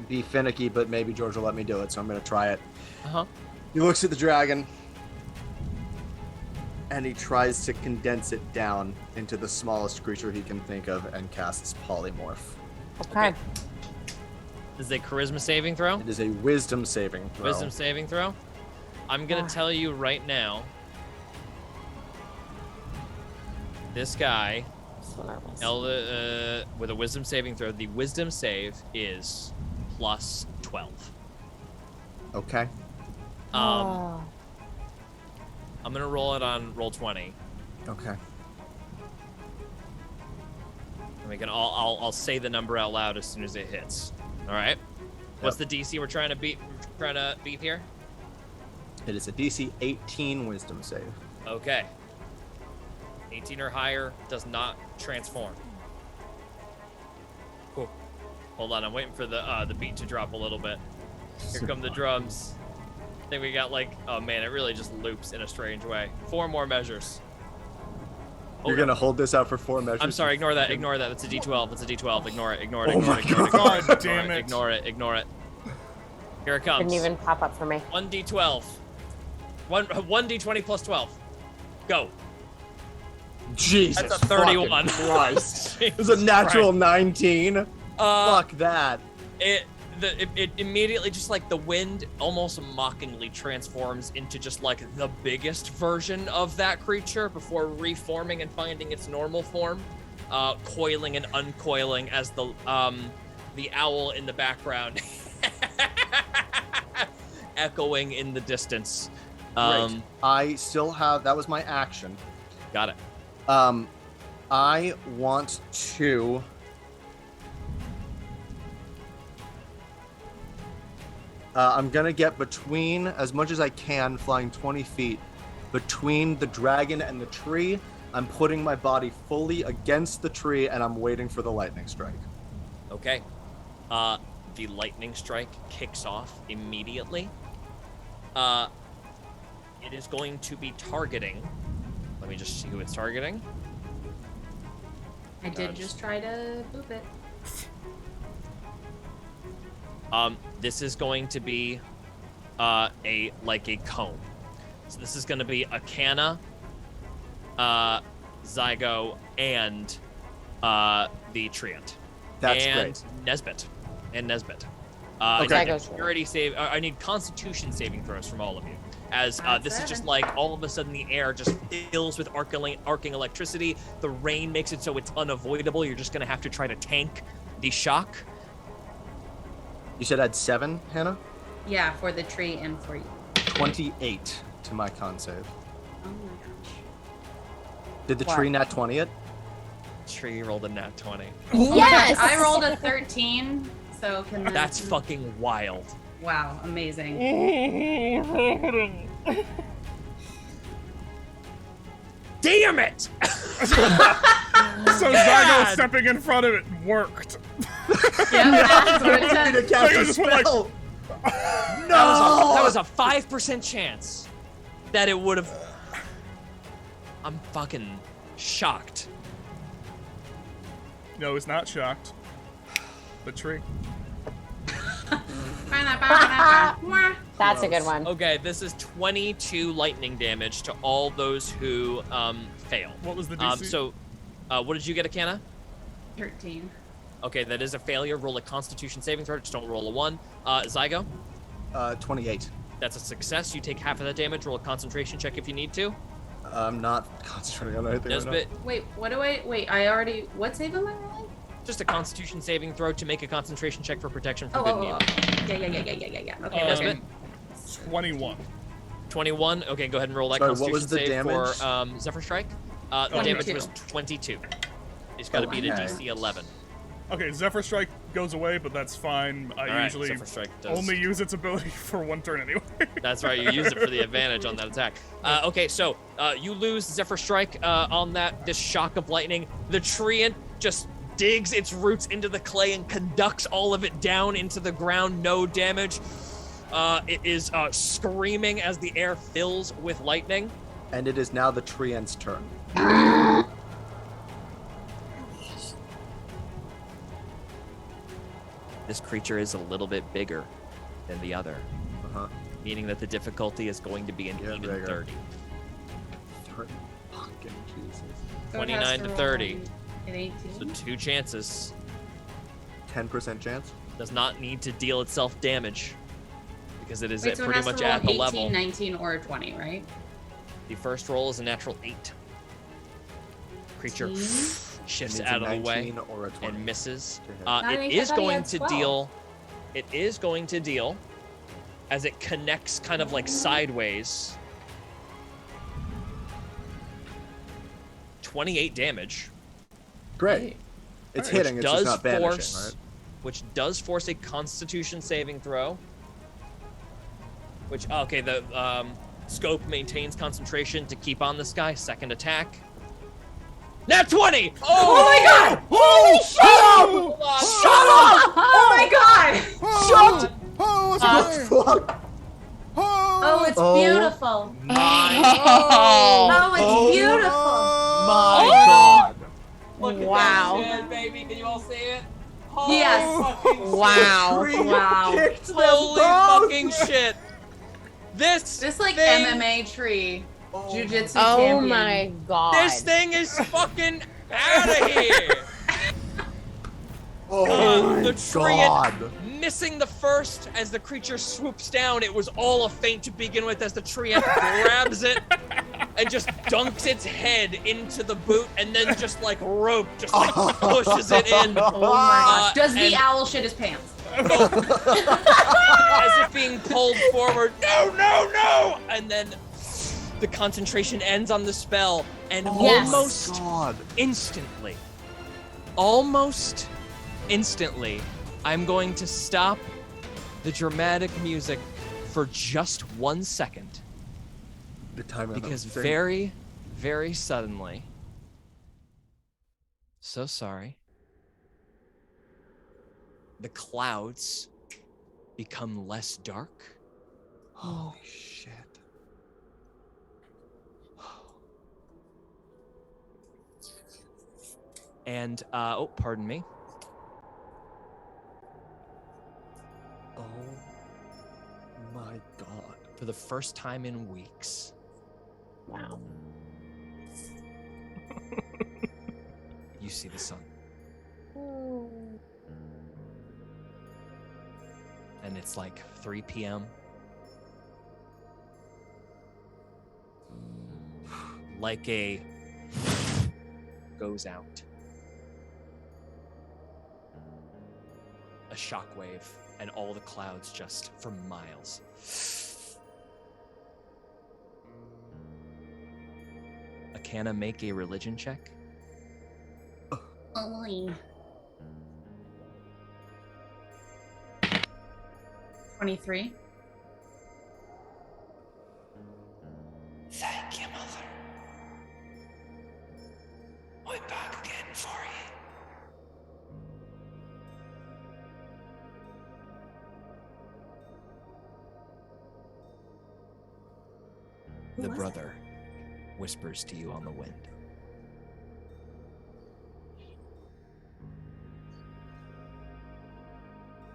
be finicky, but maybe George will let me do it, so I'm gonna try it. Uh-huh. He looks at the dragon, and he tries to condense it down into the smallest creature he can think of and casts polymorph. Okay. Is it a charisma saving throw? It is a wisdom saving throw. Wisdom saving throw? I'm going to tell you right now. This guy, So nervous. with a wisdom saving throw, the wisdom save is plus 12. Okay. Oh. I'm going to roll it on roll 20. Okay. I'll say the number out loud as soon as it hits. All right. What's the DC we're trying to beat here? It is a DC 18 wisdom save. Okay. 18 or higher does not transform. Cool. Hold on, I'm waiting for the beat to drop a little bit. Here come the drums. I think we got oh man, it really just loops in a strange way. 4 more measures. You're gonna hold this out for 4 measures? I'm sorry, ignore that. That's a D12. That's a D12. Ignore it. Oh my God, damn it. Ignore it. Here it comes. Didn't even pop up for me. 1D12. 1D20 plus 12. Go. Jesus. That's a 31. Christ. Jesus It's a natural Christ. 19. Fuck that. It immediately just the wind almost mockingly transforms into just the biggest version of that creature before reforming and finding its normal form, coiling and uncoiling as the owl in the background echoing in the distance. Great. I still have, that was my action. Got it. I want to I'm gonna get between, as much as I can, flying 20 feet between the dragon and the tree. I'm putting my body fully against the tree, and I'm waiting for the lightning strike. Okay. The lightning strike kicks off immediately. It is going to be targeting. Let me just see who it's targeting. I did just try to boop it. This is going to be a cone. So this is going to be Akana, Zygo, and the Treant. That's and great. Nesbit. Okay. I need security save. I need Constitution saving throws from all of you. As this is just all of a sudden the air just fills with arcing electricity. The rain makes it so it's unavoidable. You're just going to have to try to tank the shock. You said I had 7, Hannah? Yeah, for the tree and for you. 28 to my con save. Oh my gosh. Did the tree nat 20 it? Tree rolled a nat 20. Yes! I rolled a 13, so can that... That's fucking wild. Wow, amazing. Damn it! So Zygo stepping in front of it worked. Yeah, that's what it To said. cast Zygo a just went spell. That was a 5% chance that it would have. I'm fucking shocked. No, he's not shocked. The tree. That's a good one. Okay, this is 22 lightning damage to all those who fail. What was the DC? So What did you get, Akana? 13. Okay, that is a failure. Roll a Constitution saving throw. Just don't roll a 1. Zygo? 28. That's a success. You take half of that damage. Roll a concentration check if you need to. I'm not concentrating on anything right Nesbit, Wait, I already, what save am I rolling? just a Constitution saving throw to make a concentration check for protection from Oh, good and evil. Yeah. Okay, Nesbit? 21. 21. Okay, go ahead and roll that Sorry, Constitution what was the save damage? for Zephyr Strike. The damage 22. was 22. He's got to beat a Okay. DC 11. Okay, Zephyr Strike goes away, but that's fine. I Alright, usually Zephyr Strike does. only use its ability for 1 turn anyway. That's right, you use it for the advantage on that attack. Okay, so you lose Zephyr Strike on this shock of lightning. The treant just digs its roots into the clay and conducts all of it down into the ground, no damage. It is screaming as the air fills with lightning. And it is now the treant's turn. This creature is a little bit bigger than the other, meaning that the difficulty is going to be an Yeah, even bigger. 30. 30. Fucking Jesus. So it 29 has to roll 30. An 18. So 2 chances. 10% chance? Does not need to deal itself damage because it is Wait, so it pretty has much to roll at the 18, level. 19, or a 20, right? The first roll is a natural 8. Creature 18? shifts It needs out a of the way 19 or a 20. and misses. to hit. I It think is I thought he going had to 12. deal. It is going to deal as it connects kind of like sideways. 28 damage. Great. It's Which hitting, it's just does not banishing, force- right? Which does force a Constitution saving throw. Which, okay, the scope maintains concentration to keep on this guy. Second attack. Nat 20! Oh my god! Holy Shut up! Oh my god! Shut! Oh, it's great! Fuck! Oh, it's Oh. beautiful. Oh, Oh, it's beautiful. My god! Look at Wow. that shit, baby. Can you all see it? Yes. wow. Wow. Kicked them Holy both! fucking shit. This Like thing, MMA tree. Jiu-jitsu Oh champion. my god. This thing is fucking out of here. Oh The my treant god! missing the first as the creature swoops down. It was all a feint to begin with as the treant grabs it and just dunks its head into the boot and then just like rope, just like pushes it in. Oh my gosh. Does and the owl shit his pants? as if being pulled forward. No, no, no! And then the concentration ends on the spell and Yes. almost God. almost instantly, I'm going to stop the dramatic music for just 1 second The time because very, very suddenly, so sorry, the clouds become less dark. Holy shit. And, oh, pardon me. Oh my god. For the first time in weeks, Wow. you see the sun. And it's like 3 p.m. Like a goes out. A shockwave, and all the clouds just for miles. Akana, make a religion check. 23. Thank you, Mother. I'm back again for you. The brother whispers to you on the wind.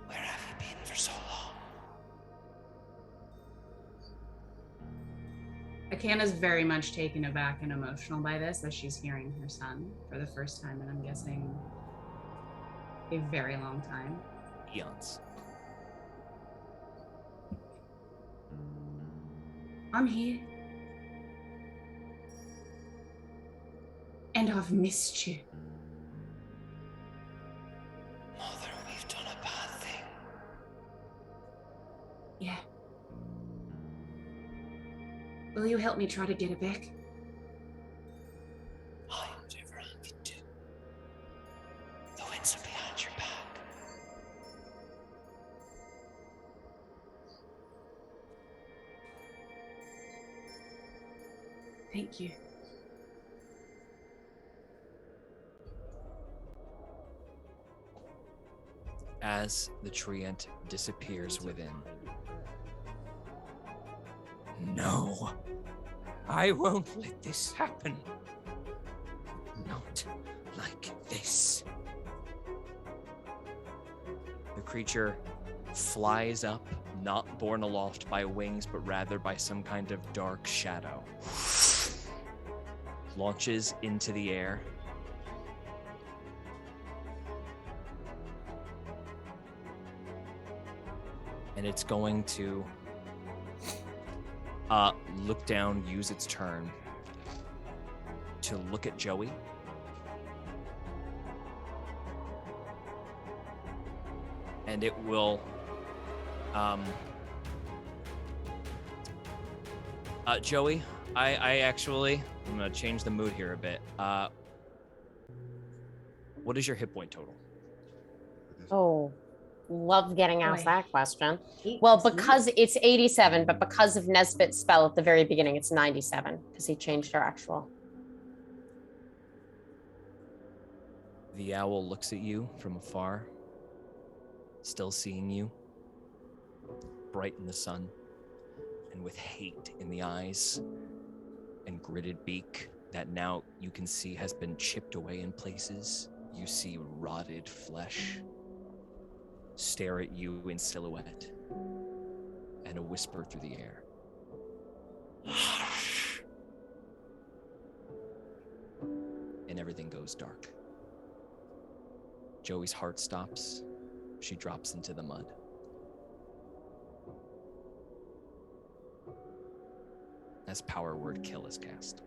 Where have you been for so long? Akana's very much taken aback and emotional by this as she's hearing her son for the first time, and I'm guessing a very long time. Eons. I'm here. And I've missed you. Mother, we've done a bad thing. Yeah. Will you help me try to get it back? I am whatever I can do. The winds are behind your back. Thank you. As the treant disappears within. No, I won't let this happen. Not like this. The creature flies up, not borne aloft by wings, but rather by some kind of dark shadow. Launches into the air. And it's going to look down, use its turn to look at Joey. And it will Joey, I actually, I'm gonna change the mood here a bit. What is your hit point total? Oh, love getting asked Boy. that question. Well, because it's 87, but because of Nesbit's spell at the very beginning, it's 97 because he changed our actual. The owl looks at you from afar, still seeing you, bright in the sun, and with hate in the eyes and gritted beak that now you can see has been chipped away in places. You see rotted flesh stare at you in silhouette, and a whisper through the air. Hush. And everything goes dark. Joey's heart stops. She drops into the mud. As power word kill is cast.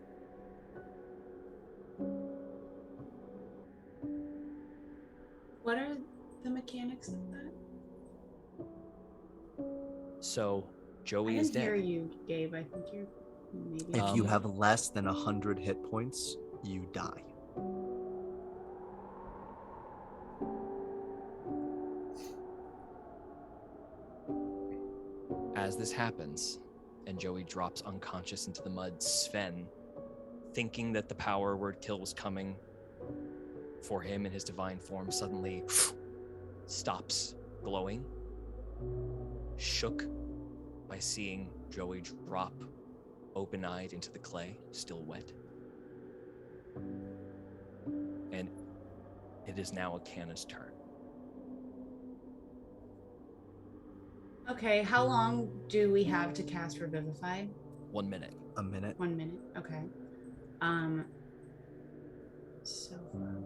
What are the mechanics of that? So Joey I is didn't dead. hear you, Gabe. I think you're maybe. If you have less than 100 hit points, you die. As this happens, and Joey drops unconscious into the mud, Sven, thinking that the power word kill was coming for him in his divine form, suddenly stops glowing, shook by seeing Joey drop open-eyed into the clay, still wet. And it is now Akana's turn. Okay, how long do we have to cast Revivify? 1 minute. A minute. 1 minute. Okay. So far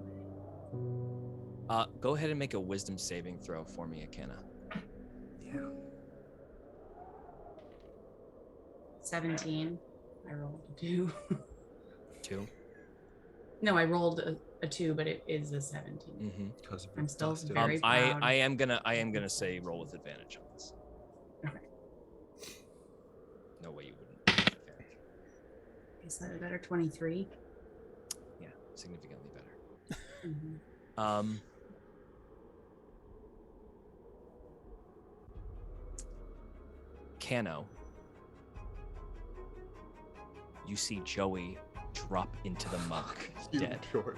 away. Go ahead and make a wisdom saving throw for me, Akana. Yeah. 17. I rolled a 2. 2. No, I rolled a 2, but it is a 17. Mm-hmm. I'm still very I proud. am gonna say roll with advantage on this. Okay. No way you wouldn't. With advantage. Is that a better 23? Yeah, significantly better. Mm-hmm. Kano, you see Joey drop into the muck, dead. George.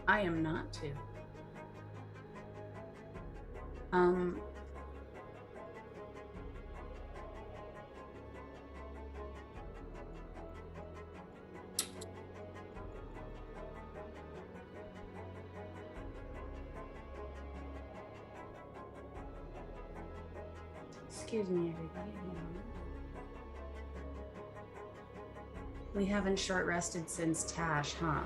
I am not to. Excuse me, everybody. Hold on. We haven't short rested since Tash, huh?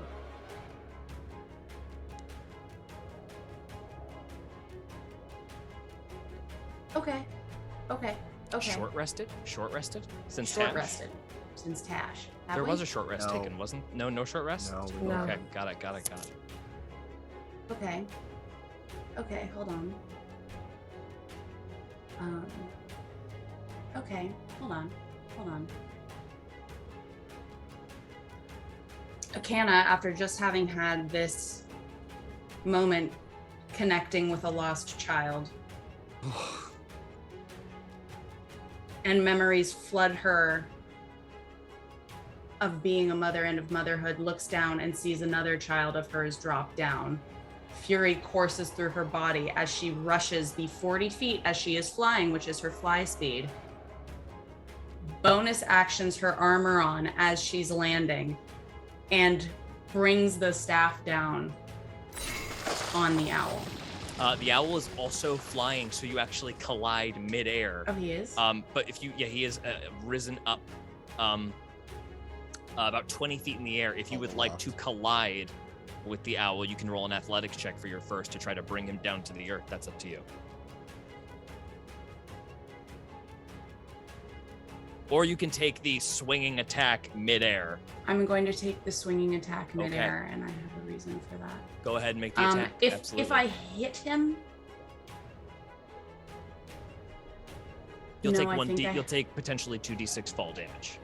Okay. Short rested since Short Tash? rested since Tash. Have There we? was a short rest No. taken, wasn't? No short rest. No, we No. don't. Okay, got it. Okay, hold on. Okay, hold on. Akana, after just having had this moment connecting with a lost child, and memories flood her of being a mother and of motherhood, looks down and sees another child of hers drop down. Fury courses through her body as she rushes the 40 feet as she is flying, which is her fly speed. Bonus actions her armor on as she's landing and brings the staff down on the owl. The owl is also flying, so you actually collide midair. Oh, he is? But he is risen up about 20 feet in the air. If you would like to collide with the owl, you can roll an athletics check for your first to try to bring him down to the earth. That's up to you. Or you can take the swinging attack midair. I'm going to take the swinging attack midair, and I have a reason for that. Go ahead and make the attack. If I hit him, you'll No, take I one. think You'll take potentially 2d6 fall damage.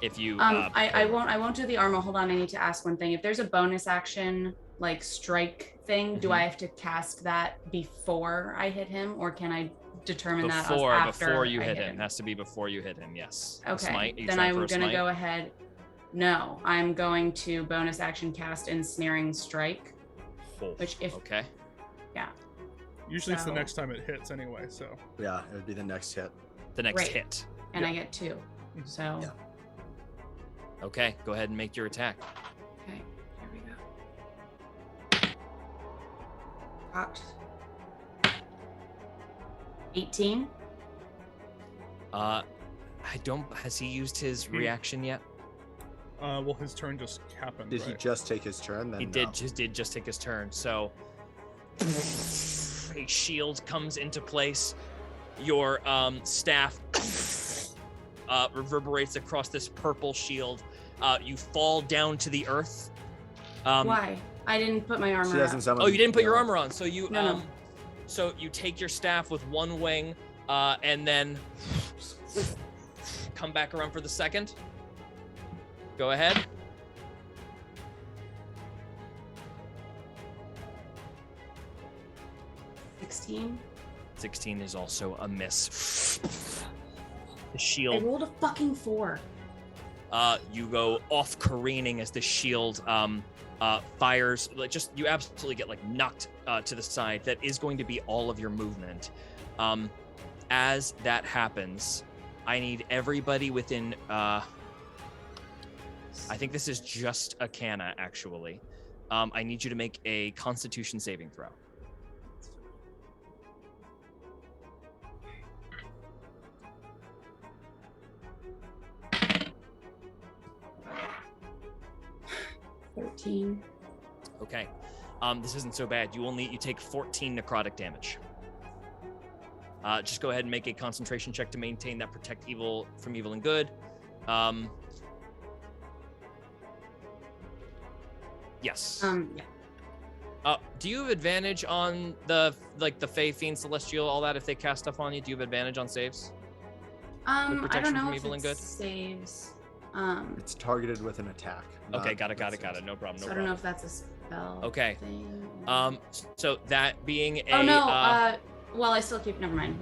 If you. I won't do the armor. Hold on, I need to ask one thing. If there's a bonus action like strike thing, do I have to cast that before I hit him, or can I determine that after before you I hit him? Has to be before you hit him. Yes. Okay. Smite? Are you Then trying I'm for a gonna smite? go ahead. No, I'm going to bonus action cast ensnaring strike. Which if Okay. yeah. Usually it's the So- next time it hits anyway, so. Yeah, it would be the next hit. The next Right. hit. And I get 2. So Yeah. Okay. Go ahead and make your attack. okay, here we go. Cocked. 18. I don't. Has he used his reaction yet? Well, his turn just happened. Did he right? just take his turn? Then He no. did just take his turn. So a shield comes into place. Your staff reverberates across this purple shield. You fall down to the earth. Why? I didn't put my armor She doesn't up. summon. Oh, you didn't put your yeah. armor on, so you No. so you take your staff with one wing, and then come back around for the second. Go ahead. – 16. 16 is also a miss. The I shield, rolled a fucking 4. you go off careening as the shield fires. Like you absolutely get like knocked to the side. That is going to be all of your movement. As that happens, I need everybody within. I think this is just Akana, actually. I need you to make a Constitution saving throw. $13. Okay. This isn't so bad. You take 14 necrotic damage. Just go ahead and make a concentration check to maintain that protect evil from evil and good. Yes. Yeah. Do you have advantage on the Fey, Fiend, Celestial, all that? If they cast stuff on you, do you have advantage on saves? I protection don't know from if evil it and good? saves. It's targeted with an attack. Okay, not got it. with saves. No problem. So I don't know if that's a spell. Okay. Thing. So that being a Oh no. Well, I still keep. Never mind.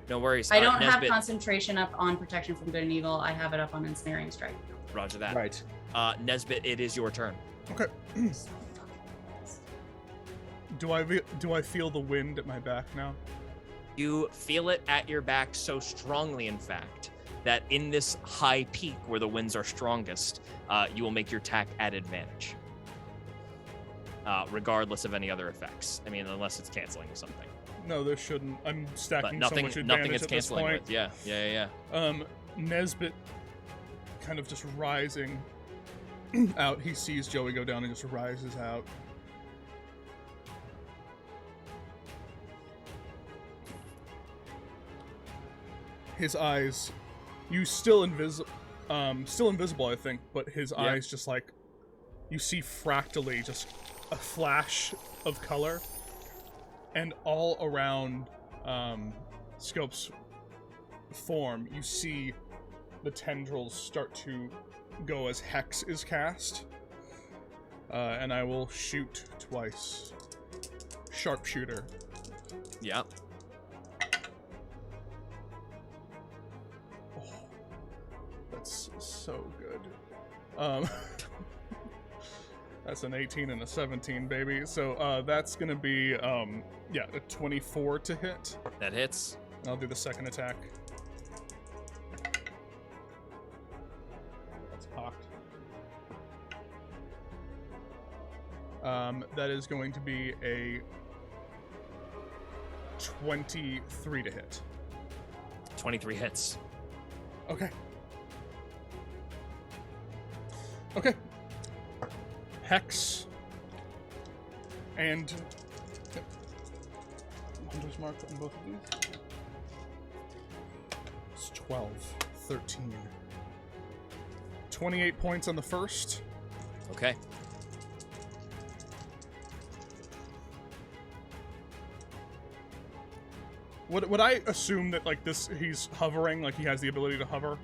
no worries. I don't have Nesbit, concentration up on protection from good and evil. I have it up on ensnaring strike. Roger that. Right. Nesbit, it is your turn. Okay. Do I feel the wind at my back now? You feel it at your back so strongly, in fact, that in this high peak where the winds are strongest, you will make your attack at advantage, regardless of any other effects. I mean, unless it's canceling or something. No, there shouldn't. I'm But stacking nothing, so much nothing advantage it's at this canceling point. with. Yeah. Nesbit kind of just rising out. He sees Joey go down and just rises out. His eyes, you still invisible, I think, but his eyes just like, you see fractally just a flash of color, and all around Scope's form, you see the tendrils start to go as Hex is cast. And I will shoot twice. Sharpshooter. Yeah. Oh, that's so good. That's an 18 and a 17, baby. So that's gonna be a 24 to hit. That hits. I'll do the second attack. That's cocked. That is going to be a 23 to hit. 23 hits. Okay. Okay. Hex. And Hunter's Mark on both of these. It's 12, 13. 28 points on the first. Okay. Would I assume that like this he's hovering, like he has the ability to hover?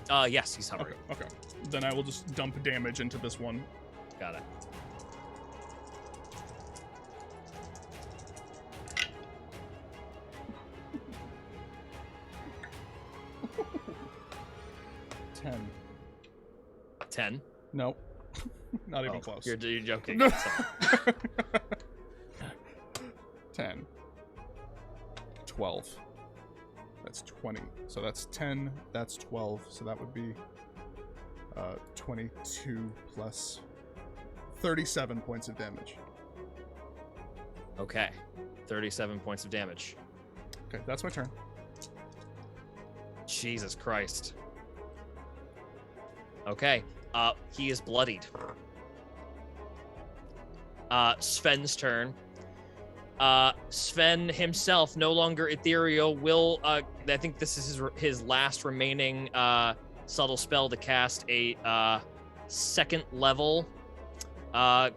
Yes, he's hovering. Okay. Then I will just dump damage into this one. Got it. Ten. 10. Nope. Not even close. You're joking. No. So- 10. 12. That's 20. So that's 10. That's 12. So that would be 22 plus 37 points of damage. Okay. 37 points of damage. Okay, that's my turn. Jesus Christ. Okay. He is bloodied. Sven's turn. Sven himself, no longer ethereal, will I think this is his last remaining subtle spell to cast a second level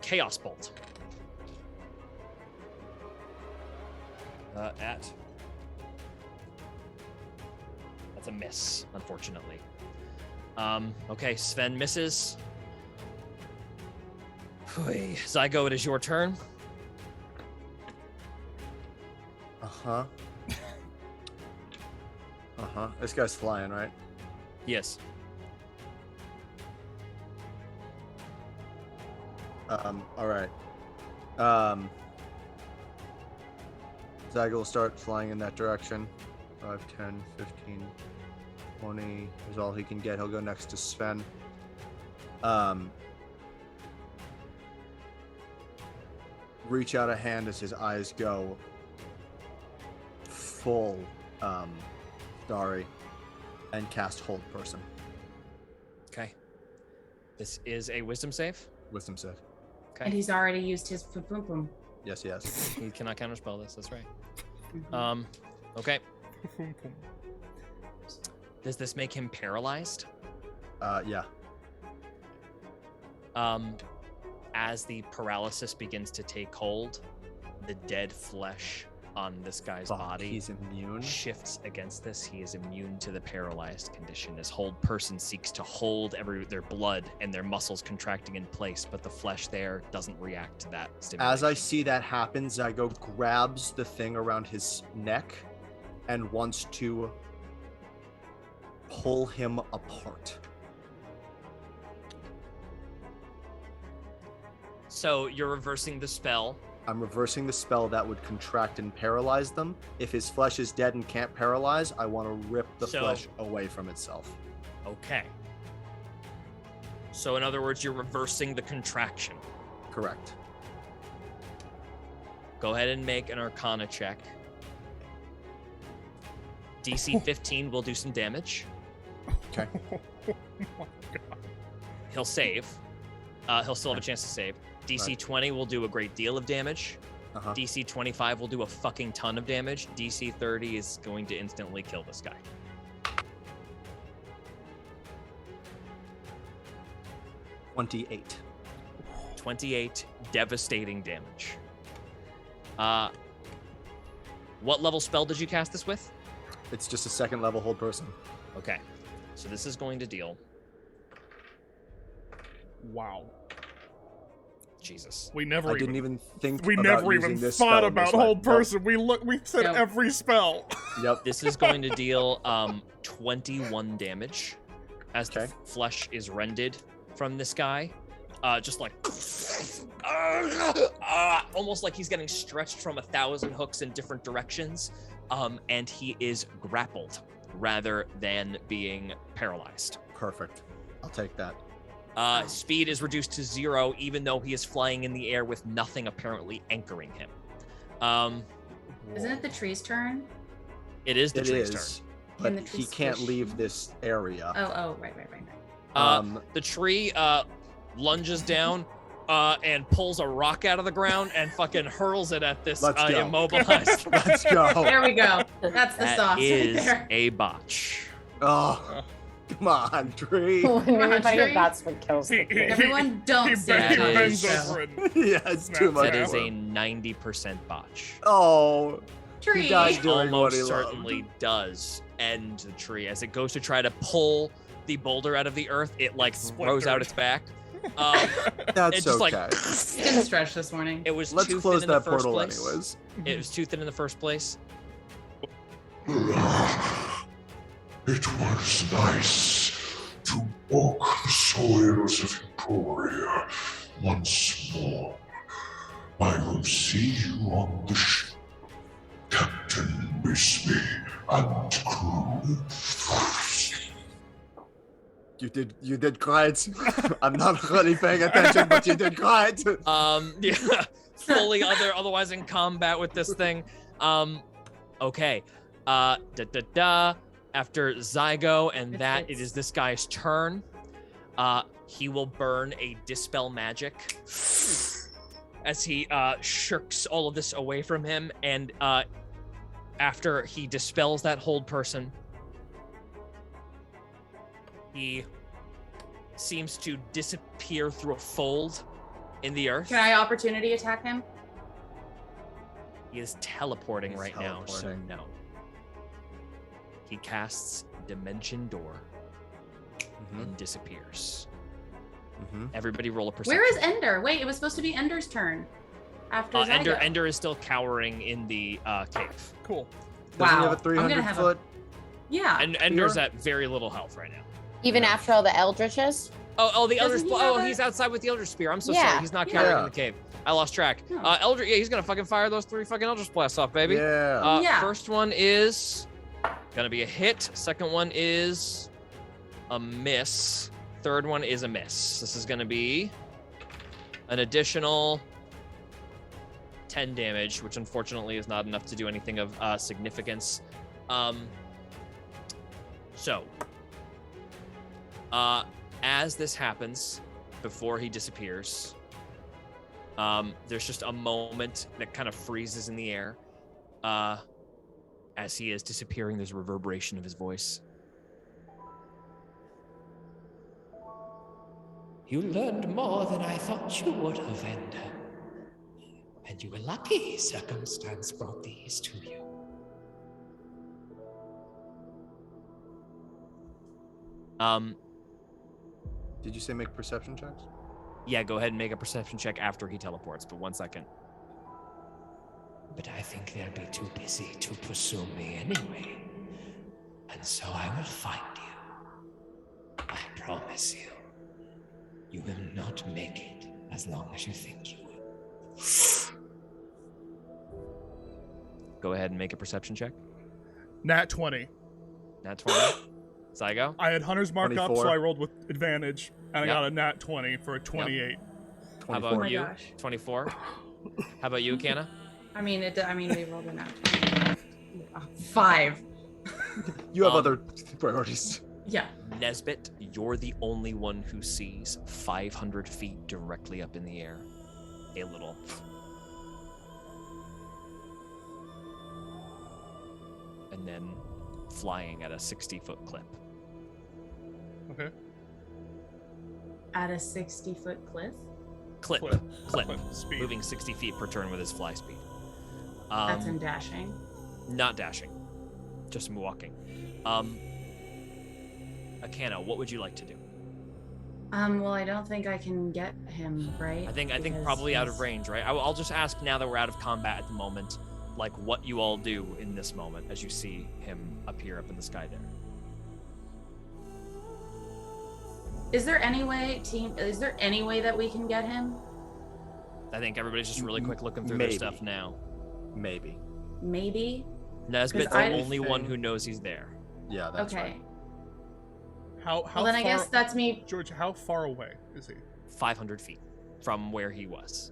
Chaos Bolt. That's a miss, unfortunately. Okay, Sven misses. Zygo, it is your turn. This guy's flying, right? Yes. All right. Zygo will start flying in that direction. 5, 10, 15, 20 is all he can get. He'll go next to Sven. Reach out a hand as his eyes go full starry, and cast Hold Person. Okay. This is a wisdom save. Wisdom save. Okay. And he's already used his boom boom. Yes, yes. He cannot counterspell this. That's right. Okay. Does this make him paralyzed? Yeah. As the paralysis begins to take hold, the dead flesh on this guy's body He's immune. shifts against this. He is immune to the paralyzed condition. This Hold Person seeks to hold their blood and their muscles contracting in place, but the flesh there doesn't react to that stimulation. As I see that happen, Zygo grabs the thing around his neck and wants to pull him apart. So you're reversing the spell. I'm reversing the spell that would contract and paralyze them. If his flesh is dead and can't paralyze, I want to rip the flesh away from itself. Okay. So in other words, you're reversing the contraction. Correct. Go ahead and make an Arcana check. DC 15 will do some damage. Okay. He'll save. He'll still have a chance to save. DC 20 will do a great deal of damage. DC 25 will do a fucking ton of damage. DC 30 is going to instantly kill this guy. 28 devastating damage. What level spell did you cast this with? It's just a second level hold person. Okay. So this is going to deal. Wow. Jesus. We never. I didn't even think. We about never using even this thought spell about this way. hold person. We said Nope. every spell. Yep. This is going to deal 21 damage as the Okay. flesh is rended from this guy. Just like almost like he's getting stretched from 1,000 hooks in different directions. And he is grappled rather than being paralyzed. Perfect. I'll take that. Speed is reduced to 0, even though he is flying in the air with nothing apparently anchoring him. Isn't it the tree's turn? It is the It tree's is, turn. but Can the he tree can't squish? leave this area. Oh, right. The tree lunges down and pulls a rock out of the ground and fucking hurls it at this Let's go. immobilized. Let's go. There we go. That's the That sauce right is there. a botch. Oh, come on, tree. That's what kills the He- tree. Everyone don't say That bends is- over and Yeah, it's too much. That is work. a 90% botch. Oh, Tree. he died doing what Almost he certainly loved. does end the tree. As it goes to try to pull the boulder out of the earth, it like throws out splintered. its back. That's It's just like okay. Didn't stretch this morning. it was Let's too close thin in that the first portal place. anyways. It was too thin in the first place. It was nice to walk the soils of Emporia once more. I will see you on the ship, Captain Bisbee and crew. You did great. I'm not really paying attention, but you did great. Yeah, fully otherwise in combat with this thing. Okay. After Zygo and that, it is this guy's turn. He will burn a Dispel Magic as he shirks all of this away from him. And after he dispels that hold person, he seems to disappear through a fold in the earth. Can I opportunity attack him? He is teleporting He's right now, so teleporting. no. He casts Dimension Door and disappears. Everybody roll a perception. Where is Ender? Wait, it was supposed to be Ender's turn. After Zygo. Ender is still cowering in the cave. Cool. Doesn't he Wow. have a I'm gonna 300 have foot? Yeah. And Ender's at very little health right now. Even after all the Eldritches? Oh, the Elder Doesn't he Spear. have Oh, a- he's outside with the Elder Spear. I'm so Yeah. sorry. He's not cowering Yeah. in the cave. I lost track. Oh. Elder, yeah, he's gonna fucking fire those 3 fucking Eldritch blasts off, baby. Yeah. Yeah. First one is gonna be a hit. Second one is a miss. Third one is a miss. This is gonna be an additional 10 damage, which unfortunately is not enough to do anything of significance. As this happens, before he disappears, there's just a moment that kind of freezes in the air. As he is disappearing, there's a reverberation of his voice. You learned more than I thought you would have, Ender. And you were lucky circumstance brought these to you. Did you say make perception checks? Yeah, go ahead and make a perception check after he teleports, but 1 second. But I think they'll be too busy to pursue me anyway. And so I will find you. I promise you. You will not make it as long as you think you will. Go ahead and make a perception check. Nat 20. Nat 20. Zygo. I had Hunter's Mark up, 24. so I rolled with advantage, and Yep. I got a nat 20 for a 28. How 24. about my you? gosh. 24. How about you, Kanna? I mean, we rolled an out. 5. You have other priorities. Yeah. Nesbit, you're the only one who sees 500 feet directly up in the air. A little. And then flying at a 60-foot clip. Okay. At a 60-foot cliff? Clip. Speed. Moving 60 feet per turn with his fly speed. That's in dashing. Not dashing. Just walking. Akana, what would you like to do? Well, I don't think I can get him, right? I think Because probably out of he's- range, right? I'll just ask now that we're out of combat at the moment, like what you all do in this moment as you see him appear up in the sky there. Is there any way, that we can get him? I think everybody's just really quick looking through Maybe. their stuff now. Maybe. Maybe? Nesbit's 'Cause the I- only one who knows he's there. Yeah, that's Okay. right. How Well, then far, I guess that's me. George, how far away is he? 500 feet from where he was.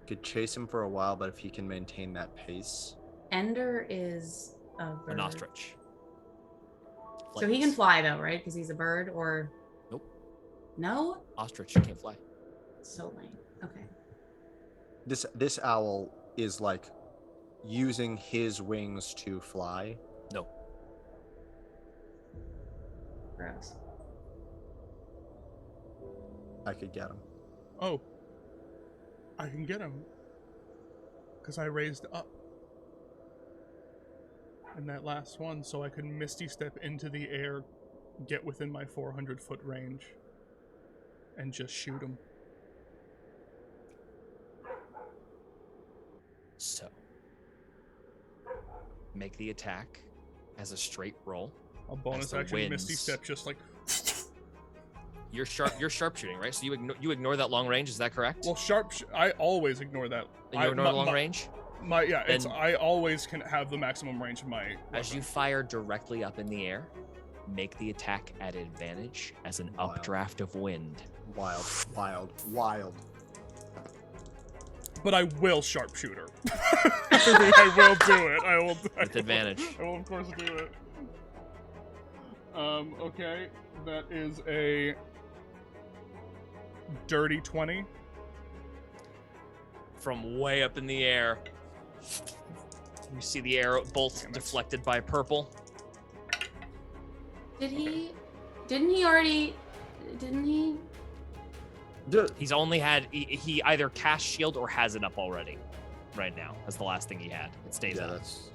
Could chase him for a while, but if he can maintain that pace. Ender is a bird. An ostrich. So he can fly, though, right? Because he's a bird, or... Nope. No? Ostrich, you can't fly. So lame. Okay. This owl is like using his wings to fly. No. Gross. I could get him. Oh. I can get him. Because I raised up. In that last one, so I could Misty Step into the air, get within my 400-foot range, and just shoot him. So, make the attack as a straight roll. A bonus the action Misty winds. Step, just like... You're sharpshooting, right? So you ignore that long range. Is that correct? Well, I always ignore that. You ignore long range. It's Then- I always can have the maximum range of my. As you weapon. fire directly up in the air, make the attack at advantage as an Wow. updraft of wind. Wild. But I will sharpshooter. I will do it. I will. With advantage. I will of course do it. Okay, that is a dirty 20. From way up in the air, you see the arrow bolt Damn it. deflected by purple. Didn't he already... Didn't he? He's only had he either cast shield or has it up already. Right now, that's the last thing he had. It stays Yeah, up. that's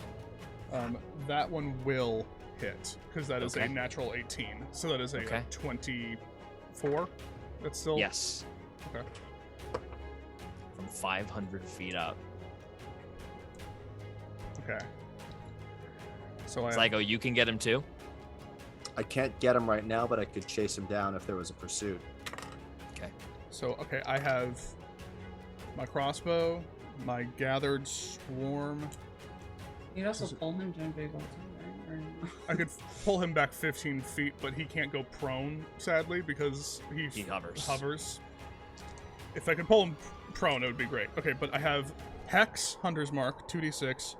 That one will hit because that is Okay. a natural 18. So that is a Okay. 24. That's still Yes. Okay. From 500 feet up. Okay. So I Zygo, you can get him too. I can't get him right now, but I could chase him down if there was a pursuit. I have my crossbow, my gathered swarm. You'd also Is it- pull him down big old right? Or... I could pull him back 15 feet, but he can't go prone, sadly, because He hovers. hovers. If I could pull him prone, it would be great. Okay, but I have Hex, Hunter's Mark, 2d6,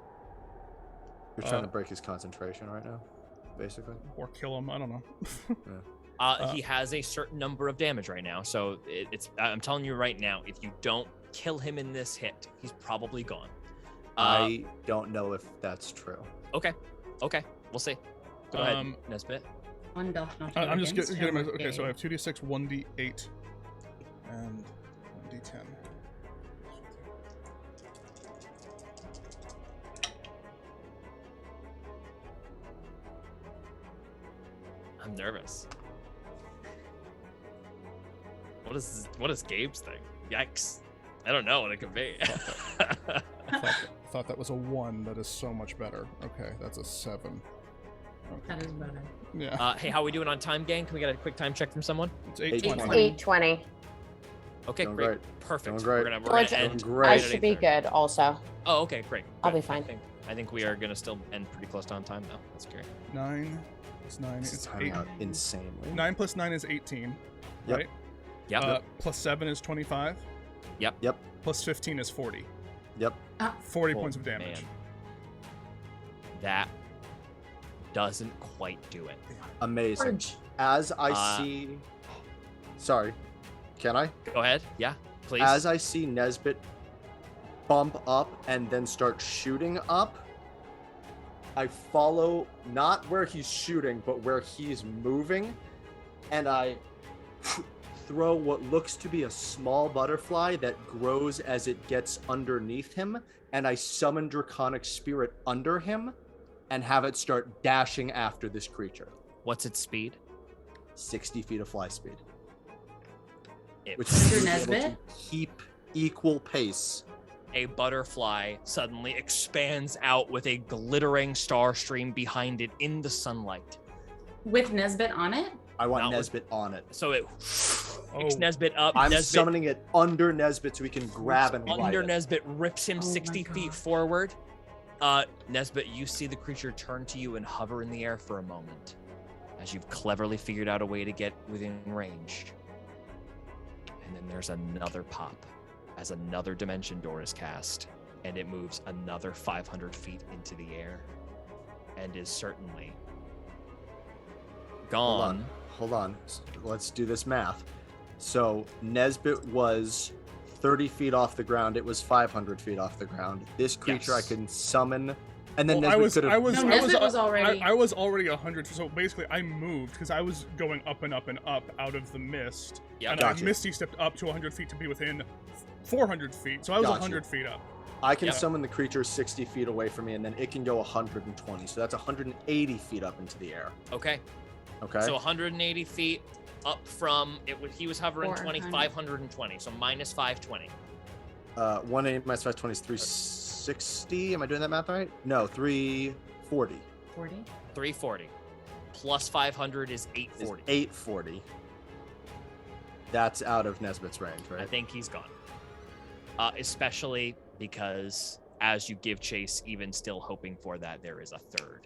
You're trying to break his concentration right now, basically. or kill him, I don't know. He has a certain number of damage right now, so I'm telling you right now, if you don't kill him in this hit, he's probably gone. I don't know if that's true. Okay, we'll see. Go ahead, Nesbit. One doth not I'm just against getting my. him, Okay, so I have 2d6, 1d8, and 1d10. I'm nervous. What is Gabe's thing? Yikes. I don't know what it could be. Thought that was a 1. That is so much better. Okay, that's a 7. Okay. That is better. Yeah, Hey, how are we doing on time, gang? Can we get a quick time check from someone? it's 8:20. 8:20. 8:20. Okay, Doing great. great. Perfect. Doing We're great. gonna George, end. Doing great. I right at should be 8:30. good also. Oh, okay, great. I'll Good. be fine. I think we are gonna still end pretty close to on time now. That's great. 9, plus 9 This is is turning 8. out insanely. 9 plus 9 is 18, Yep. right? Yep. Plus 7 is 25. Yep. Plus 15 is 40. Yep. 40 Oh, points of damage. man. That doesn't quite do it. Amazing. Orange. As I see... Sorry. Can I? Go ahead. Yeah, please. As I see Nesbit bump up and then start shooting up, I follow not where he's shooting, but where he's moving, and I throw what looks to be a small butterfly that grows as it gets underneath him, and I summon Draconic Spirit under him and have it start dashing after this creature. What's its speed? 60 feet of fly speed. It Which Under is able to Nesbit? keep equal pace. A butterfly suddenly expands out with a glittering star stream behind it in the sunlight. With Nesbit on it? I want Not with- Nesbit on it. So it picks Oh. Nesbit up. I'm Nesbit, summoning it under Nesbit so we can grab and ride under it. Nesbit rips him Oh my 60 feet God. forward. Nesbit, you see the creature turn to you and hover in the air for a moment as you've cleverly figured out a way to get within range. And then there's another pop as another dimension door is cast, and it moves another 500 feet into the air and is certainly gone. Hold on. Let's do this math. So Nesbit was 30 feet off the ground. It was 500 feet off the ground. This creature Yes. I can summon, and then Well, Nesbit could have. No, Nesbit was already- I was already 100. So basically, I moved because I was going up and up and up out of the mist, Yep. and Gotcha. I Misty stepped up to 100 feet to be within 400 feet. So I was Gotcha. 100 feet up. I can Yep. summon the creature 60 feet away from me, and then it can go 120. So that's 180 feet up into the air. Okay. Okay. So 180 feet up from it. He was hovering 20, 400. 520. So minus 520. 180 minus 520 is 360. Am I doing that math right? No, 340. 40? 340. Plus 500 is 840. 840. That's out of Nesbit's range, I right? think he's gone. Especially because as you give chase, even still hoping for that, there is a third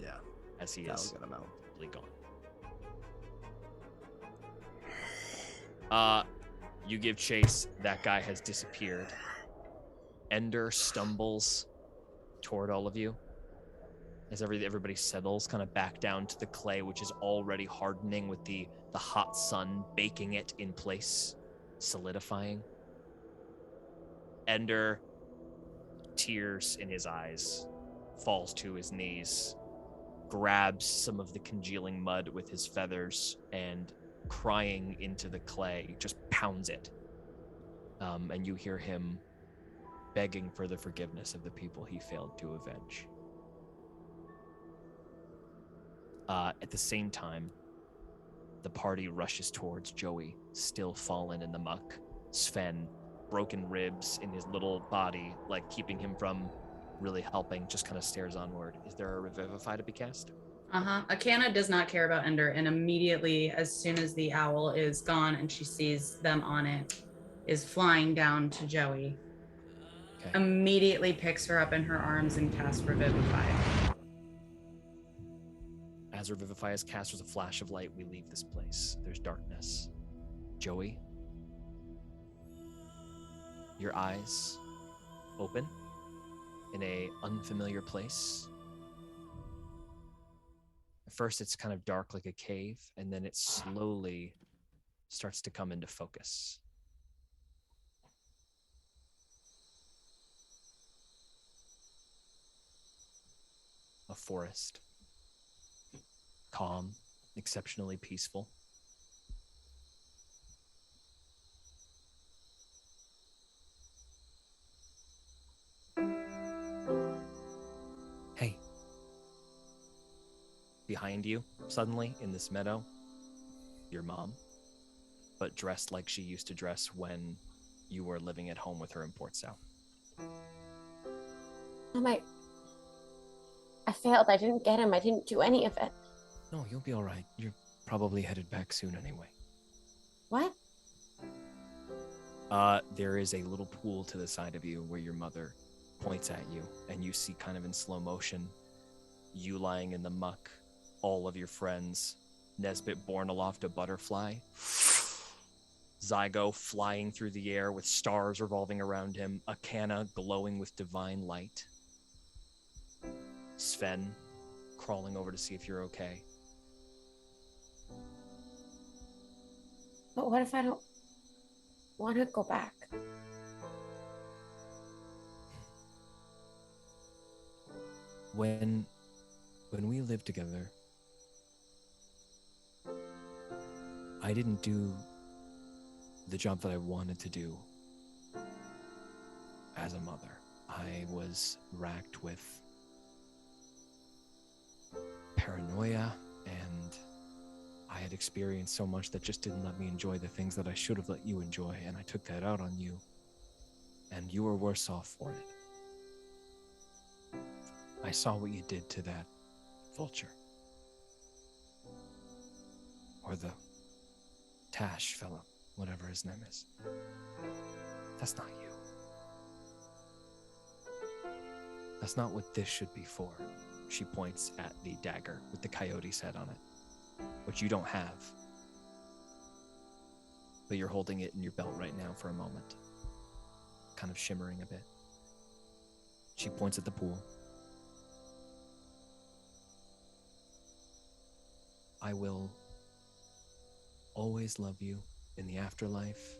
Yeah, as he that'll is get him out. gone. You give chase, that guy has disappeared. Ender stumbles toward all of you as everybody settles kind of back down to the clay, which is already hardening with the hot sun baking it in place, solidifying. Ender, tears in his eyes, falls to his knees, grabs some of the congealing mud with his feathers, and crying into the clay, just pounds it. And you hear him begging for the forgiveness of the people he failed to avenge. At the same time, the party rushes towards Joey, still fallen in the muck. Sven, broken ribs in his little body, like keeping him from really helping, just kind of stares onward. Is there a Revivify to be cast? Akana does not care about Ender, and immediately, as soon as the owl is gone and she sees them on it, is flying down to Joey. Okay. Immediately picks her up in her arms and casts Revivify. As Revivify is cast, there's a flash of light. We leave this place. There's darkness. Joey, your eyes open in a unfamiliar place. At first, it's kind of dark like a cave, and then it slowly starts to come into focus. A forest. Calm, exceptionally peaceful. Hey. Behind you, suddenly, in this meadow, your mom, but dressed like she used to dress when you were living at home with her in Port South. I failed. I didn't get him. I didn't do any of it. No, you'll be all right. You're probably headed back soon anyway. What? There is a little pool to the side of you where your mother points at you, and you see kind of in slow motion, you lying in the muck, all of your friends. Nesbit borne aloft a butterfly. Zygo flying through the air with stars revolving around him. Akana glowing with divine light. Sven crawling over to see if you're okay. But what if I don't want to go back? When we lived together, I didn't do the job that I wanted to do as a mother. I was racked with paranoia, and I had experienced so much that just didn't let me enjoy the things that I should have let you enjoy, and I took that out on you, and you were worse off for it. I saw what you did to that vulture. Or the Tash fellow, whatever his name is. That's not you. That's not what this should be for. She points at the dagger with the coyote's head on it, which you don't have. But you're holding it in your belt right now for a moment, kind of shimmering a bit. She points at the pool. I will always love you in the afterlife,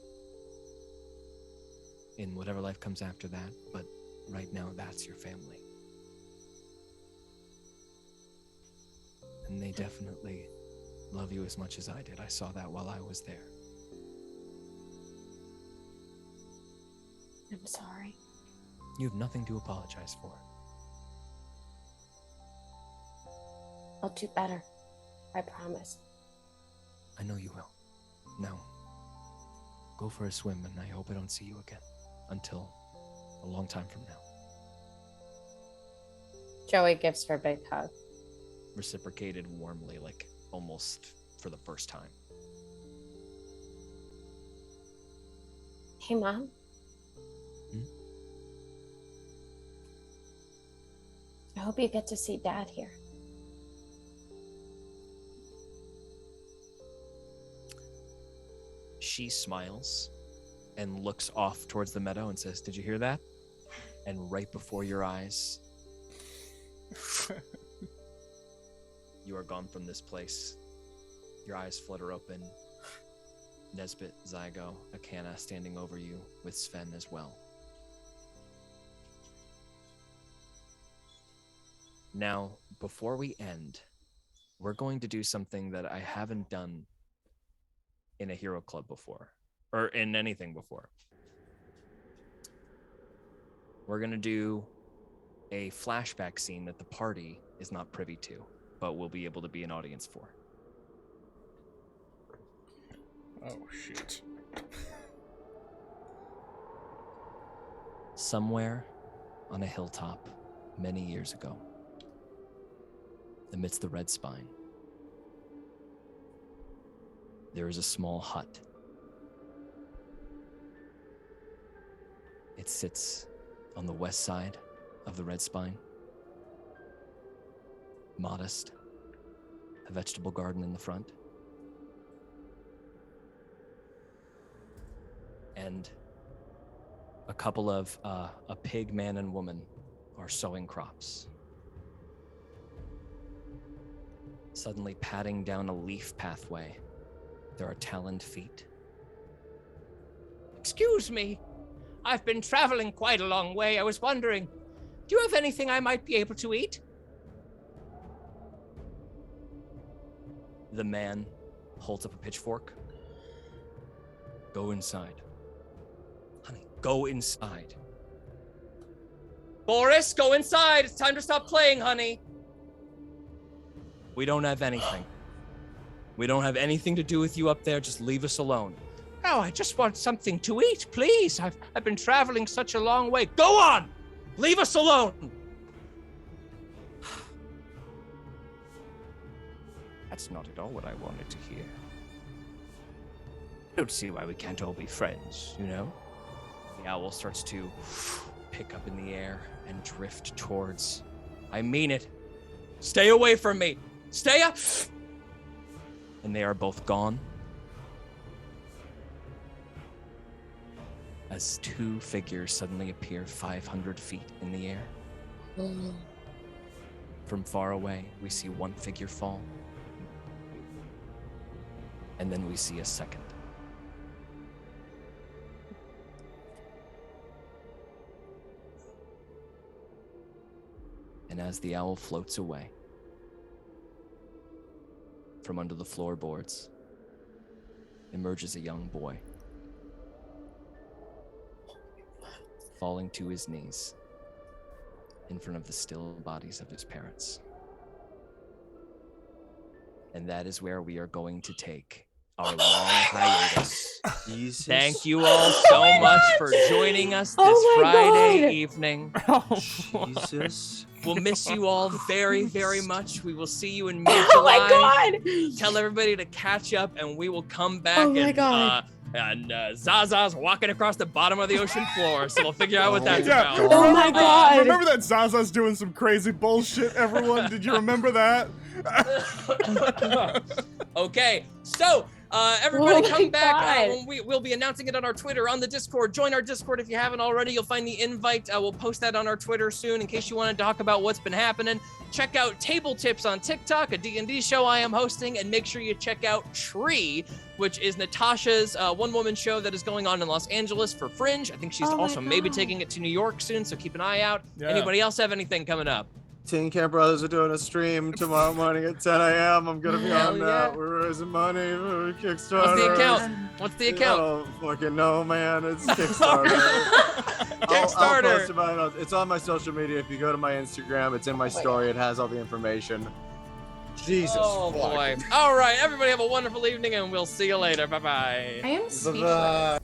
in whatever life comes after that, but right now that's your family. And they definitely love you as much as I did. I saw that while I was there. I'm sorry. You have nothing to apologize for. I'll do better. I promise. I know you will. Now, go for a swim, and I hope I don't see you again until a long time from now. Joey gives her a big hug. Reciprocated warmly, like almost for the first time. Hey, Mom. I hope you get to see Dad here. She smiles and looks off towards the meadow and says, "Did you hear that?" And right before your eyes, you are gone from this place. Your eyes flutter open. Nesbit, Zygo, Akana standing over you with Sven as well. Now, before we end, we're going to do something that I haven't done in a hero club before, or in anything before. We're going to do a flashback scene that the party is not privy to, but will be able to be an audience for. Oh, shit. Somewhere on a hilltop many years ago, amidst the red spine, there is a small hut. It sits on the west side of the red spine. Modest. A vegetable garden in the front. And a couple of, a pig man and woman are sowing crops. Suddenly padding down a leaf pathway, there are taloned feet. Excuse me. I've been traveling quite a long way. I was wondering, do you have anything I might be able to eat? The man holds up a pitchfork. Go inside. Honey, go inside. Boris, go inside. It's time to stop playing, honey. We don't have anything. We don't have anything to do with you up there. Just leave us alone. Oh, I just want something to eat, please. I've been traveling such a long way. Go on! Leave us alone! That's not at all what I wanted to hear. I don't see why we can't all be friends, you know? The owl starts to pick up in the air and drift towards. I mean it. Stay away from me. Steya! And they are both gone. As two figures suddenly appear 500 feet in the air. From far away, we see one figure fall. And then we see a second. And as the owl floats away, from under the floorboards emerges a young boy, falling to his knees in front of the still bodies of his parents. And that is where we are going to take our long hiatus. Jesus. Thank you all so much for joining us this Friday evening. Jesus. We'll miss you all very, very much. We will see you in mid-July. Oh my god! Tell everybody to catch up, and we will come back. Oh my god. And Zaza's walking across the bottom of the ocean floor, so we'll figure out what that's Yeah. about. Oh my god! Remember that Zaza's doing some crazy bullshit, everyone? Did you remember that? Okay, so everybody Oh come my back. God. We'll be announcing it on our Twitter, on the Discord. Join our Discord if you haven't already. You'll find the invite. We'll post that on our Twitter soon in case you want to talk about what's been happening. Check out Table Tips on TikTok, a D&D show I am hosting, and make sure you check out Tree, which is Natasha's one-woman show that is going on in Los Angeles for Fringe. I think she's Oh my also maybe God. taking it to New York soon, so keep an eye out. Yeah. Anybody else have anything coming up? Tin Can Brothers are doing a stream tomorrow morning at 10 a.m. I'm gonna be Hell on yeah. that. We're raising money for Kickstarter. What's the account? What's the account? I don't fucking know, man. It's Kickstarter. I'll Kickstarter. post about it. It's on my social media. If you go to my Instagram, it's in my story. It has all the information. Jesus. Oh fuck. boy. All right, everybody have a wonderful evening, and we'll see you later. Bye-bye. I am speechless. Bye-bye.